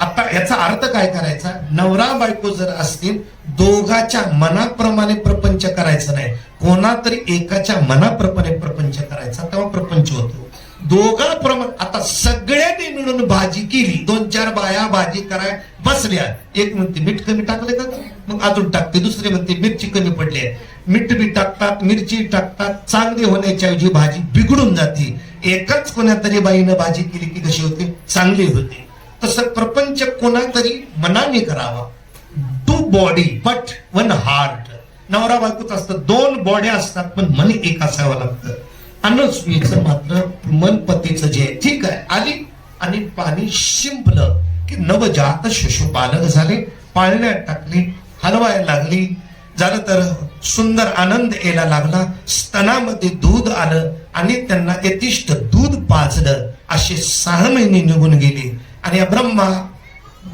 [SPEAKER 1] आता याचा अर्थ काय करायचा? नवरा बायको जर असतील, दोघाच्या मनाप्रमाणे प्रपंच करायचं नाही, कोणातरी एकाच्या मनाप्रमाणे प्रपंच करायचा, तेव्हा प्रपंच होतो. दोघांप्रमाणे आता सगळ्यांनी मिळून भाजी केली, 2-4 बाया भाजी कराय बसल्या. एक म्हणते मीठ कमी टाकले का, मग अजून टाकते. दुसरे म्हणते मिरची कमी पडली आहे, मीठ बी टाकतात, मिरची टाकतात. चांगली होण्याच्या ऐवजी भाजी बिघडून जाते. एकाच कोणातरी बाईनं भाजी केली की कशी होते? चांगली होते. तसं प्रपंच कोणातरी मनाने करावा. 2 बॉडी बट 1 हार्ट. नवरा बायकोच असतं, 2 बॉड्या असतात पण मन एक असावं लागतं. अनसूयेचं मात्र मन पतीचं जे आहे, ठीक आहे, आली आणि पाणी शिंपलं की नवजात शिशुपालक झाले, पाळण्यात टाकली, हलवायला लागली. झालं तर सुंदर आनंद यायला लागला. स्तनामध्ये दूध आलं आणि त्यांना यथिष्ठ दूध पाजलं. असे 6 महिने निघून गेले. आणि या ब्रह्मा,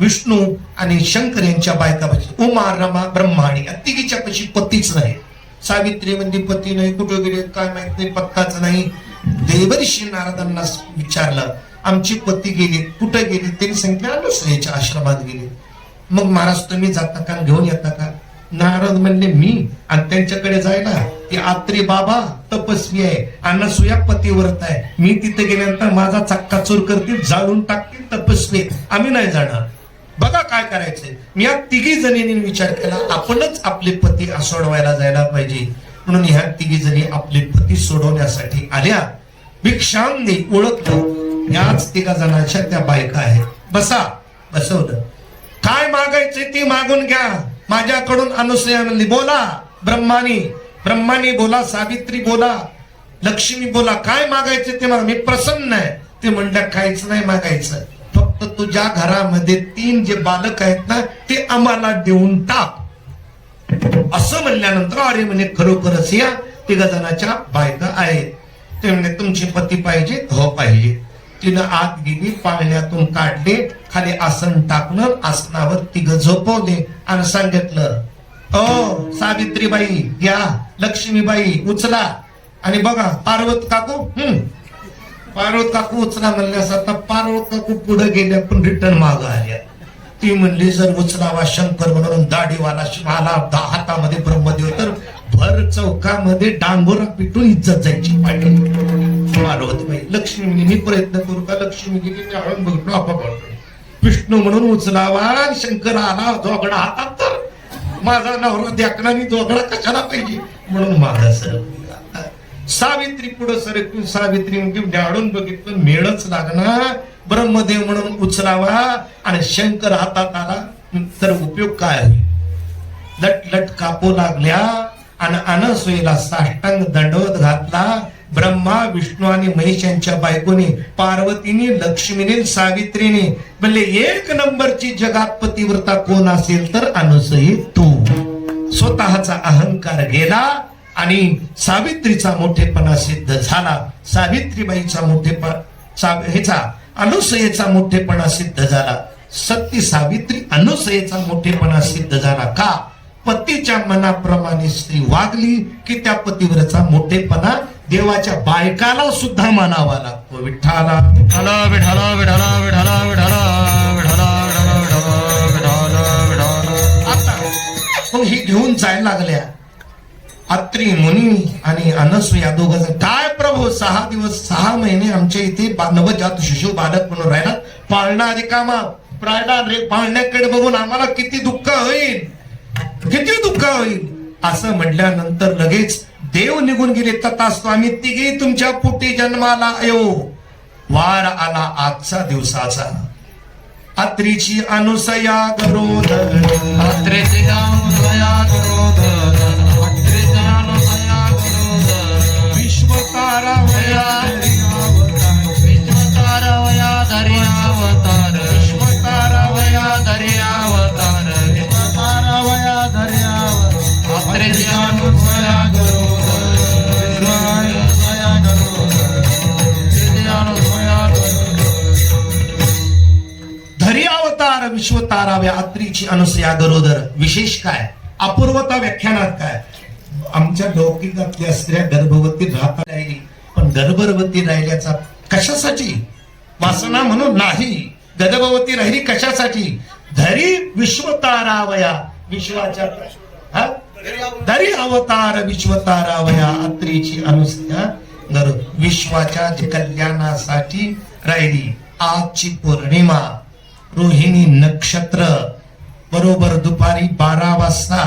[SPEAKER 1] विष्णू आणि शंकर यांच्या बायकापाशी उमा रमा ब्रह्माणी या तिघीच्या पशी पतीच नाही. सावित्री म्हणजे पती नाही, कुठं गेले काय माहित नाही, पत्ताच नाही. देवर्षी नारदांना विचारलं, आमची पती गेली, कुठे गेली? त्यांनी सांगितलं अनसूयेच्या आश्रमात गेली. मग महाराज तुम्ही जाता का, घेऊन येता का? नारद म्हणले मी आणि त्यांच्याकडे जायला? ते आत्री बाबा तपस्वी आहे, अनसूया पतिव्रत आहे, मी तिथे गेल्यानंतर माझा चक्का चोर करतील, जाळून टाकतील, तपस्वी, आम्ही नाही जाणार. बघा काय करायचंय. मी या तिघी जणींनी विचार केला, आपणच आपले पती सोडवायला जायला पाहिजे. म्हणून ह्या तिघी जणी आपले पती सोडवण्यासाठी आल्या. भिक्षाम दे, ओळखलं याच 3 जणांच्या त्या बायका आहेत. बसा, बसवलं. काय मागायचे ते मागून घ्या माझ्याकडून. अनसूया म्हणली बोला. ब्रह्मानी बोला, सावित्री बोला, लक्ष्मी बोला, काय मागायचे ते माग. मी प्रसन्न आहे. ते म्हणल्या काहीच नाही मागायचं, फक्त तुझ्या घरामध्ये 3 जे बालक आहेत ना ते आम्हाला देऊन टाक. असं म्हणल्यानंतर अरे म्हणे खरोखरच या 3 जणांच्या बायका आहेत. ते म्हणे तुमचे पती पाहिजे? हो पाहिजे. तिनं आत गेली, पाळण्यातून काढले, खाली आसन टाकलं, आसनावर 3 झोपवले आणि सांगितलं, ओ सावित्रीबाई या, लक्ष्मीबाई उचला. आणि बघा पार्वत काकू, पार्वत काकू उचला म्हणल्यास आता पार्वत काकू पुढे गेल्या पण रिटर्न माग आल्या. ती म्हणली जर उचलावा शंकर म्हणून दाढीवाला शिवाला, हातामध्ये ब्रह्मदेव, तर भर चौकामध्ये डांगोरा पिटून इज्जत जायची पाहिजे. पार्वतीबाई, लक्ष्मी मी प्रयत्न करू का? लक्ष्मी गेली, मी हळून बघतो आपण. विष्णू म्हणून उचलावा, शंकर आला जोगडा हातात, तर माझा नवरा द्याकणाने जोगडा कशाला पाहिजे म्हणून माझा सर. सावित्री पुढे सरकून सावित्री म्हणजे डाळून बघितलं, मेळच लागणार. ब्रह्मदेव म्हणून उचलावा आणि शंकर हातात आला तर उपयोग काय होईल? लट कापू लागल्या आणि अनसूयेला साष्टांग दंडवत घातला. ब्रह्मा, विष्णू आणि महेश यांच्या बायकोने, पार्वतीने, लक्ष्मीने, सावित्रीने म्हणले 1 नंबरची जगात पतिव्रता कोण असेल तर अनसूये तू. स्वतःचा अहंकार गेला आणि सावित्रीचा मोठेपणा सिद्ध झाला. सावित्रीबाईचा मोठेपणा, अनसूयेचा मोठेपणा सिद्ध झाला. सती सावित्री अनसूयेचा मोठेपणा सिद्ध झाला. का? पतीच्या मनाप्रमाणे स्त्री वागली की त्या पतिव्रतेचा मोठेपणा देवाच्या बायकाला सुद्धा मानावा लागतो. विठ्ठला
[SPEAKER 3] विठ्ठला विठ्ठला विठ्ठला विठ्ठला विठ्ठला विठ्ठला विठ्ठला विठ्ठला विठ्ठला.
[SPEAKER 1] आता मग ही मुनी आणि अनसूया दोघं काय प्रभू 6 दिवस 6 महिने आमच्या इथे नवजात शिशु बालक म्हणून राहिला पाळणा रिकामा पाळण्याकडे बघून आम्हाला किती दुःख होईल, किती दुःख होईल असं म्हटल्यानंतर लगेच देव निघून गेले. तथास्तु आम्ही तिघे तुमच्या पोटी जन्माला येऊ. वार आला आजचा दिवसाचा. अत्रीची अनुसया गरोदर,
[SPEAKER 3] अत्रेची अनुसया गरोदर, अत्रेची अनुसया गरोदर,
[SPEAKER 1] विश्वतारा
[SPEAKER 3] वया विश्वतारा वया धरी अवतार, विश्वतारा वया धरी अवतार, विश्वतारा वया धरी अवतार. अत्रेची अनुसया गरोदर, अनुसया गरोदर, अत्रेची अनुसया गरोदर.
[SPEAKER 1] धरी अवतार विश्वताराव्या अत्रीची अनुसया गरोदर. विशेष काय, अपूर्वता व्याख्यानात काय, आमच्या लौकिकातल्या स्त्रिया गर्भवती राहता राहिली, पण गर्भवती राहिल्याचा कशासाठी, वासना म्हणून नाही. गर्भवती राहिली कशासाठी, धरी विश्वतारावया, विश्वाच्या धरी अवतार विश्वतारावया अत्रीची अनुसया गरो, विश्वाच्या कल्याणासाठी राहिली. आजची पौर्णिमा रोहिणी नक्षत्र बरोबर दुपारी 12 वाजता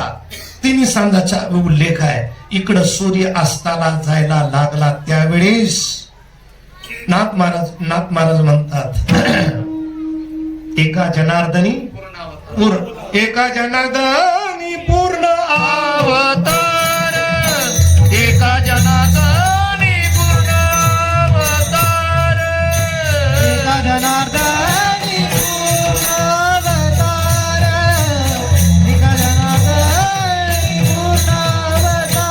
[SPEAKER 1] 3 सांजाचा उल्लेख आहे. इकडं सूर्य अस्ताला जायला लागला त्यावेळेस नाथ महाराज म्हणतात एका जनार्दनी पूर्ण
[SPEAKER 3] अवतार, एका जनार्दनी पूर्ण अवतार, एका जनार्दनी पूर्ण अवतार, एका जनार्दनी पूर्ण अवतार.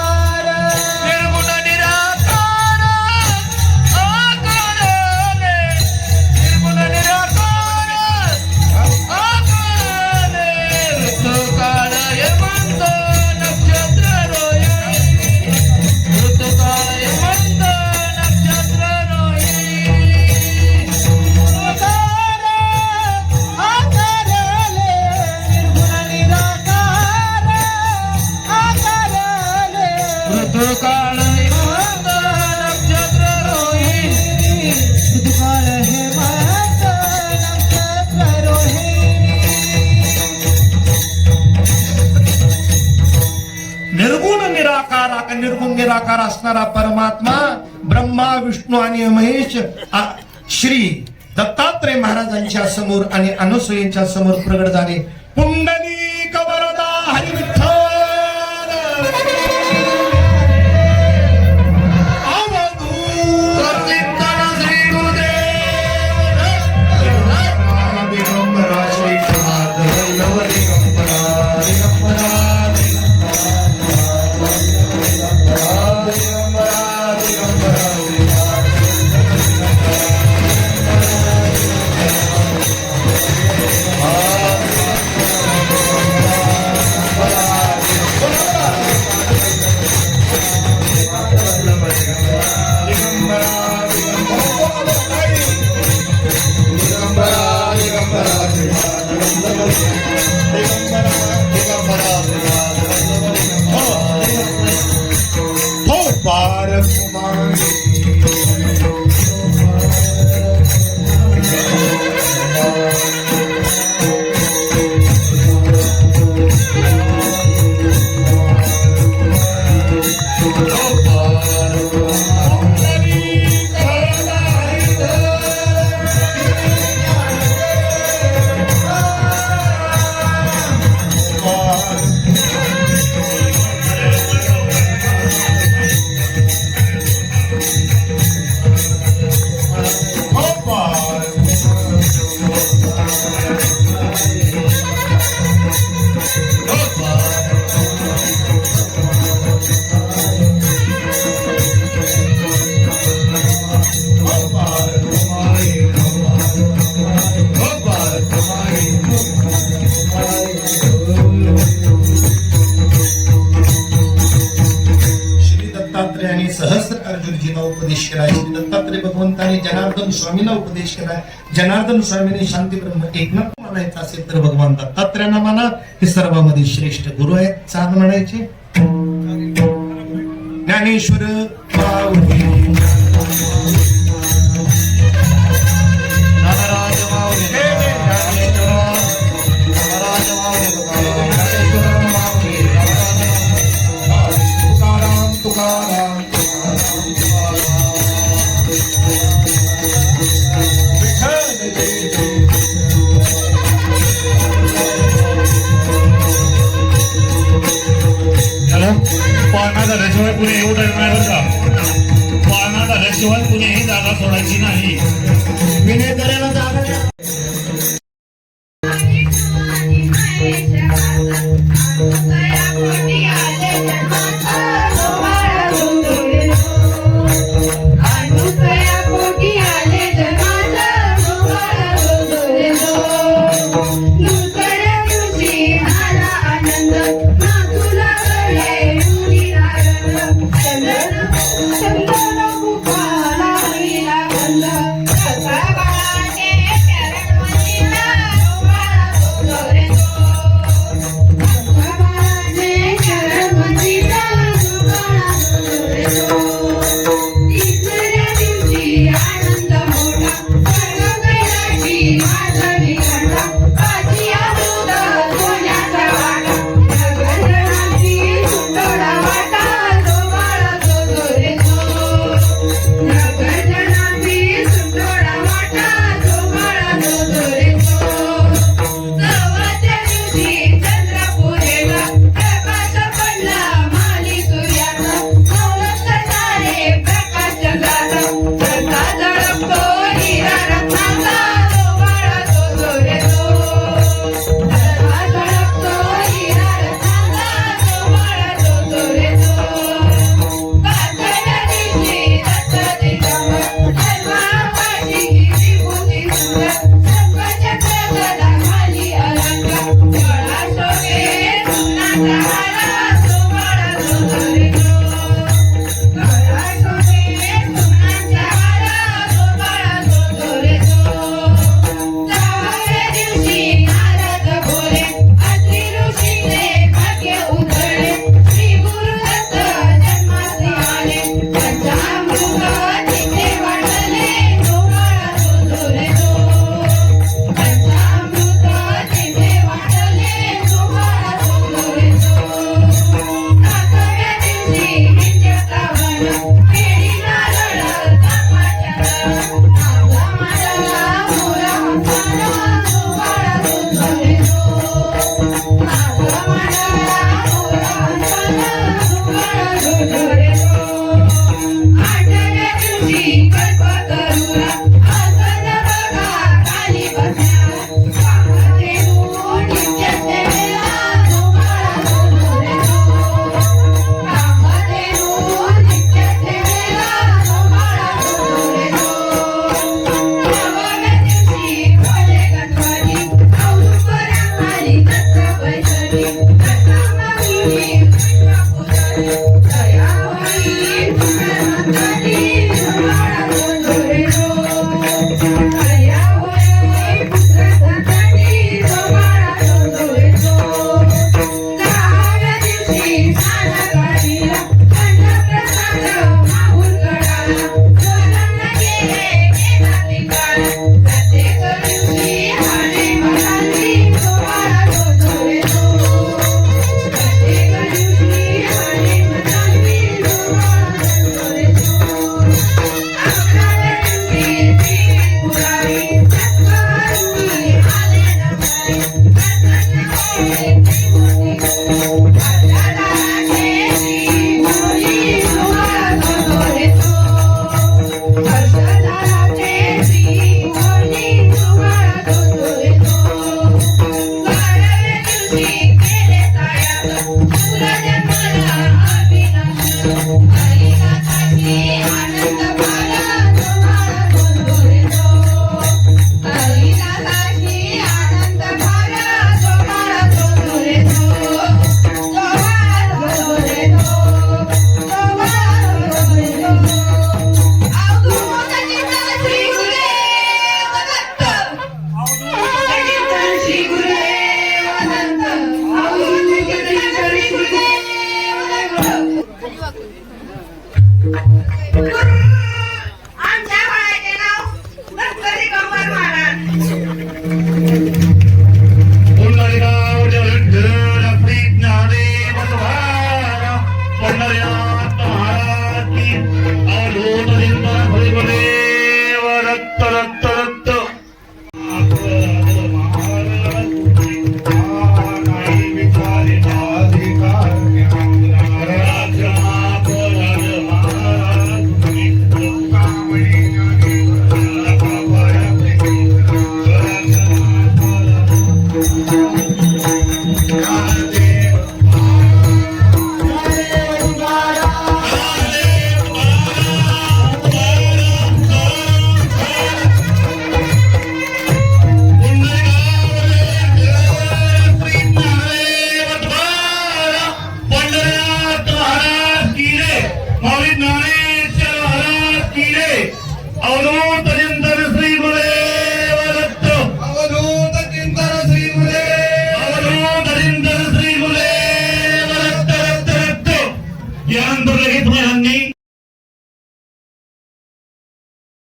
[SPEAKER 3] निर्गुण निराकार आकारले, निर्गुण निराकार आकारले, ऋतुकाळ हेमंत नक्षत्र रोहिणी, ऋतुकाळ हेमंत नक्षत्र रोहिणी. आकार आकारले, निर्गुण निराकार आकारले, ऋतुकाळ हेमंत नक्षत्र रोहिणी, ऋतुकाळ हेमंत नक्षत्र रोहिणी.
[SPEAKER 1] निर्गुण निराकार, निर्गुण निराकार असणारा परमात्मा ब्रह्मा विष्णू आणि महेश श्री दत्तात्रय महाराजांच्या समोर आणि अनुसूयांच्या समोर प्रगट झाले. पुंडलिक वरदा हरी विठ्ठल अवधूत चिंतन श्री गुरुदेव दिगंबरा श्री जनार्दन दिगंबरा सहस्र अर्जुनजींना उपदेश केला. श्री दत्तात्रय भगवंतांनी जनार्दन स्वामींना उपदेश केला. जनार्दन स्वामींनी शांती ब्रह्म एकनाथ म्हणायचं असेल तर भगवान दत्तात्रयांना माना. हे सर्वांमध्ये श्रेष्ठ गुरु आहेत. चाल म्हणायचे ज्ञानेश्वर माऊली
[SPEAKER 3] नागराज माऊली ज्ञानेश्वर नागराज माऊली ज्ञानेश्वर माऊली
[SPEAKER 1] तुकाराम तुकाराम विठ्ठल जय जय
[SPEAKER 5] हॅलो पाळणा झाल्याशिवाय पुणे येऊ टाईम नाही बरं का पाळणा झाल्याशिवाय पुणे ही जागा सोडायची नाही
[SPEAKER 2] विनय करायला जागा